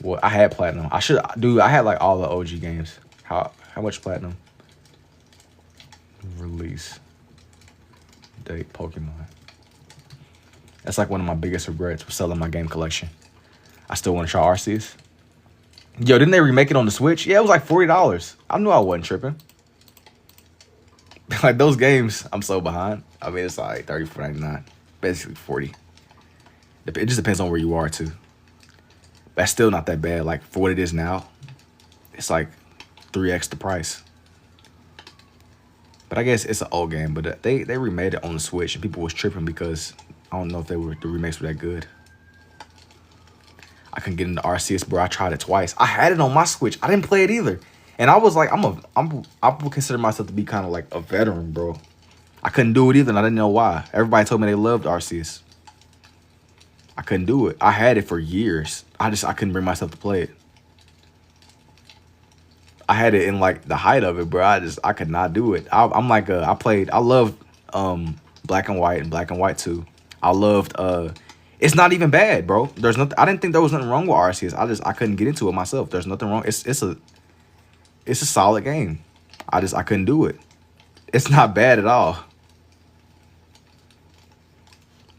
Well, I had platinum. I had like all the OG games. How much platinum? Release date Pokemon. That's like one of my biggest regrets was selling my game collection. I still want to try Arceus. Yo, didn't they remake it on the Switch? Yeah, it was like $40. I knew I wasn't tripping. Like those games, I'm so behind. I mean, it's like $34.99, basically 40. It just depends on where you are too. That's still not that bad. Like for what it is now, it's like 3x the price. But I guess it's an old game. But they remade it on the Switch, and people was tripping because I don't know if the remakes were that good. I couldn't get into Arceus, bro. I tried it twice. I had it on my Switch. I didn't play it either. And I was like, I would consider myself to be kind of like a veteran, bro. I couldn't do it either, and I didn't know why. Everybody told me they loved Arceus. I couldn't do it. I had it for years. I couldn't bring myself to play it. I had it in like the height of it, bro. I could not do it. I loved Black and White and Black and White 2. I loved it's not even bad, bro. There's nothing. I didn't think there was nothing wrong with Arceus. I couldn't get into it myself. There's nothing wrong. It's a solid game. I couldn't do it. It's not bad at all.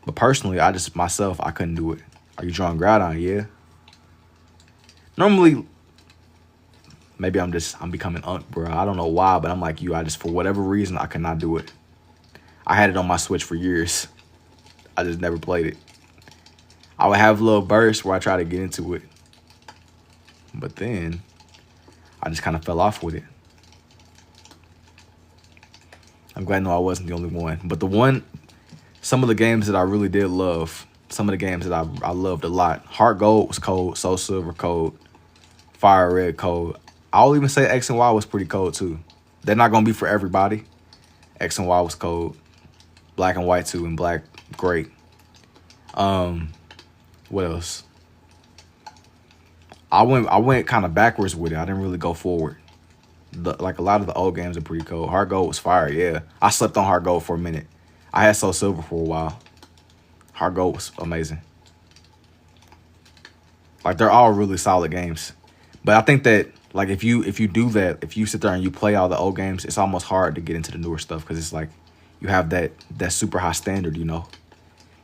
But personally, I couldn't do it. Are you drawing Groudon? Yeah. Normally, maybe I'm becoming bro. I don't know why, but I'm like you. For whatever reason, I could not do it. I had it on my Switch for years. I just never played it. I would have little bursts where I try to get into it. But then, I just kind of fell off with it. I'm glad I wasn't the only one. But some of the games that I really did love, some of the games that I loved a lot. Heart Gold was cold. Soul Silver cold. Fire Red cold. I'll even say X and Y was pretty cold too. They're not gonna be for everybody. X and Y was cold. Black and White 2 and Black, great. What else? I went kind of backwards with it. I didn't really go forward. Like a lot of the old games are pretty cold. Heart Gold was fire, yeah. I slept on Heart Gold for a minute. I had Soul Silver for a while. Heart Gold was amazing. Like they're all really solid games. But I think that like if you do that, if you sit there and you play all the old games, it's almost hard to get into the newer stuff because it's like you have that super high standard, you know,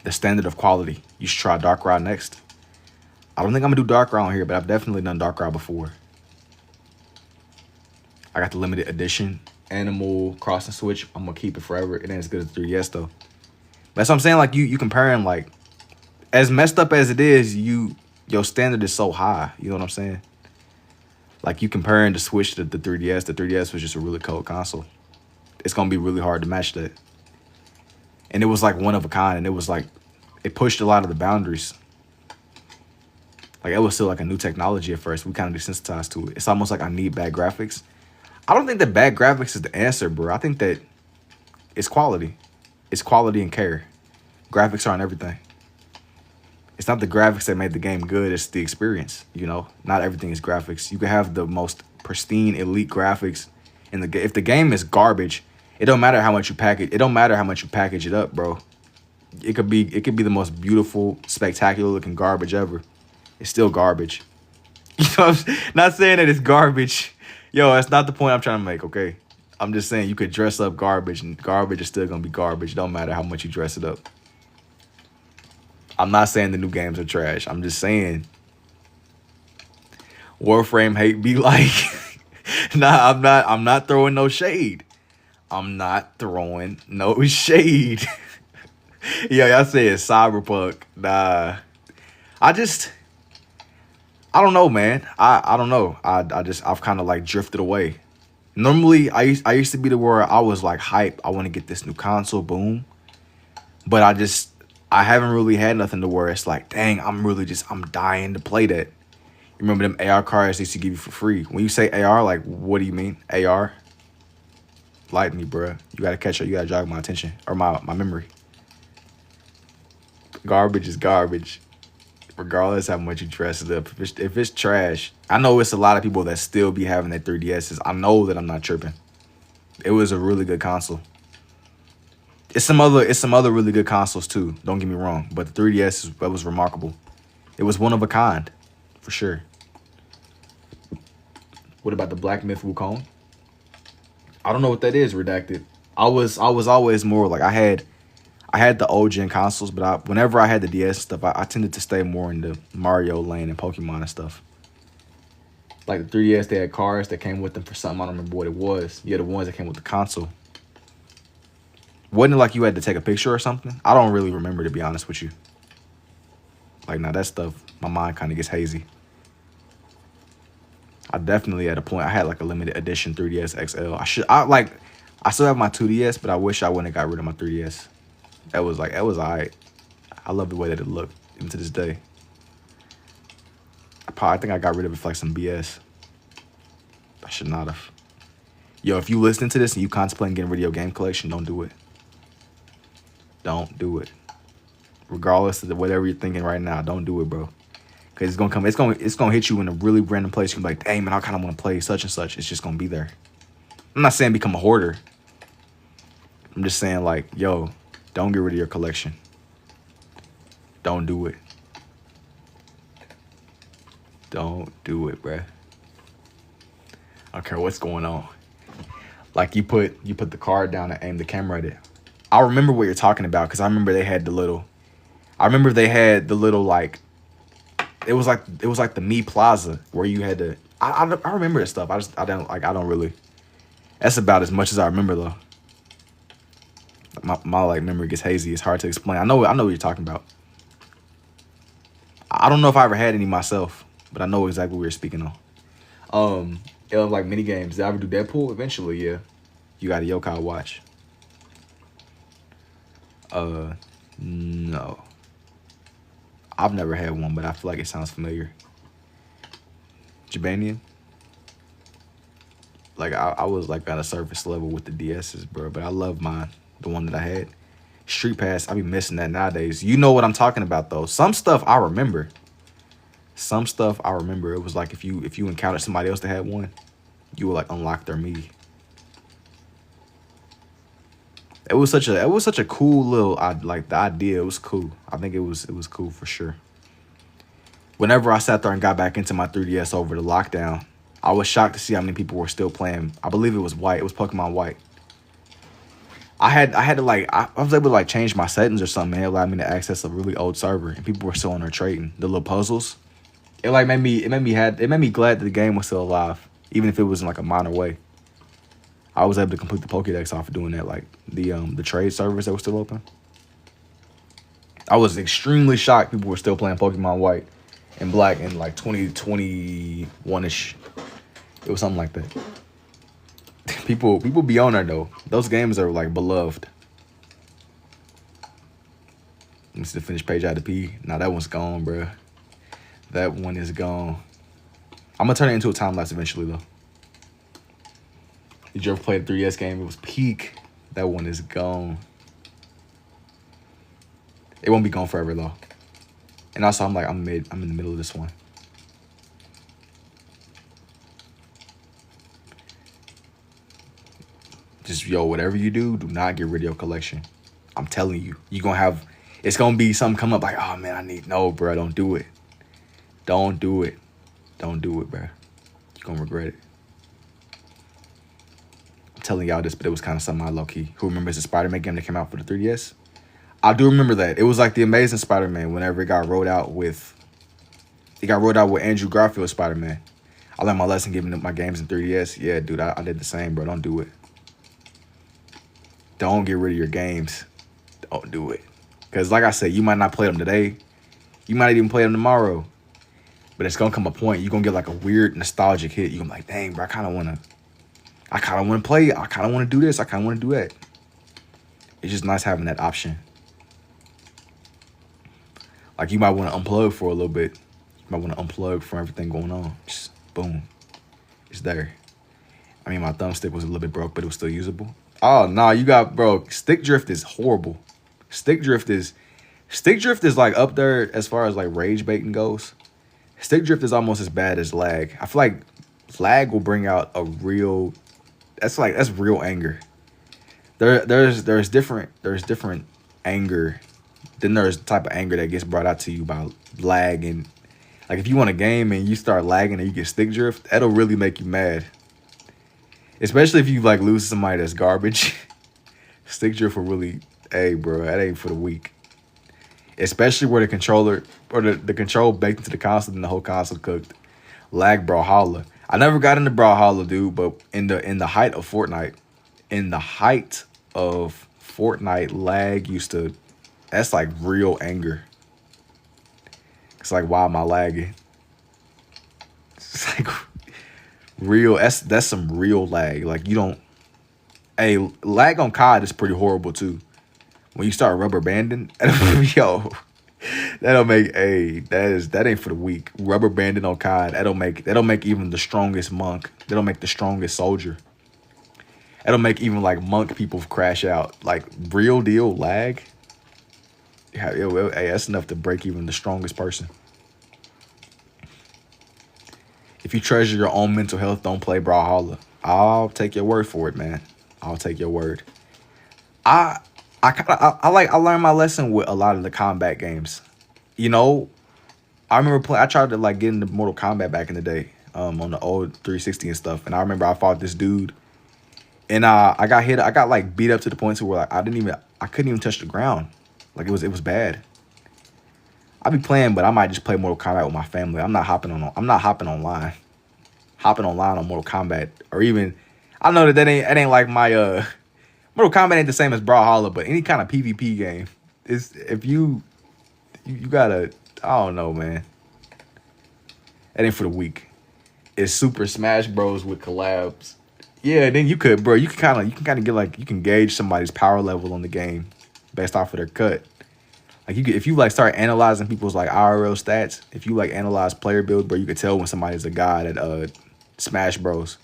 the standard of quality. You should try Darkrai next. I don't think I'm gonna do Darkrai on here, but I've definitely done Darkrai before. I got the limited edition Animal Crossing Switch. I'm gonna keep it forever. It ain't as good as 3DS though. That's what I'm saying. Like you comparing, like as messed up as it is, your standard is so high. You know what I'm saying? Like you comparing the Switch to the 3DS. The 3DS was just a really cold console. It's gonna be really hard to match that. And it was like one of a kind, and it was like it pushed a lot of the boundaries. Like it was still like a new technology at first. We kind of desensitized to it. It's almost like I need bad graphics. I don't think that bad graphics is the answer, bro. I think that it's quality. It's quality and care. Graphics aren't everything. It's not the graphics that made the game good. It's the experience, you know? Not everything is graphics. You can have the most pristine, elite graphics. And if the game is garbage, it don't matter how much you package. It don't matter how much you package it up, bro. It could be the most beautiful, spectacular looking garbage ever. It's still garbage. You know what I'm not saying that it's garbage. Yo, that's not the point I'm trying to make, okay? I'm just saying you could dress up garbage, and garbage is still going to be garbage. It don't matter how much you dress it up. I'm not saying the new games are trash. I'm just saying Warframe hate be like... Nah, I'm not throwing no shade. I'm not throwing no shade. Yeah, y'all say it's Cyberpunk. Nah. I don't know, man. I don't know. I've kind of like drifted away. Normally, I used to be the where I was like hype. I want to get this new console, boom. But I haven't really had nothing to where it's like, dang, I'm dying to play that. You remember them AR cards they used to give you for free? When you say AR, like, what do you mean? AR? Light me, bruh. You gotta catch up. You gotta jog my attention or my memory. Garbage is garbage, regardless how much you dress it up. If it's trash, I know it's a lot of people that still be having their 3DSs. I know that I'm not tripping. It was a really good console. It's some other really good consoles too. Don't get me wrong, but the 3DS that was remarkable. It was one of a kind, for sure. What about the Black Myth Wukong? I don't know what that is. Redacted. I was always more like I had the old gen consoles, but whenever I had the DS stuff, I tended to stay more in the Mario lane and Pokemon and stuff. Like the 3DS, they had cards that came with them for something. I don't remember what it was. You had the ones that came with the console. Wasn't it like you had to take a picture or something? I don't really remember, to be honest with you. Like, now that stuff, my mind kind of gets hazy. I definitely at a point I had like a limited edition 3DS XL. I still have my 2DS, but I wish I wouldn't have got rid of my 3DS. That was alright. I love the way that it looked even to this day. I think I got rid of it for like some BS. I should not have. Yo, if you listening to this and you contemplating getting rid of your game collection, don't do it. Don't do it. Regardless of whatever you're thinking right now, don't do it, bro. Cause it's gonna come. It's gonna hit you in a really random place. You're gonna be like, dang man, I kind of want to play such and such. It's just gonna be there. I'm not saying become a hoarder. I'm just saying like, yo, don't get rid of your collection. Don't do it. Don't do it, bruh. I don't care what's going on. Like you put the card down and aim the camera at it. I remember what you're talking about because I remember they had the little. Like. It was like the Me Plaza where you had to. I remember this stuff. I don't really. That's about as much as I remember though. My like memory gets hazy. It's hard to explain. I know what you're talking about. I don't know if I ever had any myself, but I know exactly what you're speaking on. It was like mini games. Did I ever do Deadpool? Eventually, yeah. You got a yokai watch. No. I've never had one, but I feel like it sounds familiar. Jabanian? Like, I was, like, on a surface level with the DSs, bro. But I love mine, the one that I had. Street Pass, I be missing that nowadays. You know what I'm talking about, though. Some stuff I remember. Some stuff I remember. It was like if you encountered somebody else that had one, you would, like, unlock their me. It was such a cool little, like, the idea. It was cool. I think it was cool for sure. Whenever I sat there and got back into my 3DS over the lockdown, I was shocked to see how many people were still playing. I believe it was White. It was Pokemon White. I had to like, I was able to like change my settings or something. It allowed me to access a really old server, and people were still on there trading the little puzzles. It made me glad that the game was still alive, even if it was in like a minor way. I was able to complete the Pokédex off of doing that, like the trade servers that were still open. I was extremely shocked people were still playing Pokemon White and Black in like 2021-ish. It was something like that. People be on there though. Those games are like beloved. Let me see the finished page out of P. Nah, that one's gone, bro. That one is gone. I'm gonna turn it into a time lapse eventually though. Did you ever play the 3DS game? It was peak. That one is gone. It won't be gone forever though. And also I'm in the middle of this one. Just, yo, whatever you do not get rid of your collection. I'm telling you. It's gonna be something come up like, oh man, no, bro, don't do it. Don't do it. Don't do it, bro. You're gonna regret it. I'm telling y'all this, but it was kind of something I low-key. Who remembers the Spider-Man game that came out for the 3DS? I do remember that. It was like the Amazing Spider-Man whenever it got rolled out with Andrew Garfield's Spider-Man. I learned my lesson giving up my games in 3DS. Yeah, dude, I did the same, bro. Don't do it. Don't get rid of your games. Don't do it. Because like I said, you might not play them today. You might not even play them tomorrow. But it's gonna come a point you're gonna get like a weird nostalgic hit. You're gonna be like, dang, bro, I kind of wanna play. I kind of want to do this. I kind of want to do that. It's just nice having that option. Like you might want to unplug for a little bit. You might want to unplug from everything going on. Just boom, it's there. I mean, my thumbstick was a little bit broke, but it was still usable. Oh no, you got, bro. Stick drift is horrible. Stick drift is like up there as far as like rage baiting goes. Stick drift is almost as bad as lag. I feel like lag will bring out a real. That's real anger. There's different anger. Then there's the type of anger that gets brought out to you by lag, and like if you want a game and you start lagging and you get stick drift, that'll really make you mad. Especially if you like lose somebody that's garbage. Stick drift will really, hey bro, that ain't for the weak. Especially where the controller or the control baked into the console and the whole console cooked. Lag Brawlhalla. I never got into Brawlhalla, dude, but in the height of Fortnite, lag used to, that's like real anger. It's like, why am I lagging? It's like real, that's some real lag. Like you don't, hey, lag on COD is pretty horrible too. When you start rubber banding, yo, that ain't for the weak. Rubber banding on COD, that'll make even the strongest monk. That'll make the strongest soldier. That'll make even like monk people crash out. Like real deal lag. Yeah, hey, that's enough to break even the strongest person. If you treasure your own mental health, don't play Brawlhalla. I'll take your word for it, man. I'll take your word. I learned my lesson with a lot of the combat games. You know, I remember I tried to like get into Mortal Kombat back in the day, on the old 360 and stuff. And I remember I fought this dude, and I got like beat up to the point to where like I couldn't even touch the ground. Like it was bad. I be playing, but I might just play Mortal Kombat with my family. I'm not hopping online. Hopping online on Mortal Kombat, or even, I know that ain't like my Mortal Kombat ain't the same as Brawlhalla, but any kind of PvP game is, if you gotta, I don't know, man. That ain't for the weak. It's Super Smash Bros with collabs. Yeah, then you can kind of get like, you can gauge somebody's power level on the game based off of their cut. Like if you like start analyzing people's like IRL stats, if you like analyze player build, bro, you could tell when somebody's a god at Smash Bros.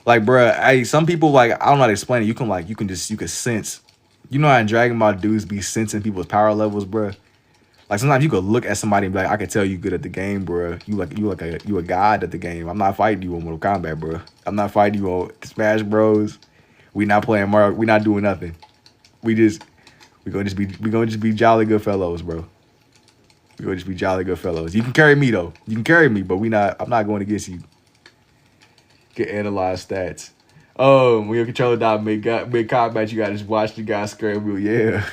Like, bro, hey, some people, like, I don't know how to explain it. You can sense. You know how in Dragon Ball dudes be sensing people's power levels, bro. Like sometimes you could look at somebody and be like, I can tell you good at the game, bro. You a god at the game. I'm not fighting you on Mortal Kombat, bro. I'm not fighting you on Smash Bros. We not playing Mario. We not doing nothing. We gonna just be jolly good fellows, bro. We gonna just be jolly good fellows. You can carry me though. You can carry me, but I'm not going against you. Get analyze stats. When your controller die mid combat, you gotta just watch the guy scramble. Yeah.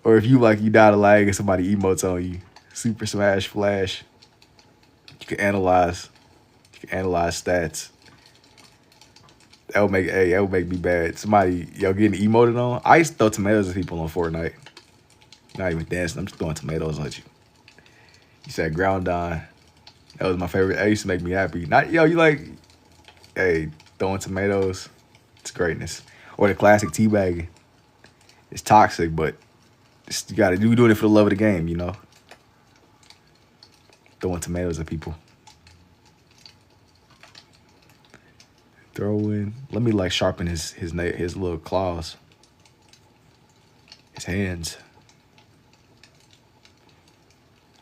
Or if you die to lag and somebody emotes on you, Super Smash Flash. You can analyze stats. That would make me bad. Somebody getting emoted on. I used to throw tomatoes at people on Fortnite. Not even dancing. I'm just throwing tomatoes at you. You said ground down. That was my favorite. That used to make me happy. Throwing tomatoes. It's greatness. Or the classic teabagging. It's toxic, but you're doing it for the love of the game, you know. Throwing tomatoes at people. Let me sharpen his little claws. His hands.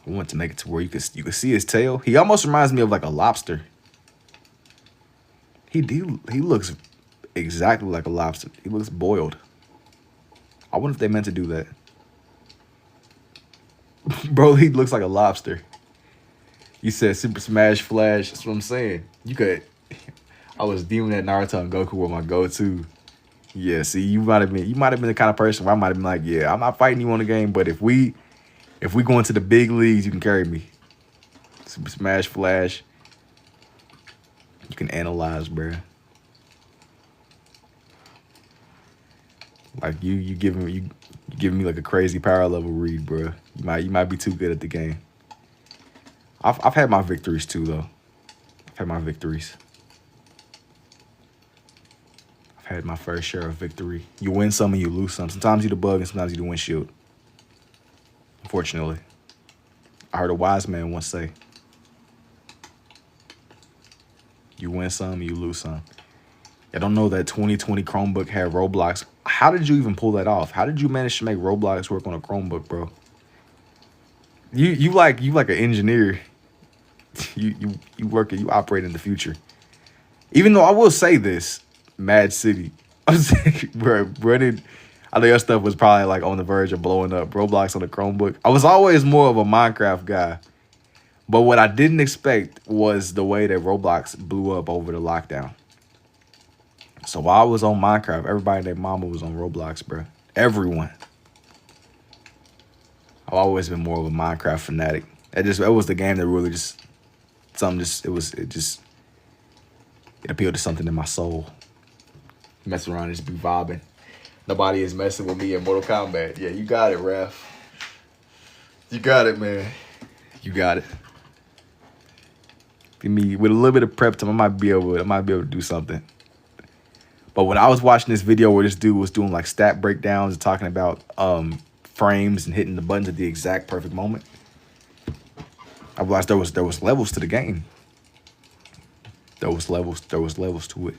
I want to make it to where you could see his tail. He almost reminds me of like a lobster. He looks exactly like a lobster. He looks boiled. I wonder if they meant to do that. Bro, he looks like a lobster. You said Super Smash Flash. That's what I'm saying. I was deeming that Naruto and Goku were my go-to. Yeah, see, you might have been the kind of person where I might have been like, yeah, I'm not fighting you on the game, but if we go into the big leagues, you can carry me. Super Smash Flash. You can analyze, bruh. Like you giving me like a crazy power level read, bruh. You might be too good at the game. I've had my victories too, though. I've had my victories. I've had my fair share of victory. You win some and you lose some. Sometimes you the bug and sometimes you the windshield. Unfortunately. I heard a wise man once say, you win some, you lose some. I don't know that 2020 Chromebook had Roblox. How did you even pull that off? How did you manage to make Roblox work on a Chromebook, bro? You like an engineer. You operate in the future. Even though I will say this, Mad City. I'm saying, bro, I know your stuff was probably like on the verge of blowing up. Roblox on the Chromebook. I was always more of a Minecraft guy. But what I didn't expect was the way that Roblox blew up over the lockdown. So while I was on Minecraft, everybody and their mama was on Roblox, bro. Everyone. I've always been more of a Minecraft fanatic. It was the game that really it appealed to something in my soul. Mess around and just be vibing. Nobody is messing with me in Mortal Kombat. Yeah, you got it, ref. You got it, man. You got it. Me with a little bit of prep time, I might be able to do something. But when I was watching this video where this dude was doing like stat breakdowns and talking about frames and hitting the buttons at the exact perfect moment, I realized there was levels to the game. There was levels to it.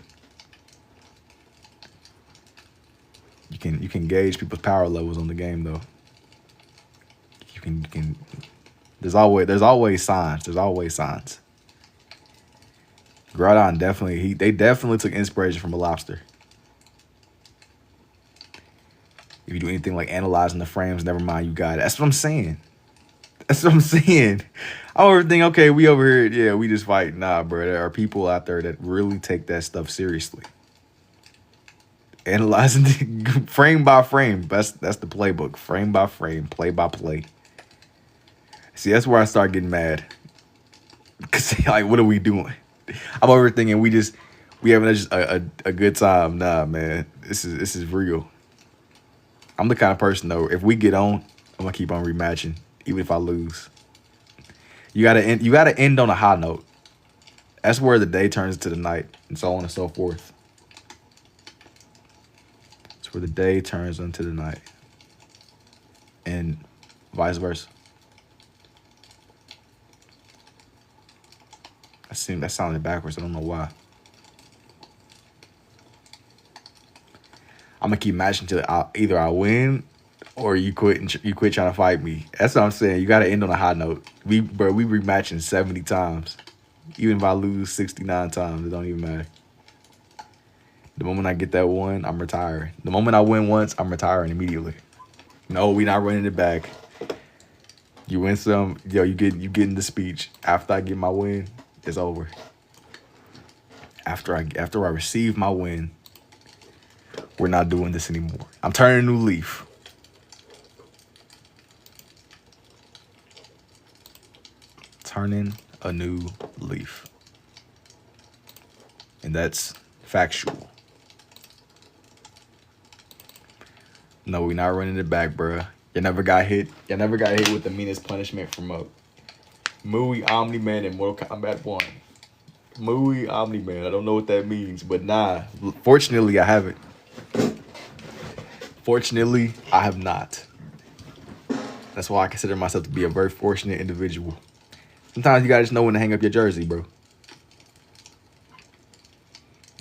You can gauge people's power levels on the game though. You can there's always signs. There's always signs. Groudon they definitely took inspiration from a lobster. If you do anything like analyzing the frames, never mind, you got it. That's what I'm saying. That's what I'm saying. I don't ever think, okay, we over here, yeah, we just fight. Nah, bro, there are people out there that really take that stuff seriously. Analyzing frame by frame. That's the playbook. Frame by frame, play by play. See, that's where I start getting mad. Cause like, what are we doing? I'm over thinking we having just a good time. Nah, man, this is real. I'm the kind of person though. If we get on, I'm gonna keep on rematching, even if I lose. You gotta end on a high note. That's where the day turns into the night, and so on and so forth. It's where the day turns into the night, and vice versa. That sounded backwards. I don't know why. I'm gonna keep matching till either I win or you quit trying to fight me. That's what I'm saying. You gotta end on a high note. We rematching 70 times. Even if I lose 69 times, it don't even matter. The moment I get that one, I'm retiring. The moment I win once, I'm retiring immediately. No, we not running it back. You win some, yo, you getting the speech. After I get my win, it's over. After I receive my win, we're not doing this anymore. I'm turning a new leaf. Turning a new leaf. And that's factual. No, we're not running it back, bruh. You never got hit. You never got hit with the meanest punishment from a Mui Omni-Man in Mortal Kombat 1. Mui Omni-Man. I don't know what that means, but nah. Fortunately, I haven't. Fortunately, I have not. That's why I consider myself to be a very fortunate individual. Sometimes you gotta just know when to hang up your jersey, bro.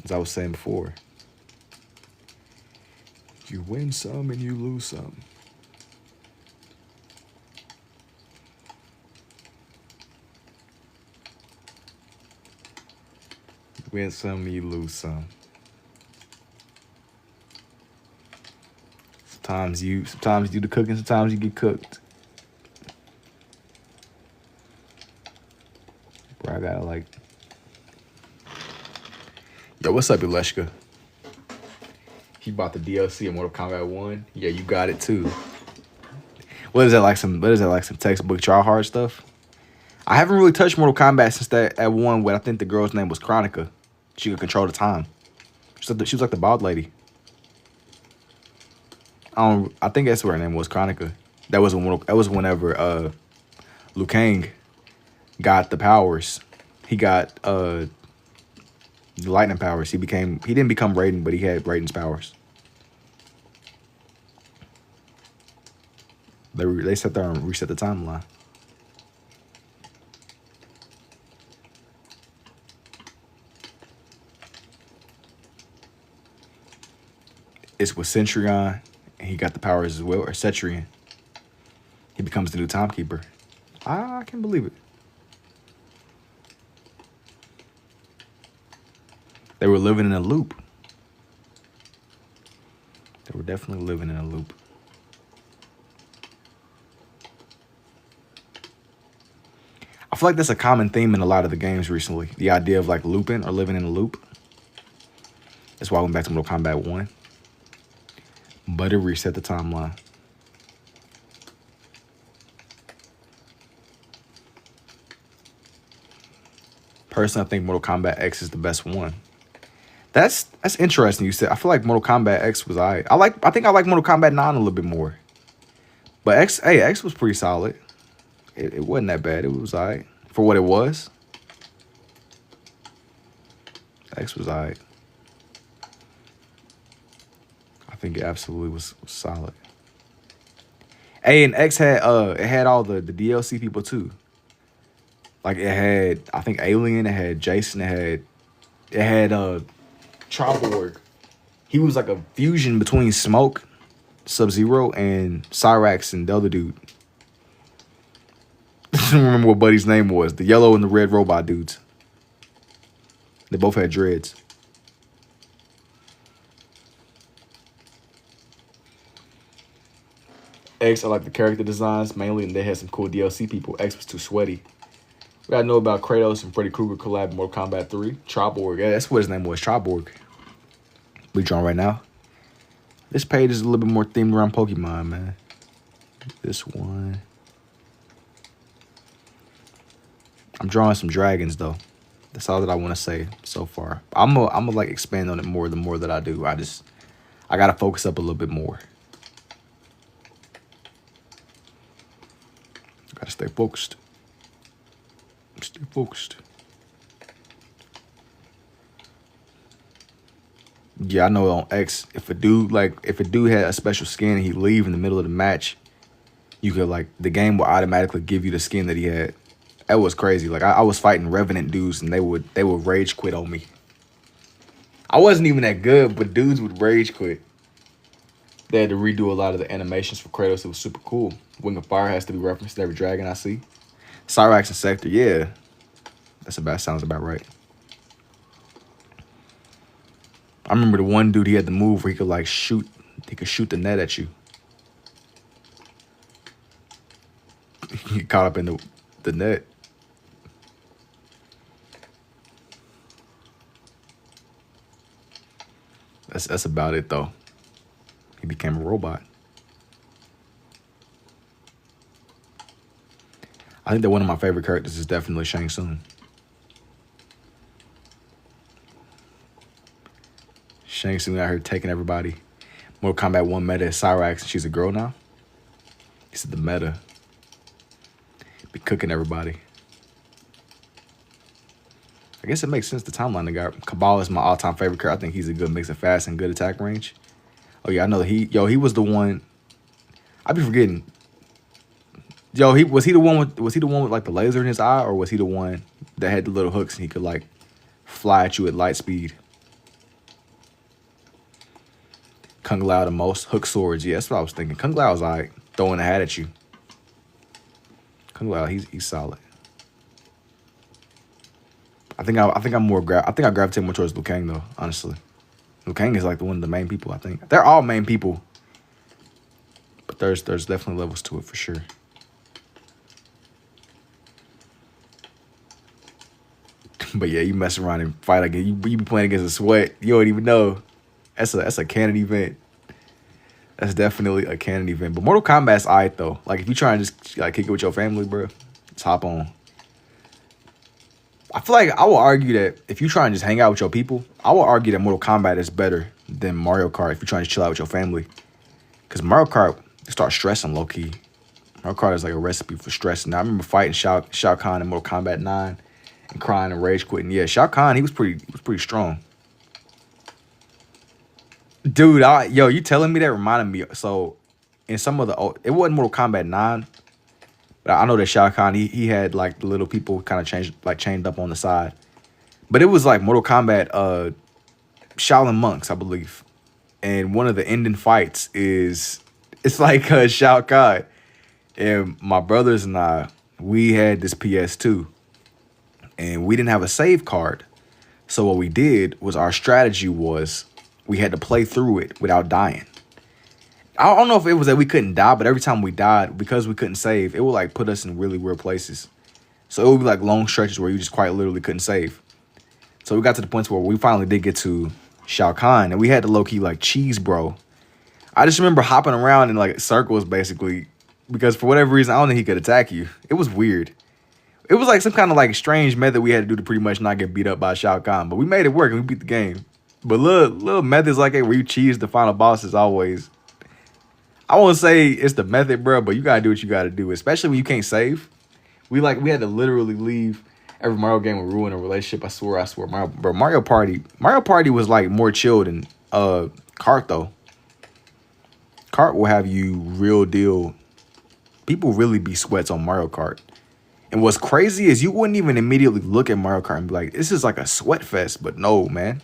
As I was saying before. You win some and you lose some. You win some and you lose some. Sometimes you do the cooking, sometimes you get cooked. Bro, I gotta like... Yo, what's up, Ileshka? He bought the DLC of Mortal Kombat 1. Yeah, you got it too. What is that like some textbook try hard stuff? I haven't really touched Mortal Kombat since that one where I think the girl's name was Chronica. She could control the time. She was like the bald lady. I think that's what her name was, Chronica. That was whenever Liu Kang got the powers. He got the lightning powers. He didn't become Raiden, but he had Raiden's powers. They sat there and reset the timeline. It's with Centurion, and he got the powers as well, or Cetrion. He becomes the new timekeeper. I can't believe it. They were living in a loop. They were definitely living in a loop. I feel like that's a common theme in a lot of the games recently. The idea of like looping or living in a loop. That's why I went back to Mortal Kombat 1. But it reset the timeline. Personally, I think Mortal Kombat X is the best one. That's interesting. You said I feel like Mortal Kombat X was I think I like Mortal Kombat 9 a little bit more. But X was pretty solid. It wasn't that bad. It was alright for what it was. X was alright. I think it absolutely was solid. And X had it had all the DLC people too. Like it had, I think, Alien, it had Jason, it had Triborg. He was like a fusion between Smoke, Sub-Zero, and Cyrax and the other dude. I don't remember what Buddy's name was. The yellow and the red robot dudes. They both had dreads. X, I like the character designs mainly, and they had some cool DLC people. X was too sweaty. We gotta know about Kratos and Freddy Krueger collab in Mortal Kombat 3. Triborg, yeah, that's what his name was, Triborg. We drawing right now. This page is a little bit more themed around Pokemon, man. This one. I'm drawing some dragons though. That's all that I want to say so far. I'm gonna like expand on it more the more that I do. I gotta focus up a little bit more. Gotta stay focused. Stay focused. Yeah, I know on X, if a dude had a special skin and he leave in the middle of the match, you could like the game will automatically give you the skin that he had. That was crazy. Like I was fighting Revenant dudes and they would rage quit on me. I wasn't even that good, but dudes would rage quit. They had to redo a lot of the animations for Kratos. It was super cool. Wing of Fire has to be referenced in every dragon I see. Cyrax and Sector, yeah. Sounds about right. I remember the one dude, he had the move where he could like shoot the net at you. He caught up in the net. That's about it though. He became a robot. I think that one of my favorite characters is definitely Shang Tsung. Shang Tsung out here taking everybody. Mortal Kombat 1 meta is Cyrax. She's a girl now. He said the meta. Be cooking everybody. I guess it makes sense. The timeline they got. Cabal is my all-time favorite character. I think he's a good mix of fast and good attack range. Oh yeah, I know that he was the one. I be forgetting. Was he the one with like the laser in his eye, or was he the one that had the little hooks and he could like fly at you at light speed? Kung Lao the most hook swords. Yeah, that's what I was thinking. Kung Lao's alright, throwing a hat at you. Kung Lao, he's solid. I think I gravitate more towards Liu Kang though, honestly. Liu Kang is like one of the main people, I think. They're all main people. But there's definitely levels to it for sure. But yeah, you mess around and fight again. You be playing against a sweat. You don't even know. That's a canon event. That's definitely a canon event. But Mortal Kombat's alright though. Like if you try and just like kick it with your family, bro, just hop on. I feel like I will argue that if you try and just hang out with your people, I will argue that Mortal Kombat is better than Mario Kart if you're trying to chill out with your family. Because Mario Kart, you start stressing low key. Mario Kart is like a recipe for stress. Now I remember fighting Shao Kahn in Mortal Kombat 9 and crying and rage quitting. Yeah, Shao Kahn, he was pretty strong. Dude, yo, you telling me that reminded me. So in some of it wasn't Mortal Kombat 9, but I know that Shao Kahn, he had like the little people kind of chained up on the side. But it was like Mortal Kombat Shaolin monks, I believe. And one of the ending fights it's like Shao Kahn. And my brothers and I, we had this PS2 and we didn't have a save card. So what we did was our strategy was we had to play through it without dying. I don't know if it was that we couldn't die, but every time we died, because we couldn't save, it would like put us in really weird places. So it would be like long stretches where you just quite literally couldn't save. So we got to the point where we finally did get to Shao Kahn, and we had to low-key like cheese bro. I just remember hopping around in like circles basically, because for whatever reason, I don't think he could attack you. It was weird. It was like some kind of like strange method we had to do to pretty much not get beat up by Shao Kahn, but we made it work and we beat the game. But little methods like that where you cheese the final boss is always, I won't say it's the method, bro, but you gotta do what you gotta do, especially when you can't save. We had to literally leave every Mario game would ruin a relationship. I swear. Mario Party was like more chill than Kart though. Kart will have you real deal. People really be sweats on Mario Kart. And what's crazy is you wouldn't even immediately look at Mario Kart and be like, this is like a sweat fest. But no, man.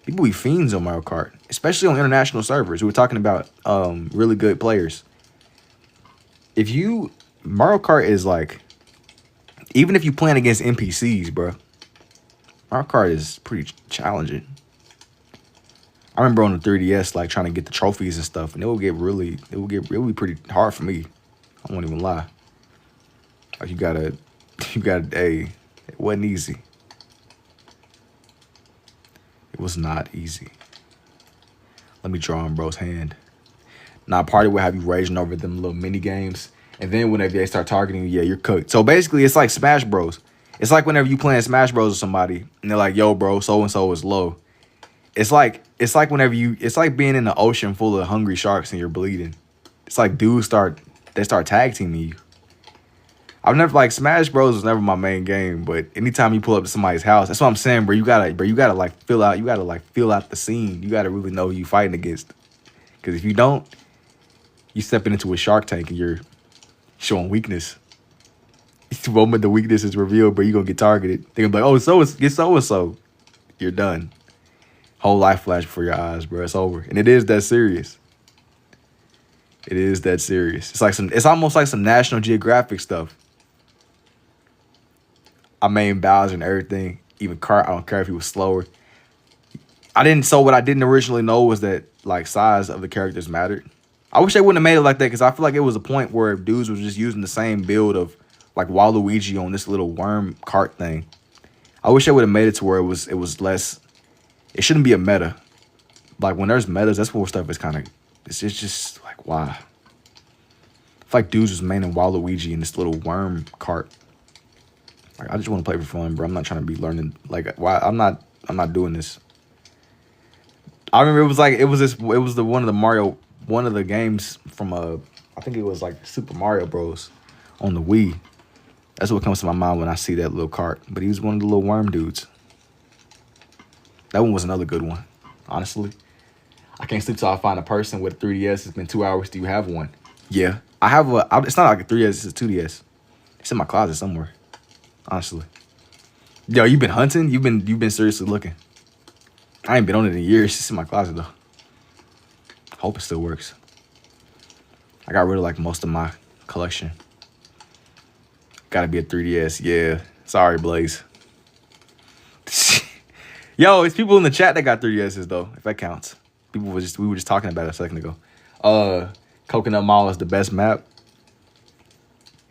People be fiends on Mario Kart, especially on international servers. We were talking about really good players. Mario Kart is like, even if you playing against NPCs, bro, Mario Kart is pretty challenging. I remember on the 3DS, like trying to get the trophies and stuff, and it would get really pretty hard for me. I won't even lie. Like it wasn't easy. It was not easy. Let me draw on bro's hand. Now, party will have you raging over them little mini games. And then whenever they start targeting you, yeah, you're cooked. So basically, it's like Smash Bros. It's like whenever you playing Smash Bros with somebody, and they're like, yo, bro, so-and-so is low. It's like it's like being in the ocean full of hungry sharks and you're bleeding. It's like dudes start tag teaming you. I've never like Smash Bros was never my main game, but anytime you pull up to somebody's house, that's what I'm saying, bro. You gotta like feel out the scene. You gotta really know who you fighting against. Because if you don't, you stepping into a shark tank and you're showing weakness. The moment the weakness is revealed, bro, you gonna get targeted. They're gonna be like, oh, so. You're done. Whole life flash before your eyes, bro. It's over. And it is that serious. It is that serious. It's almost like some National Geographic stuff. I made Bowser and everything. Even Kart, I don't care if he was slower. What I didn't originally know was that like size of the characters mattered. I wish they wouldn't have made it like that because I feel like it was a point where dudes were just using the same build of like Waluigi on this little worm cart thing. I wish they would have made it to where it was less. It shouldn't be a meta. Like when there's metas, that's where stuff is kind of. It's just like why. I feel like dudes was maining Waluigi in this little worm cart. Like I just want to play for fun, bro. I'm not trying to be learning. Like why? I'm not doing this. I remember it was one of the games from I think it was like Super Mario Bros. On the Wii. That's what comes to my mind when I see that little cart. But he was one of the little worm dudes. That one was another good one, honestly. I can't sleep till I find a person with a 3DS. It's been 2 hours. Do you have one? Yeah. I have it's not like a 3DS, it's a 2DS. It's in my closet somewhere, honestly. Yo, you been hunting? You've been seriously looking. I ain't been on it in years. It's in my closet, though. Hope it still works. I got rid of, like, most of my collection. Gotta be a 3DS. Yeah. Sorry, Blaze. Yo, it's people in the chat that got 3DSs, though, if that counts. We were just talking about it a second ago. Coconut Mall is the best map.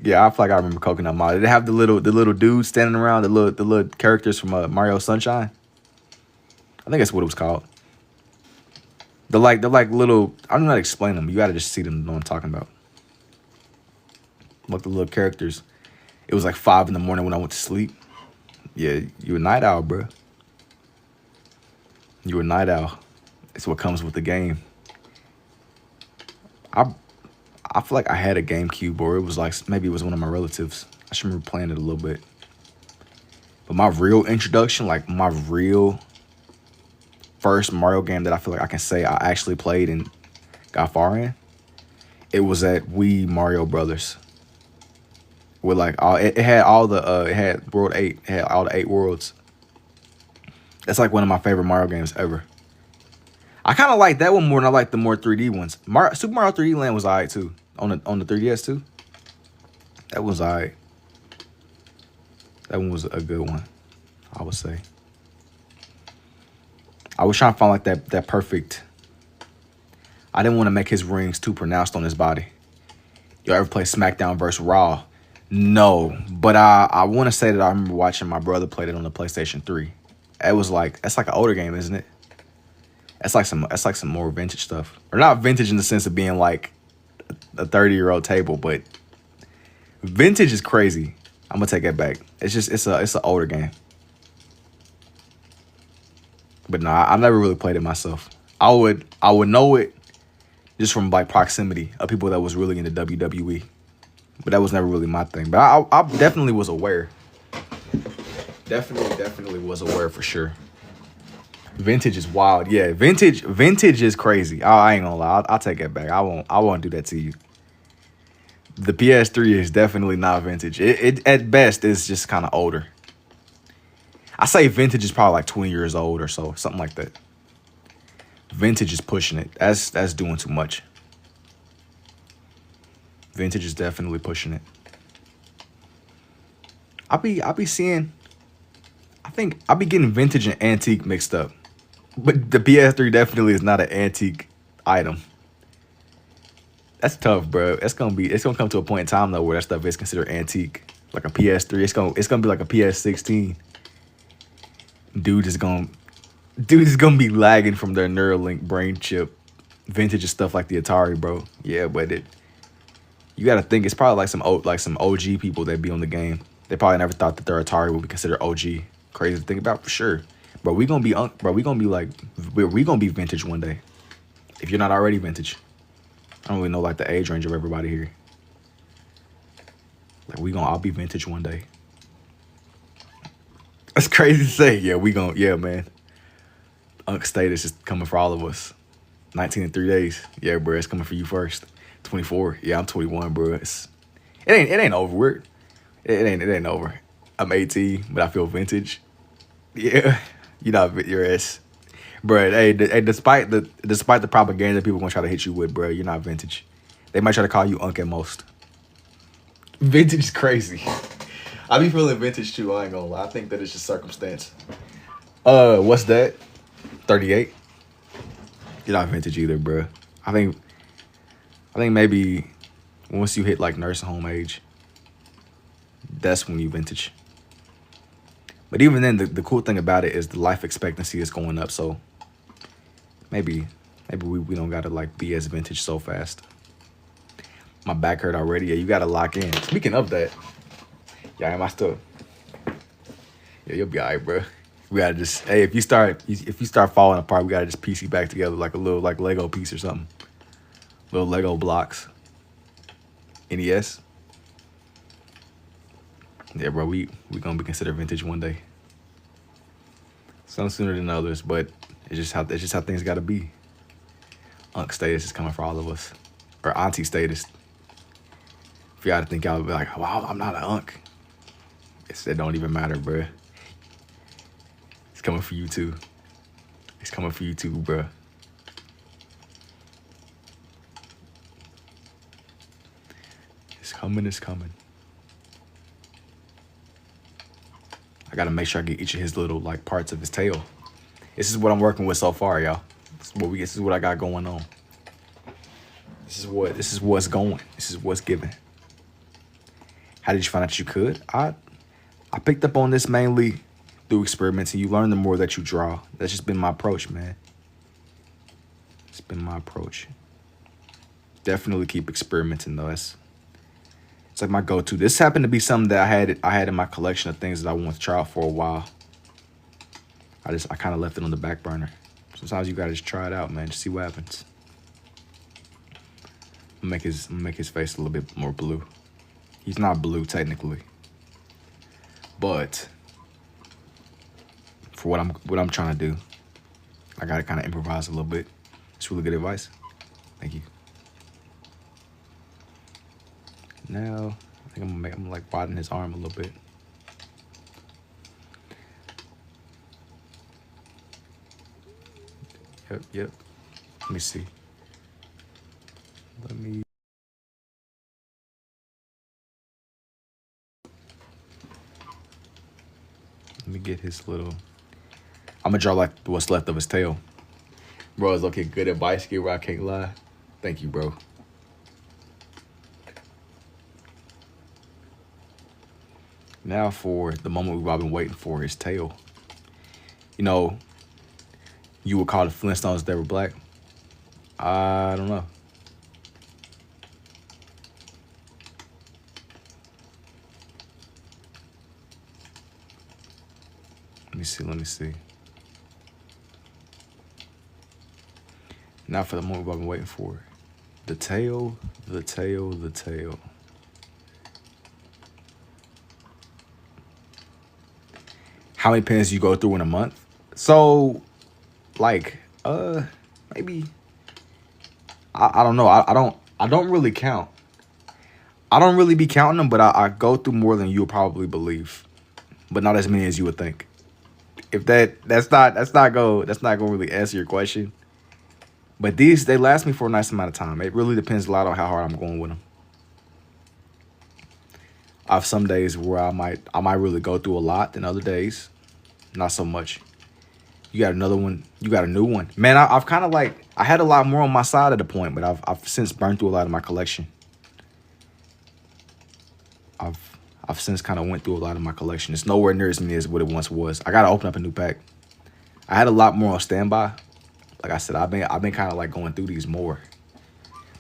Yeah, I feel like I remember Coconut Mall. Did it have the little dudes standing around, the little characters from Mario Sunshine? I think that's what it was called. They're like little. I'm not explaining them. You gotta just see them. Know what I'm talking about. Like the little characters. It was like 5 a.m. when I went to sleep. Yeah, you a night owl, bro. You a night owl. It's what comes with the game. I I feel like I had a GameCube, or it was like maybe it was one of my relatives. I should remember playing it a little bit. But my real introduction, like my real first Mario game that I feel like I can say I actually played and got far in, it was at Wii Mario Brothers. With like it had all the it had World 8, it had all the 8 worlds. That's like one of my favorite Mario games ever. I kind of like that one more than I like the more 3D ones. Super Mario 3D Land was alright too. On the 3DS too. That was alright. That one was a good one, I would say. I was trying to find like that perfect. I didn't want to make his rings too pronounced on his body. Y'all ever play SmackDown vs. Raw? No, but I want to say that I remember watching my brother play it on the PlayStation 3. It was like, that's like an older game, isn't it? That's like some more vintage stuff, or not vintage in the sense of being like a 30-year-old table, but vintage is crazy. I'm gonna take that back. It's an older game. But no, I never really played it myself. I would know it just from like proximity of people that was really into WWE. But that was never really my thing. But I definitely was aware. Definitely was aware for sure. Vintage is wild. Yeah, vintage is crazy. I ain't gonna lie. I'll take it back. I won't do that to you. The PS3 is definitely not vintage. It at best is just kind of older. I say vintage is probably like 20 years old or so, something like that. Vintage is pushing it. That's doing too much. Vintage is definitely pushing it. I be seeing. I think I be getting vintage and antique mixed up, but the PS3 definitely is not an antique item. That's tough, bro. It's gonna come to a point in time though where that stuff is considered antique. Like a PS3, it's gonna be like a PS16. Dude is gonna be lagging from their Neuralink brain chip. Vintage and stuff like the Atari, bro. Yeah, but you gotta think it's probably like some OG people that be on the game. They probably never thought that their Atari would be considered OG. Crazy to think about for sure. Bro, we gonna be vintage one day. If you're not already vintage. I don't really know like the age range of everybody here. Like I'll be vintage one day. That's crazy to say. Yeah, man. Unc status is coming for all of us. 19 in 3 days. Yeah, bro, it's coming for you first. 24. Yeah, I'm 21, bro. It ain't over. It ain't over. I'm 18, but I feel vintage. Yeah, your ass, bro. Hey, despite the propaganda people gonna try to hit you with, bro, you're not vintage. They might try to call you Unc at most. Vintage is crazy. I be feeling vintage too. I ain't gonna lie. I think that it's just circumstance. What's that? 38. You're not vintage either, bro. I think maybe once you hit like nursing home age, that's when you vintage. But even then, the cool thing about it is the life expectancy is going up. So maybe we don't gotta like be as vintage so fast. My back hurt already. Yeah, you gotta lock in. Speaking of that, yeah, am I still? Yeah, you'll be alright, bro. We gotta just if you start falling apart, we gotta just piece you back together like a little like Lego piece or something. Little Lego blocks. NES. Yeah, bro, we gonna be considered vintage one day. Some sooner than others, but it's just how things gotta be. Unc status is coming for all of us, or auntie status. If y'all think y'all be like, "Wow, I'm not an Unc." It don't even matter, bro. It's coming for you too. It's coming for you too, bro. It's coming. It's coming. I gotta make sure I get each of his little like parts of his tail. This is what I'm working with so far, y'all. This is what I got going on. This is what's going. This is what's given. How did you find out you could? I picked up on this mainly through experiments, and you learn the more that you draw. That's just been my approach, man. It's been my approach. Definitely keep experimenting though. It's like my go-to. This happened to be something that I had in my collection of things that I wanted to try out for a while. I kind of left it on the back burner. Sometimes you gotta just try it out, man. Just see what happens. make his face a little bit more blue. He's not blue technically, but for what I'm trying to do, I gotta kind of improvise a little bit. It's really good advice. Thank you. Now I think I'm like widen his arm a little bit. Yep. Let me see. Let me get his little. I'm gonna draw like what's left of his tail. Bro, it's okay. Good advice, giver. I can't lie. Thank you, bro. Now for the moment we've all been waiting for, his tail. You know, you would call the Flintstones they were black. I don't know. Let me see. Now for the moment I've been waiting for. The tail. How many pens you go through in a month? So, like, maybe. I don't know. I don't really count. I don't really be counting them, but I go through more than you'll probably believe, but not as many as you would think. If that's not gonna really answer your question. But they last me for a nice amount of time. It really depends a lot on how hard I'm going with them. I have some days where I might really go through a lot, and other days, not so much. You got another one. You got a new one, man. I've kind of like I had a lot more on my side at the point, but I've since burned through a lot of my collection. I've since kind of went through a lot of my collection. It's nowhere near as many as what it once was. I gotta open up a new pack. I had a lot more on standby. Like I said, I've been kind of like going through these more.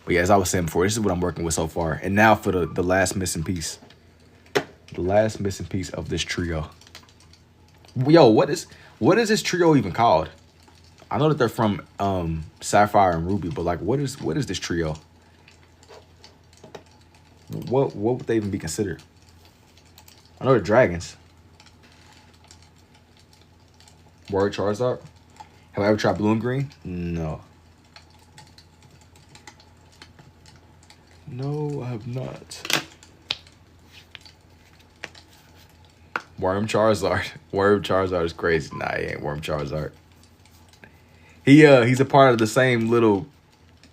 But yeah, as I was saying before, this is what I'm working with so far. And now for the last missing piece. The last missing piece of this trio. Yo, what is this trio even called? I know that they're from Sapphire and Ruby, but like what is this trio? What would they even be considered? I know they're dragons. Word Charizard. Have I ever tried blue and green? No. No, I have not. Worm Charizard. Worm Charizard is crazy. Nah, he ain't Worm Charizard. He's a part of the same little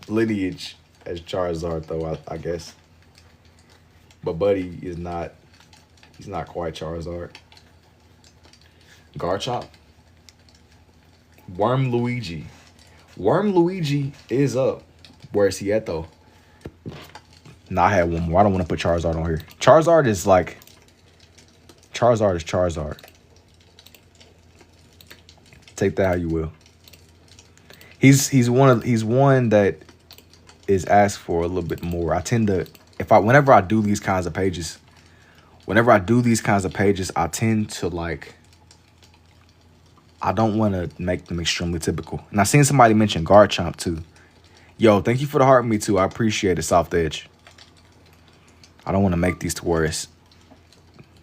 lineage as Charizard, though, I guess. But Buddy is not. He's not quite Charizard. Garchomp. Worm Luigi. Worm Luigi is up. Where is he at, though? Nah, I had one more. I don't want to put Charizard on here. Charizard is like... Charizard is Charizard. Take that how you will. He's one that is asked for a little bit more. I tend to... Whenever I do these kinds of pages, I tend to like... I don't want to make them extremely typical. And I seen somebody mention Garchomp too. Yo, thank you for the heart, me too. I appreciate it, Soft Edge. I don't want to make these to where it's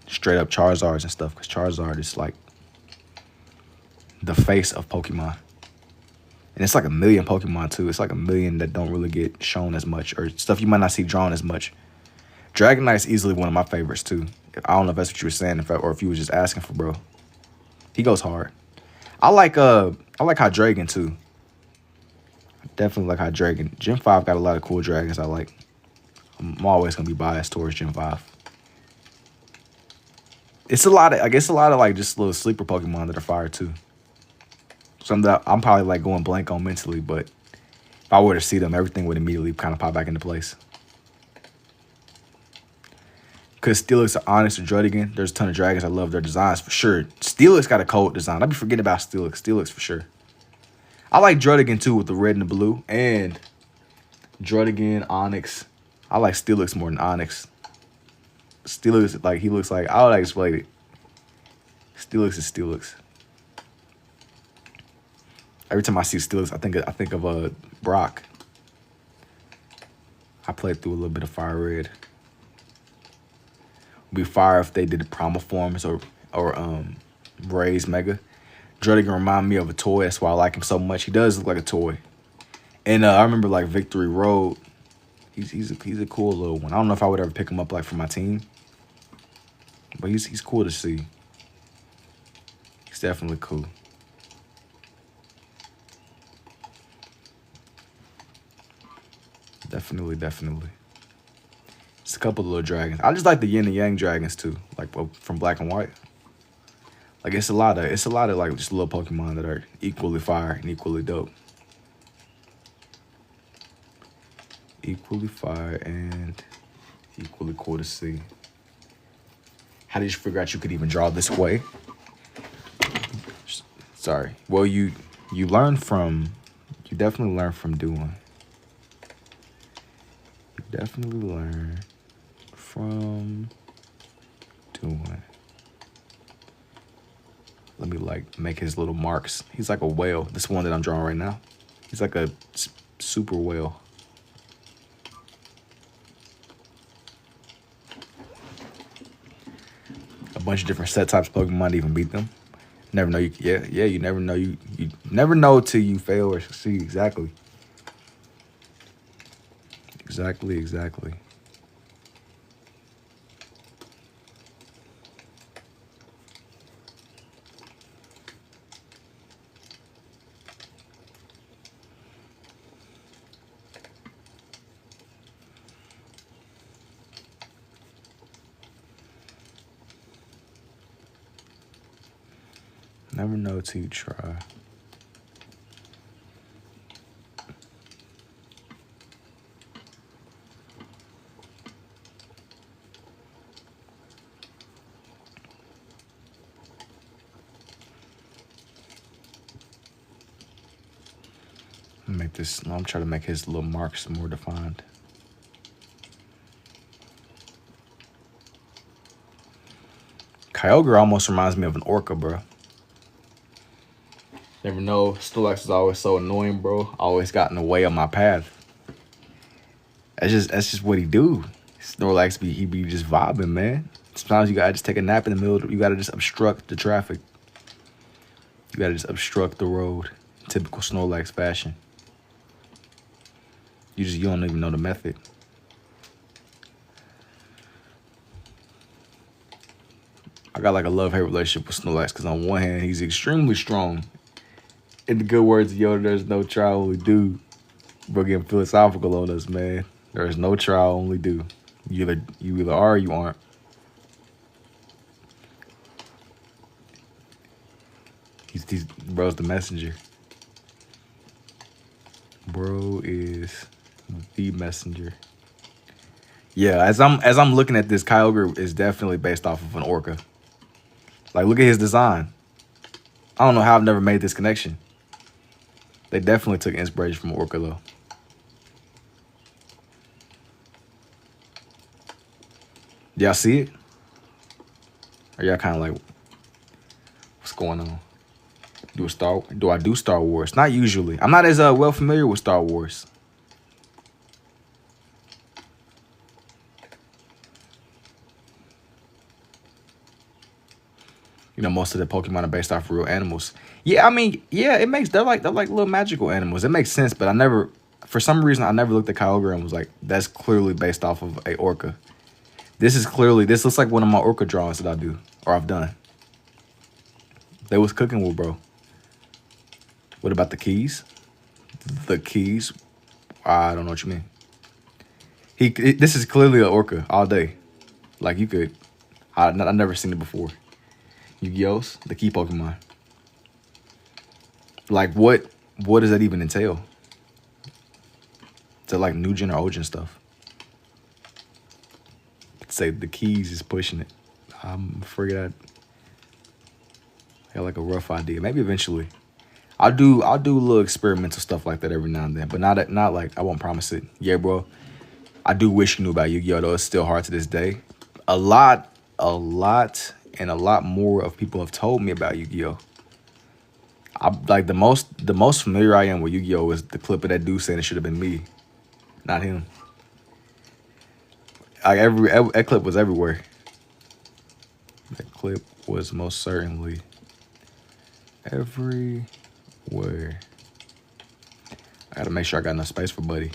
straight up Charizards and stuff, because Charizard is like the face of Pokemon. And it's like a million Pokemon too. It's like a million that don't really get shown as much, or stuff you might not see drawn as much. Dragonite's easily one of my favorites too. I don't know if that's what you were saying, or if you were just asking for bro. He goes hard. I like Hydreigon too. I definitely like Hydreigon. Gen 5 got a lot of cool dragons I like. I'm always gonna be biased towards Gen 5. It's a lot of like just little sleeper Pokemon that are fire too. Some that I'm probably like going blank on mentally, but if I were to see them, everything would immediately kind of pop back into place. Because Steelix, Onyx, or Druddigon, there's a ton of dragons. I love their designs for sure. Steelix got a cold design. I'd be forgetting about Steelix. Steelix for sure. I like Druddigon too with the red and the blue. And Druddigon, Onyx. I like Steelix more than Onyx. Steelix, like, he looks like, I would explain it. Steelix is Steelix. Every time I see Steelix, I think of Brock. I played through a little bit of Fire Red. Be fire if they did the Primal Forms or Ray's Mega. Dreddy can remind me of a toy. That's why I like him so much. He does look like a toy. And I remember like Victory Road. He's a cool little one. I don't know if I would ever pick him up like for my team, but he's cool to see. He's definitely cool. Definitely. It's a couple of little dragons. I just like the yin and yang dragons too, like from Black and White. Like it's a lot of like just little Pokemon that are equally fire and equally dope. Equally fire and equally cool to see. How did you figure out you could even draw this way? Sorry. Well, you learn from, you definitely learn from doing. You definitely learn from doing. Let me like make his little marks. He's like a whale. This one that I'm drawing right now. He's like a super whale. A bunch of different set types Pokemon might even beat them. Never know you. Yeah. You never know you never know till you fail or succeed. Exactly. Never know till you try. Make this. I'm trying to make his little marks more defined. Kyogre almost reminds me of an orca, bro. Never know. Snorlax is always so annoying, bro. Always got in the way of my path. That's just what he do. Snorlax he be just vibing, man. Sometimes you gotta just take a nap in the middle. You gotta just obstruct the traffic. You gotta just obstruct the road. Typical Snorlax fashion. You don't even know the method. I got like a love-hate relationship with Snorlax because on one hand, he's extremely strong. In the good words of Yoda, there's no try, only do. Bro, getting philosophical on us, man. There's no try, only do. You either are or you aren't. Bro's the messenger. Bro is the messenger. Yeah, as I'm looking at this, Kyogre is definitely based off of an orca. Like, look at his design. I don't know how I've never made this connection. They definitely took inspiration from orca, though. Y'all see it? Or y'all kind of like, what's going on? Do I do Star Wars? Not usually. I'm not as well familiar with Star Wars. You know, most of the Pokemon are based off real animals. Yeah, I mean, yeah, they're like little magical animals. It makes sense, but for some reason, I never looked at Kyogre and was like, that's clearly based off of a orca. This looks like one of my orca drawings that I do, or I've done. They was cooking with, bro. What about the keys? The keys? I don't know what you mean. This is clearly an orca all day. Like, you could, I've never seen it before. Yu-Gi-Oh's, the key Pokemon. Like, what does that even entail? Is it like new gen or old gen stuff? Say the keys is pushing it. I'm afraid I got like a rough idea. Maybe eventually. I'll do little experimental stuff like that every now and then, but not like, I won't promise it. Yeah, bro. I do wish you knew about Yu-Gi-Oh, though. It's still hard to this day. A lot more of people have told me about Yu-Gi-Oh. Like the most familiar I am with Yu-Gi-Oh is the clip of that dude saying it should have been me, not him. that clip was everywhere. That clip was most certainly everywhere. I gotta make sure I got enough space for Buddy.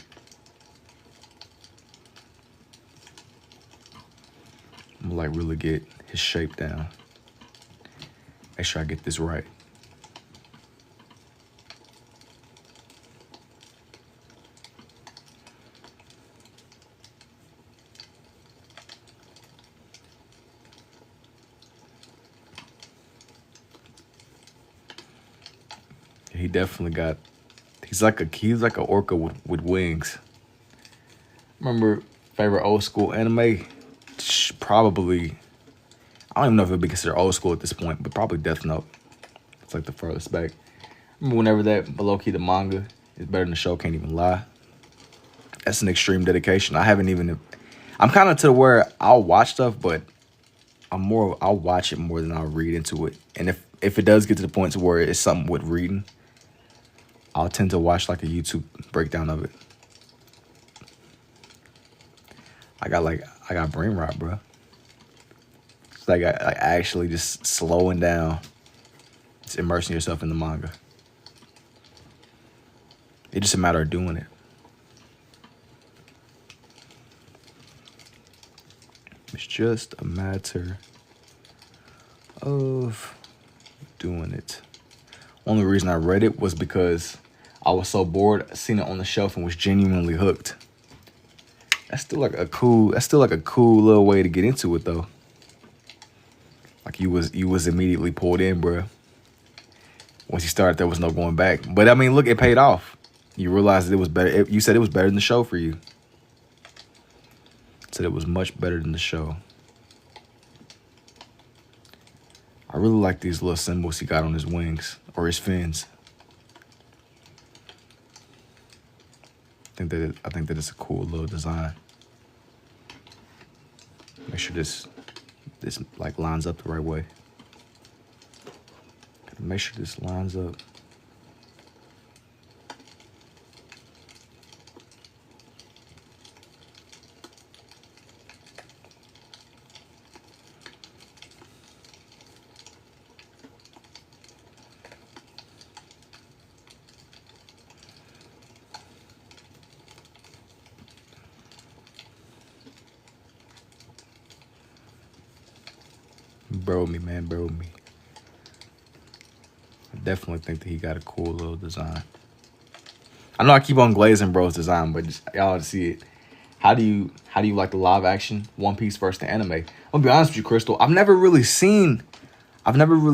I'm gonna like really get his shape down. Make sure I get this right. He definitely got. He's like a orca with wings. Remember favorite old school anime? Probably. I don't even know if it would be considered old school at this point, but probably Death Note. It's like the furthest back. Remember whenever that below key the manga is better than the show? Can't even lie. That's an extreme dedication. I'm kind of to where I'll watch stuff, but I'll watch it more than I'll read into it. And if it does get to the point to where it's something with reading, I'll tend to watch like a YouTube breakdown of it. I got brain rot, bro. It's like I actually just slowing down, just immersing yourself in the manga. It's just a matter of doing it. It's just a matter of doing it. Only reason I read it was because I was so bored, seen it on the shelf and was genuinely hooked. That's still like a cool little way to get into it though. Like you was immediately pulled in, bro. Once you started, there was no going back. But I mean, look, it paid off. You realized it was better. You said it was better than the show for you. Said it was much better than the show. I really like these little symbols he got on his wings or his fins. I think that it's a cool little design. Make sure this like lines up the right way. Make sure this lines up. Bear with me, man. Bear with me. I definitely think that he got a cool little design. I know I keep on glazing bro's design, but just, y'all to see it. How do you like the live action One Piece versus the anime? I'll be honest with you, Crystal. I've never really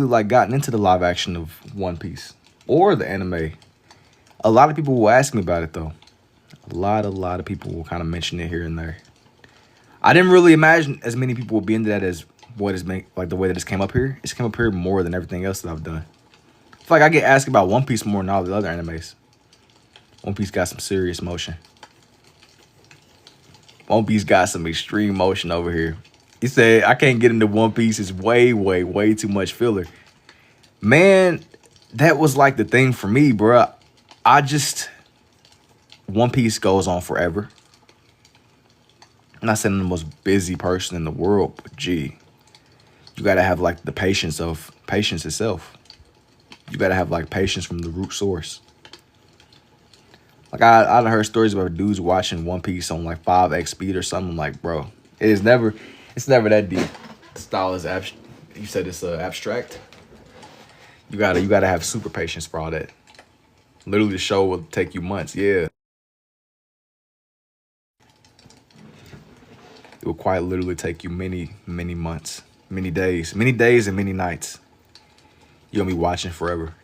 like gotten into the live action of One Piece or the anime. A lot of people will ask me about it though. A lot of people will kind of mention it here and there. I didn't really imagine as many people would be into that as what is like the way that it's came up here. It's come up here more than everything else that I've done. I feel like I get asked about One Piece more than all the other animes. One Piece got some serious motion. One Piece got some extreme motion over here. He said, I can't get into One Piece. It's way too much filler. Man, that was like the thing for me, bro. One Piece goes on forever. I'm not saying I'm the most busy person in the world, but gee, you got to have like the patience itself. You got to have like patience from the root source. Like I've heard stories about dudes watching One Piece on like 5x speed or something. I'm like, bro, it's never that deep. The style is you said it's abstract. You gotta have super patience for all that. Literally, the show will take you months. Yeah, it will quite literally take you many months, many days and many nights. You're gonna be watching forever,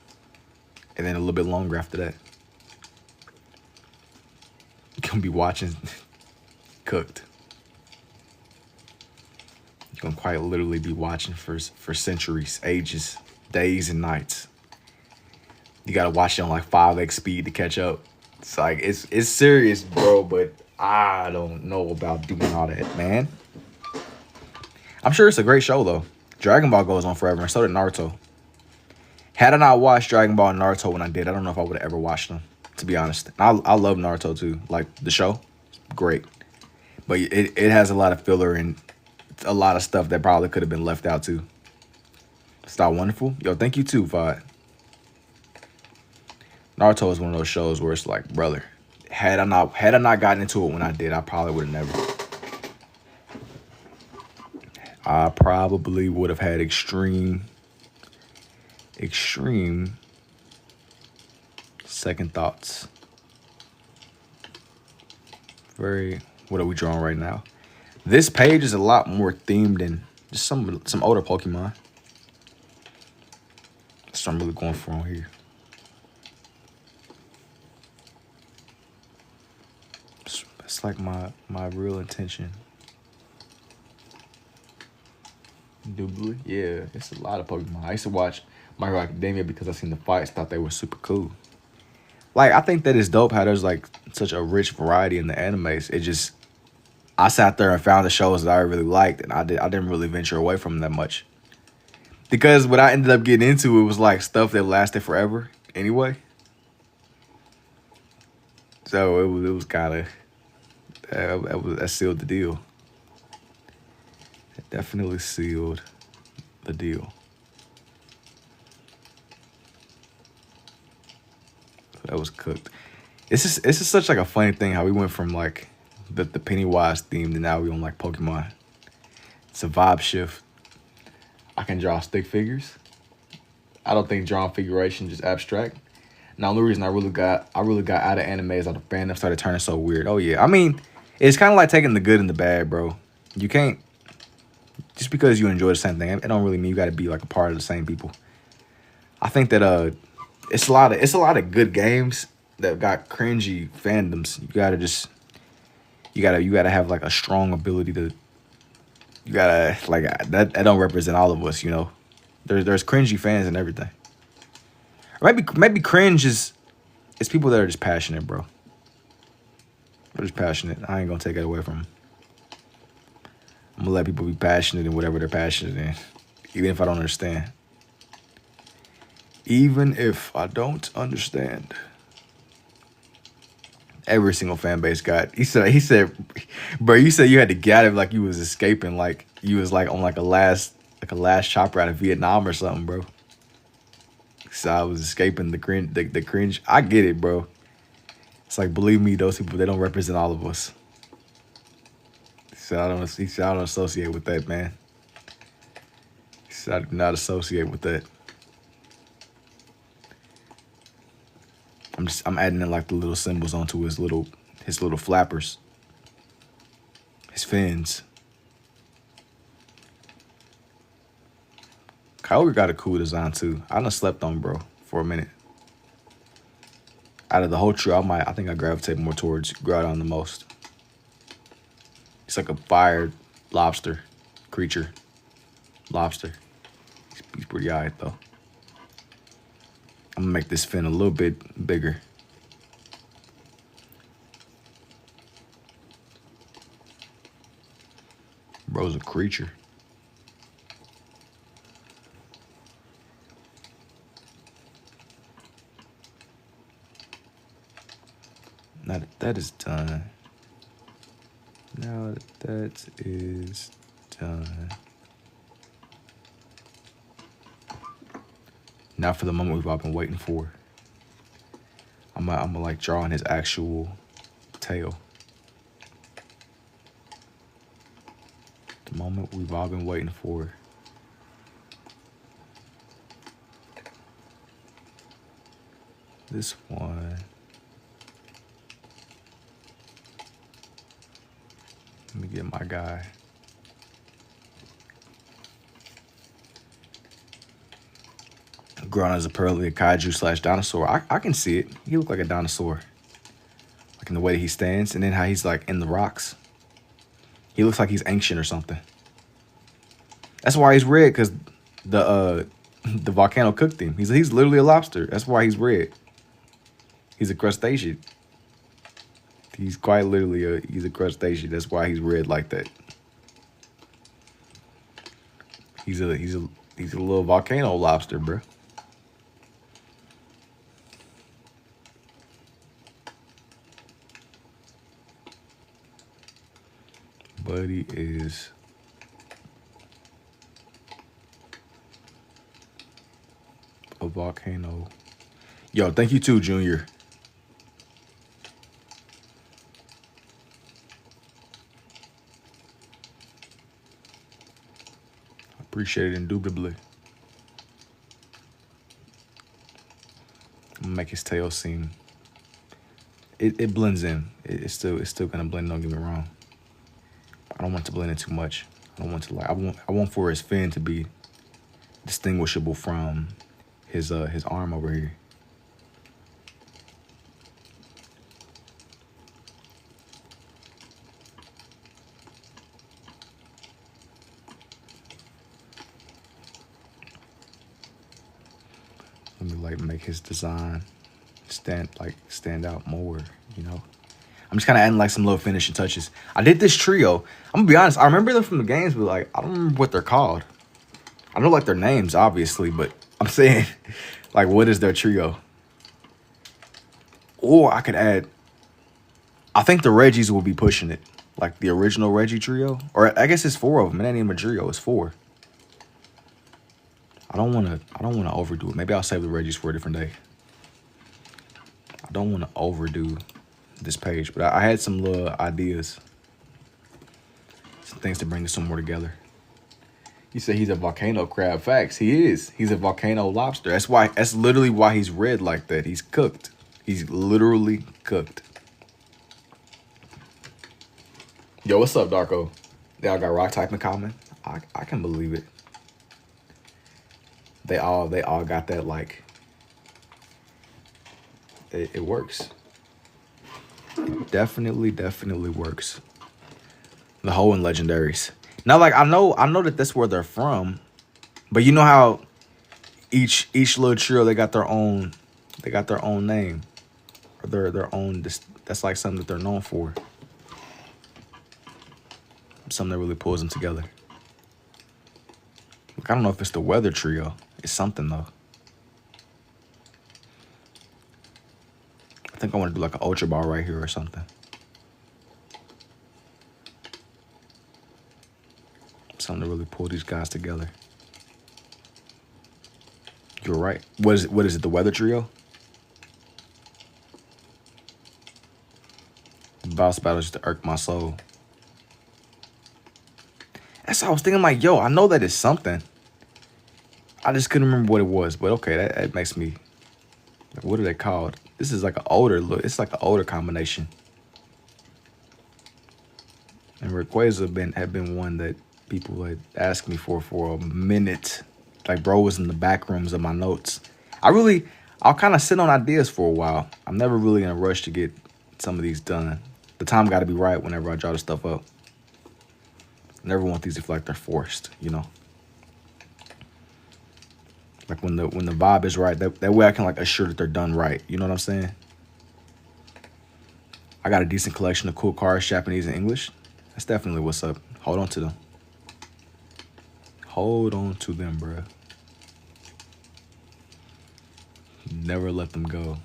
and then a little bit longer after that. You're gonna be watching cooked. You're gonna quite literally be watching for centuries, ages, days, and nights. You gotta watch it on like 5x speed to catch up. It's like it's serious, bro, but I don't know about doing all that, man. I'm sure it's a great show though. Dragon Ball goes on forever, and so did Naruto. Had I not watched Dragon Ball and Naruto when I did, I don't know if I would have ever watched them, to be honest. I love Naruto too. Like the show, great. But it has a lot of filler and a lot of stuff that probably could have been left out too. It's not wonderful. Yo, thank you too, Vod. Naruto is one of those shows where it's like, brother, had I not gotten into it when I did, I probably would have never. I probably would have had extreme second thoughts. What are we drawing right now? This page is a lot more themed than just some older Pokemon. That's what I'm really going for on here. It's like my real intention. Doobly? Yeah, it's a lot of Pokemon. I used to watch My Hero Academia because I seen the fights, thought they were super cool. Like, I think that is dope how there's like such a rich variety in the animes. It just, I sat there and found the shows that I really liked, and I didn't really venture away from them that much. Because what I ended up getting into, it was like stuff that lasted forever anyway. So it was kind of, that sealed the deal. It definitely sealed the deal. That was cooked. It's just such like a funny thing how we went from like the Pennywise theme to now we on like Pokemon. It's a vibe shift. I can draw stick figures. I don't think drawing figuration just abstract. Now the only reason I really got out of anime is that the fandom started turning so weird. Oh yeah, I mean, it's kind of like taking the good and the bad, bro. You can't just because you enjoy the same thing, it don't really mean you got to be like a part of the same people. I think that it's a lot of good games that got cringy fandoms. You gotta have like a strong ability to. You gotta like that don't represent all of us, you know. There's cringy fans and everything. Or maybe cringe is it's people that are just passionate, bro. They're just passionate. I ain't gonna take it away from them. I'm gonna let people be passionate in whatever they're passionate in, even if I don't understand. Even if I don't understand. Every single fan base got. He said, bro, you said you had to get it like you was escaping, like you was like on like a last chopper out of Vietnam or something, bro. So I was escaping the cringe. I get it, bro. It's like, believe me, those people, they don't represent all of us. So I don't associate with that, man. So I do not associate with that. I'm adding in like the little symbols onto his little flappers. His fins. Kyogre got a cool design too. I done slept on bro for a minute. Out of the whole trio, I think I gravitate more towards Groudon the most. It's like a fire lobster creature. Lobster. He's pretty alright though. I'm gonna make this fin a little bit bigger. Bro's a creature. Now that is done. Now that is done. Now for the moment we've all been waiting for. I'm gonna like draw on his actual tail. The moment we've all been waiting for. This one. Let me get my guy. Grown as apparently a kaiju / dinosaur. I can see it. He look like a dinosaur. Like in the way that he stands and then how he's like in the rocks. He looks like he's ancient or something. That's why he's red, because the volcano cooked him. He's literally a lobster. That's why he's red. He's a crustacean. He's quite literally he's a crustacean. That's why he's red like that. He's a little volcano lobster, bro. Buddy is a volcano. Yo, thank you too, Junior. Appreciate it indubitably. I'm gonna make his tail seem. It blends in. It's still gonna blend. Don't get me wrong. I don't want to blend it too much. I don't want to I want for his fin to be distinguishable from his arm over here. Let me like make his design stand out more, you know. I'm just kind of adding like some little finishing touches. I did this trio. I'm gonna be honest. I remember them from the games, but like I don't remember what they're called. I know like their names, obviously, but I'm saying like what is their trio? Or I could add. I think the Reggies will be pushing it, like the original Reggie trio. Or I guess it's 4 of them. It ain't even a trio. It's 4. I don't wanna overdo it. Maybe I'll save the Reggies for a different day. I don't want to overdo this page, but I had some little ideas, some things to bring this some more together. You said he's a volcano crab. Facts. He is. He's a volcano lobster. That's literally why he's red like that. He's cooked. He's literally cooked. Yo, what's up, Darko? They all got rock type in common. I can believe it. They all got that like. It works. It definitely works. The whole in legendaries. Now, like I know that that's where they're from, but you know how each little trio they got their own name, or their own. That's like something that they're known for. Something that really pulls them together. Like I don't know if it's the weather trio. It's something though. I think I want to do like an ultra ball right here or something. Something to really pull these guys together. You're right. What is it? The weather trio? The boss battle just to irk my soul. That's what I was thinking. Like, yo, I know that it's something. I just couldn't remember what it was. But okay, that makes me. Like, what are they called? This is like an older look. It's like an older combination. And Rayquaza had been one that people had asked me for a minute. Like, bro was in the back rooms of my notes. I'll kind of sit on ideas for a while. I'm never really in a rush to get some of these done. The time got to be right whenever I draw the stuff up. Never want these to feel like they're forced, you know. Like when the vibe is right, that way I can like assure that they're done right. You know what I'm saying? I got a decent collection of cool cards, Japanese and English. That's definitely what's up. Hold on to them. Hold on to them, bruh. Never let them go.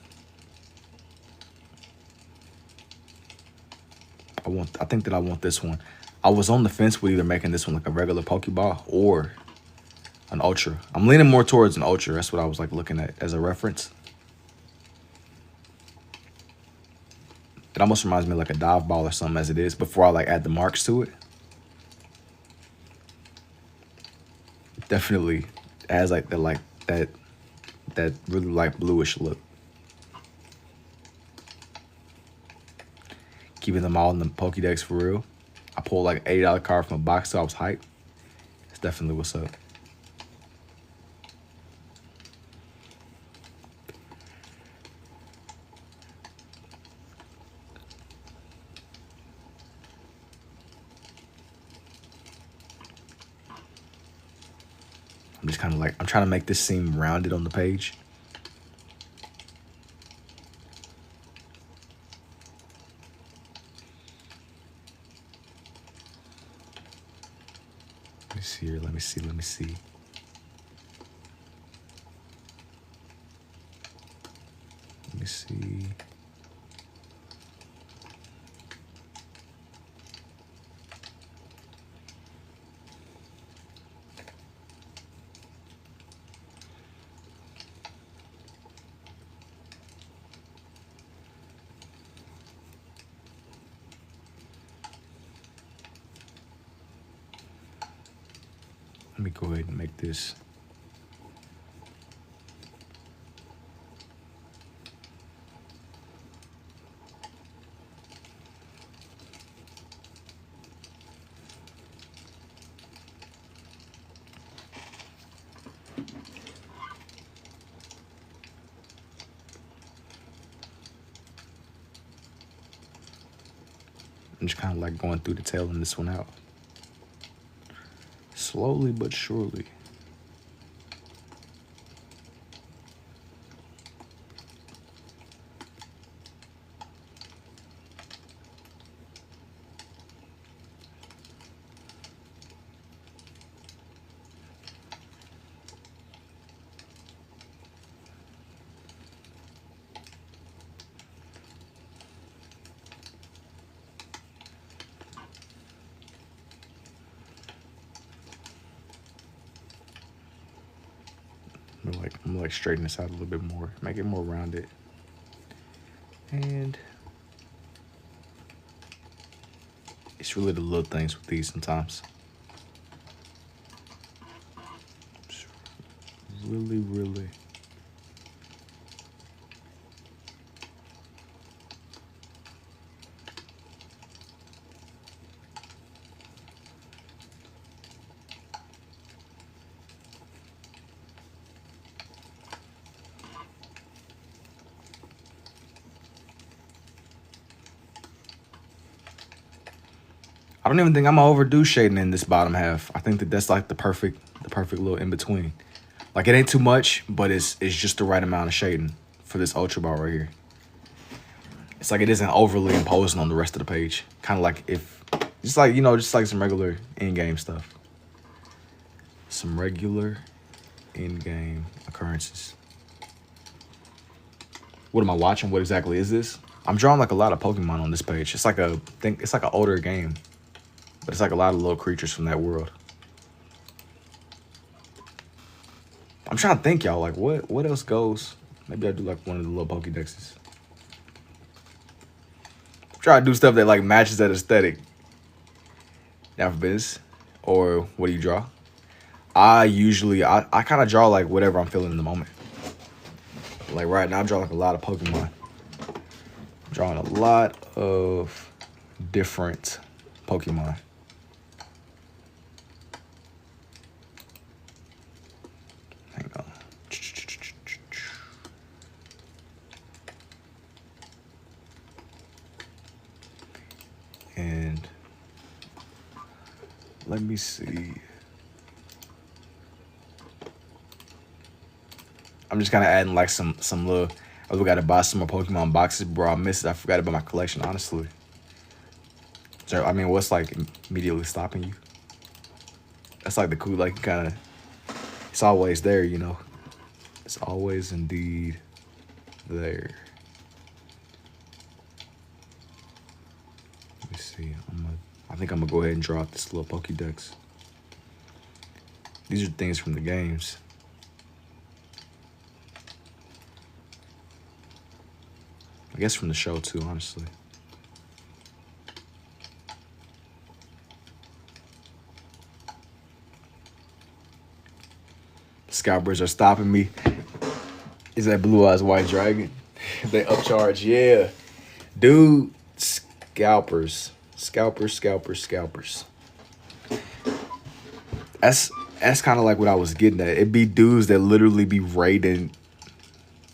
I think that I want this one. I was on the fence with either making this one like a regular Pokeball or an Ultra. I'm leaning more towards an Ultra. That's what I was like looking at as a reference. It almost reminds me of like a dive ball or something as it is before I like add the marks to it. Definitely has like that really like bluish look. Keeping them all in the Pokédex for real. I pulled like an $80 card from a box, so I was hyped. That's definitely what's up. I'm just kind of like, I'm trying to make this seem rounded on the page. Let me see here, let me see. Let me see. Let me go ahead and make this. I'm just kind of like going through detailing this one out. Slowly but surely. I'm gonna like straighten this out a little bit more, make it more rounded. And it's really the little things with these sometimes. It's really. I don't even think I'm gonna overdo shading in this bottom half. I think that's like the perfect little in between. Like it ain't too much, but it's just the right amount of shading for this ultra bar right here. It's like it isn't overly imposing on the rest of the page. Kind of like if, just like, you know, just like some regular in-game stuff. Some regular in-game occurrences. What am I watching? What exactly is this? I'm drawing like a lot of Pokemon on this page. It's like an older game. But it's like a lot of little creatures from that world. I'm trying to think, y'all, like what else goes? Maybe I do like one of the little Pokédexes. Try to do stuff that like matches that aesthetic. Now for business. Or what do you draw? I kind of draw like whatever I'm feeling in the moment. Like right now I draw like a lot of Pokemon. I'm drawing a lot of different Pokemon. Hang on. And let me see. I'm just kind of adding like some little. I gotta buy some more Pokemon boxes, bro. I missed it. I forgot about my collection, honestly. So I mean, what's like immediately stopping you? That's like the cool, like kind of. It's always there, you know. It's always indeed there. Let me see. I think I'm gonna go ahead and draw out this little Pokédex. These are things from the games. I guess from the show too, honestly. Scalpers are stopping me. Is that Blue Eyes White Dragon? They upcharge, yeah. Dude, scalpers. Scalpers. That's kind of like what I was getting at. It'd be dudes that literally be raiding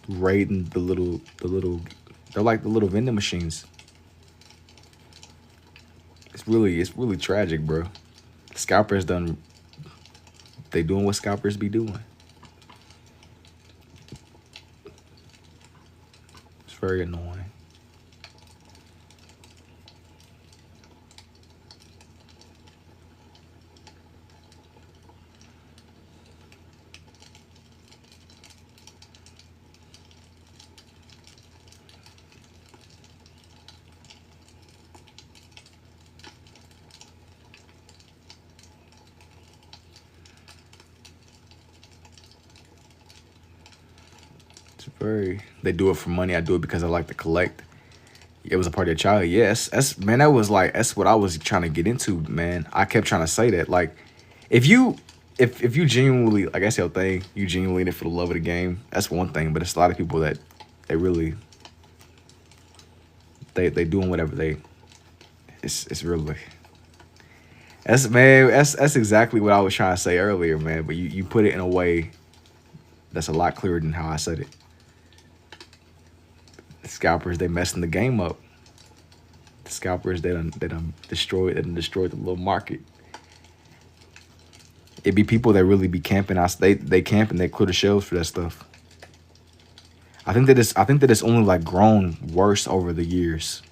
the little, they're like the little vending machines. It's really tragic, bro. Scalpers they doing what scalpers be doing. It's very annoying. They do it for money. I do it because I like to collect. It was a part of your childhood. Yes, man, that's what I was trying to get into, man. I kept trying to say that. Like, if you if you genuinely, like, that's your thing, you genuinely in it for the love of the game, that's one thing. But it's a lot of people that they really they doing whatever they. It's really that's man that's exactly what I was trying to say earlier, man. But you put it in a way that's a lot clearer than how I said it. The scalpers, they messing the game up. The scalpers, they done destroyed the little market. It be people that really be camping out. They camp and they clear the shelves for that stuff. I think that it's only like grown worse over the years.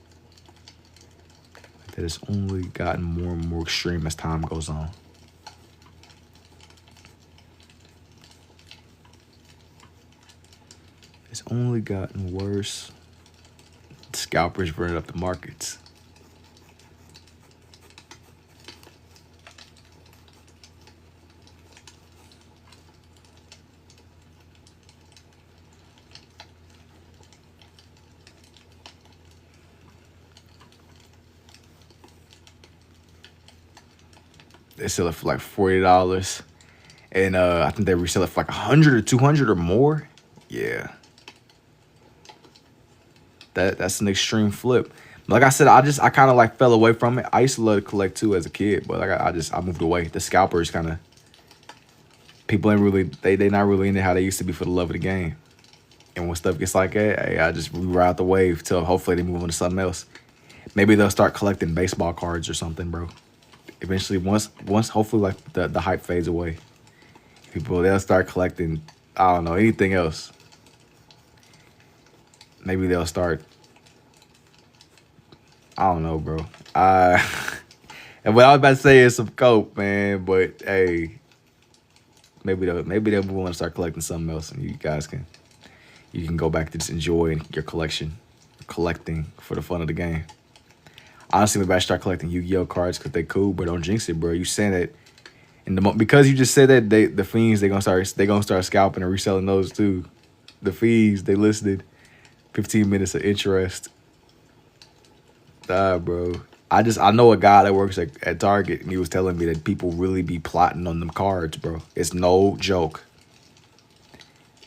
That it's only gotten more and more extreme as time goes on. It's only gotten worse. Scalpers running up the markets. They sell it for like $40, and I think they resell it for like 100 or 200 or more. Yeah, that's an extreme flip. Like I said, I kind of like fell away from it. I used to love to collect too as a kid, but like I moved away. The scalpers kind of people ain't really they not really into how they used to be for the love of the game. And when stuff gets like that, hey, I just ride the wave till hopefully they move on to something else. Maybe they'll start collecting baseball cards or something, bro. Eventually, once hopefully like the hype fades away, they'll start collecting, I don't know, anything else. Maybe they'll start, I don't know, bro. And what I was about to say is some coke, man. But hey, maybe they'll move on and start collecting something else, and you can go back to just enjoying your collecting for the fun of the game. Honestly, maybe I start collecting Yu-Gi-Oh cards because they cool, but don't jinx it, bro. You saying that because you just said that the fiends they gonna start scalping and reselling those too. The fees they listed 15 minutes of interest. Bro. I know a guy that works at Target, and he was telling me that people really be plotting on them cards, bro. It's no joke.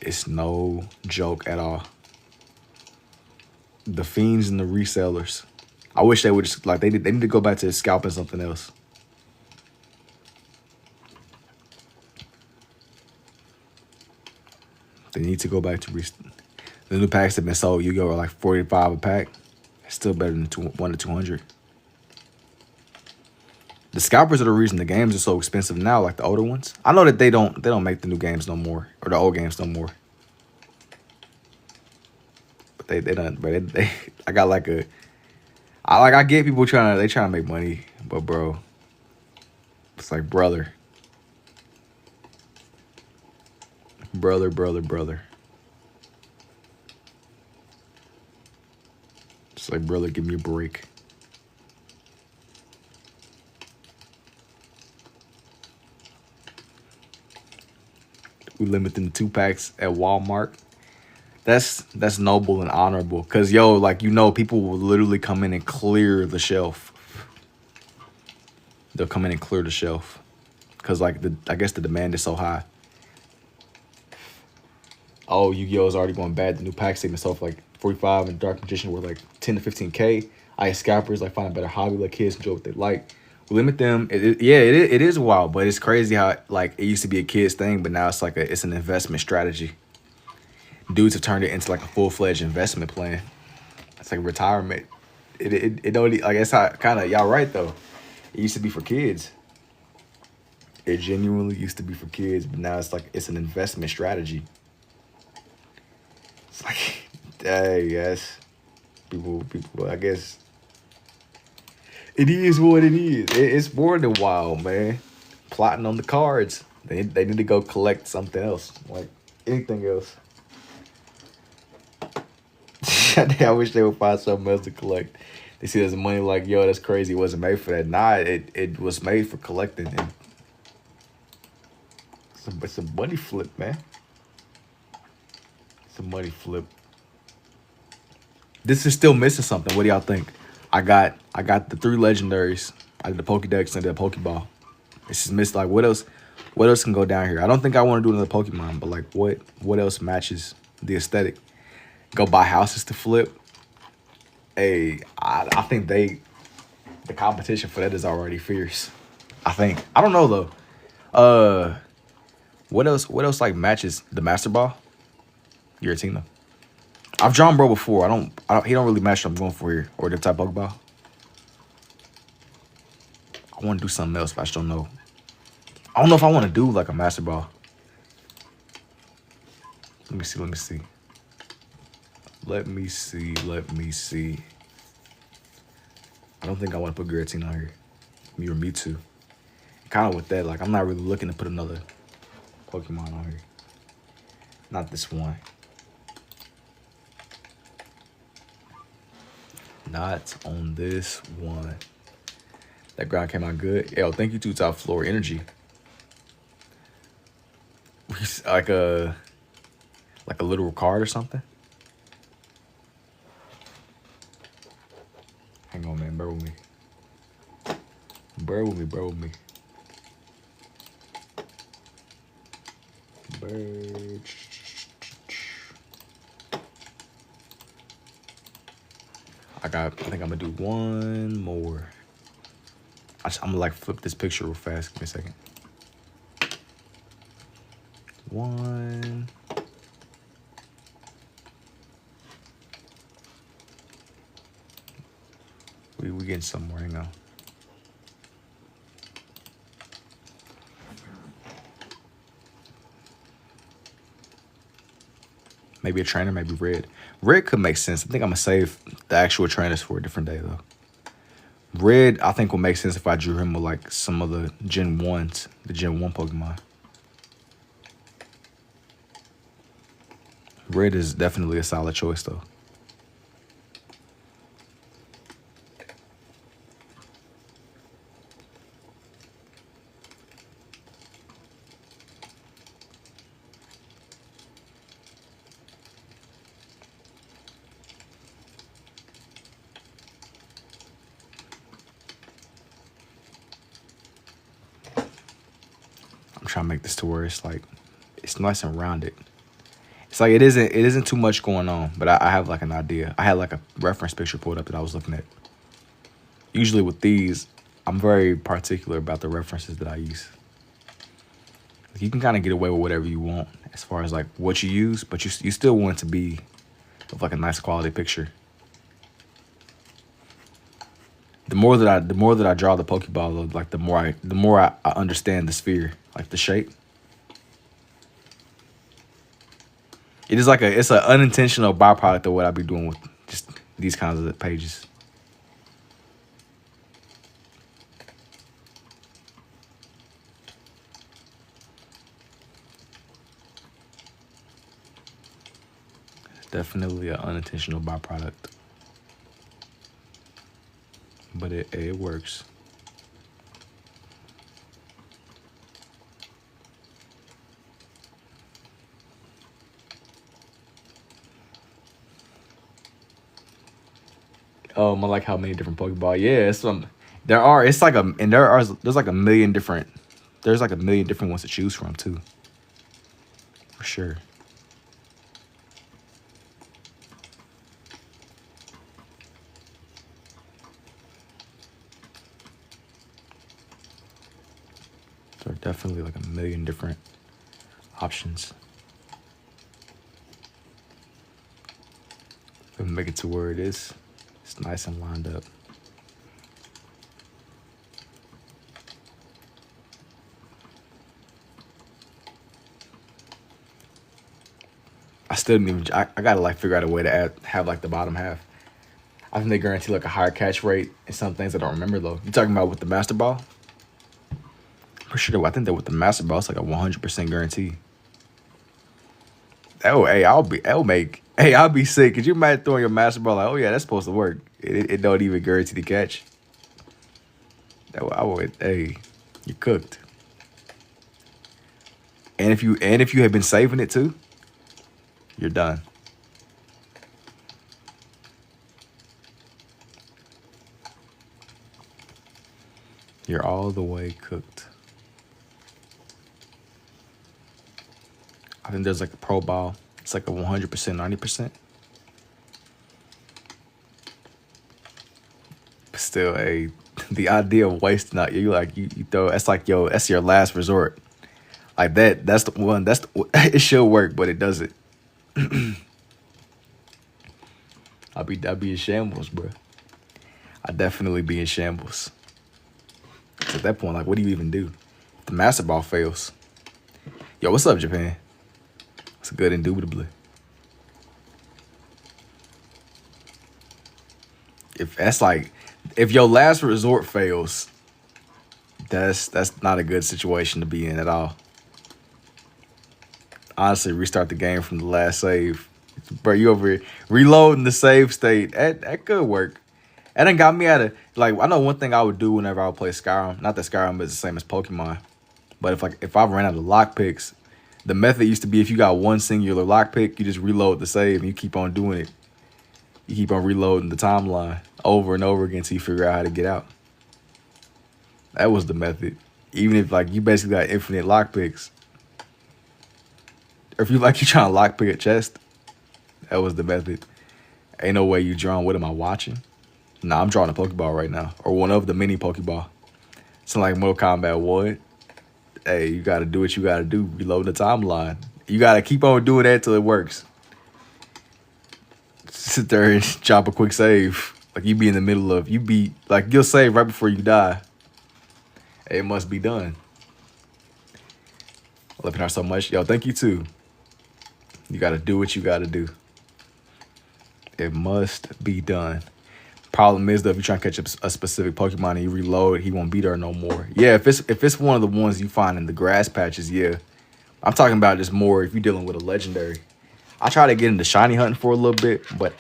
It's no joke at all. The fiends and the resellers. I wish they would just they need to go back to scalping something else. They need to go back to the new packs that have been sold. Yu-Gi-Oh are like $45 a pack. It's still better than 1 to 200. The scalpers are the reason the games are so expensive now, like the older ones. I know that they don't make the new games no more, or the old games no more. But they done, bro. I got like a. I get people trying to make money, but bro, it's like brother. It's like brother, give me a break. We limit them to 2 packs at Walmart. That's noble and honorable. Cause people will literally come in and clear the shelf. They'll come in and clear the shelf. Cause I guess the demand is so high. Oh, Yu-Gi-Oh is already going bad. The new packs even sold for like 45 and Dark Magician were like 10 to 15K. Ice scalpers find a better hobby, let kids enjoy what they like. We limit them. It is wild, but it's crazy how it used to be a kid's thing, but now it's an investment strategy. Dudes have turned it into like a full-fledged investment plan. It's like retirement. It don't it's how kind of y'all right though. It used to be for kids. It genuinely used to be for kids, but now it's an investment strategy. It's like, dang, yes, people. I guess it is what it is. It's more than wild, man. Plotting on the cards. They need to go collect something else, like anything else. I wish they would find something else to collect. They see there's money yo, that's crazy. It wasn't made for that. Nah, it was made for collecting. And it's a money flip, man. It's a money flip. This is still missing something. What do y'all think? I got the 3 legendaries. I did the Pokédex and I did a Pokeball. It's just missing. What else What else can go down here? I don't think I want to do another Pokemon, but like what else matches the aesthetic? Go buy houses to flip. Hey, I think the competition for that is already fierce. I think. I don't know though. What else like matches the Master Ball? Giratina. I've drawn bro before. He don't really match what I'm going for here. Or the type Pokeball. I want to do something else, but I just don't know. I don't know if I want to do like a Master Ball. Let me see. I don't think I want to put Giratina on here. Me or Mewtwo. Kind of with that, like I'm not really looking to put another Pokemon on here. Not this one. Not on this one. That ground came out good. Yo, thank you to Top Floor Energy. Like a literal card or something. Hang on, man. Bear with me. Bear with me. I think I'm gonna do one more. I'm gonna like flip this picture real fast. Give me a second. One. We getting somewhere. Hang on. Maybe a trainer, maybe red. Red could make sense. I think I'm gonna save the actual trainers for a different day though. Red, I think will make sense if I drew him with like some of the Gen 1s, the Gen 1 Pokemon. Red is definitely a solid choice though. I'm trying to make this to where it's like, it's nice and rounded. It's like it isn't too much going on, but I have like an idea. I had like a reference picture pulled up that I was looking at. Usually with these, I'm very particular about the references that I use. You can kind of get away with whatever you want as far as like what you use, but you still want it to be of like a nice quality picture. The more that I draw the Pokeball, like the more I understand the sphere, like the shape. It is like it's an unintentional byproduct of what I be doing with just these kinds of pages. Definitely an unintentional byproduct, but it works. I like how many different Pokeball. Yeah, it's some. There's like a million different. There's like a million different ones to choose from too. For sure. There are definitely like a million different options. Let me make it to where it is. It's nice and lined up. I still didn't even. I gotta like figure out a way to have like the bottom half. I think they guarantee like a higher catch rate and some things I don't remember though. You talking about with the Master Ball? For sure. I think that with the Master Ball, it's like a 100% guarantee. Oh, hey, I'll be sick. Could you imagine throwing your Master Ball like, oh yeah, that's supposed to work. It don't even guarantee the catch. Hey, you cooked. And if you had been saving it too, you're done. You're all the way cooked. I think there's like a pro ball. It's like a 100%, 90%. But still, the idea of wasting out, you throw, that's like, yo, that's your last resort. Like that's the one, it should work, but it doesn't. I'd be in shambles, bro. I'd definitely be in shambles. So at that point, like, what do you even do? If the master ball fails. Yo, what's up, Japan? It's good, indubitably. If your last resort fails, that's not a good situation to be in at all. Honestly, restart the game from the last save. Bro, you over here reloading the save state. That could work. That done got me out of, like, I know one thing I would do whenever I would play Skyrim. Not that Skyrim is the same as Pokemon. But if I ran out of lockpicks, the method used to be if you got one singular lockpick, you just reload the save and you keep on doing it. You keep on reloading the timeline over and over again until you figure out how to get out. That was the method. Even if, like, you basically got infinite lockpicks. Or if you like, you trying to lockpick a chest, that was the method. Ain't no way you drawing. What am I watching? Nah, I'm drawing a Pokeball right now. Or one of the mini Pokeball. It's like Mortal Kombat 1. Hey, you got to do what you got to do. Reload the timeline. You got to keep on doing that till it works. Sit there and chop a quick save. Like you be in the middle of, you'll save right before you die. It must be done. I love her so much. Yo, thank you too. You got to do what you got to do. It must be done. Problem is, though, if you're trying to catch a specific Pokemon and you reload, he won't be there no more. Yeah, if it's one of the ones you find in the grass patches, yeah. I'm talking about just more if you're dealing with a legendary. I try to get into shiny hunting for a little bit, but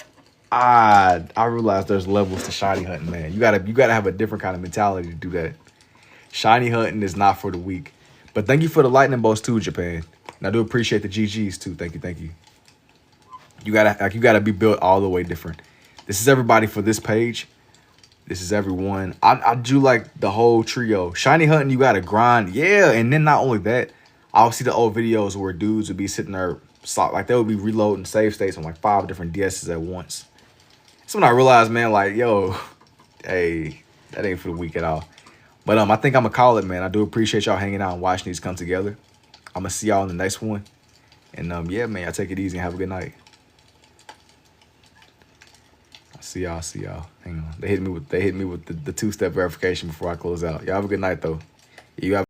I realize there's levels to shiny hunting, man. You gotta have a different kind of mentality to do that. Shiny hunting is not for the weak. But thank you for the lightning bolts too, Japan. And I do appreciate the GGs too. Thank you. You gotta be built all the way different. This is everybody for this page. This is everyone. I do like the whole trio. Shiny hunting, you gotta grind. Yeah, and then not only that, I'll see the old videos where dudes would be sitting there, like they would be reloading save states on like 5 different DSs at once. So when I realized, man, like, yo, hey, that ain't for the weak at all. But I think I'm gonna call it, man. I do appreciate y'all hanging out and watching these come together. I'm gonna see y'all in the next one. And yeah, man, y'all take it easy and have a good night. See y'all. Hang on. They hit me with the 2-step verification before I close out. Y'all have a good night though. You have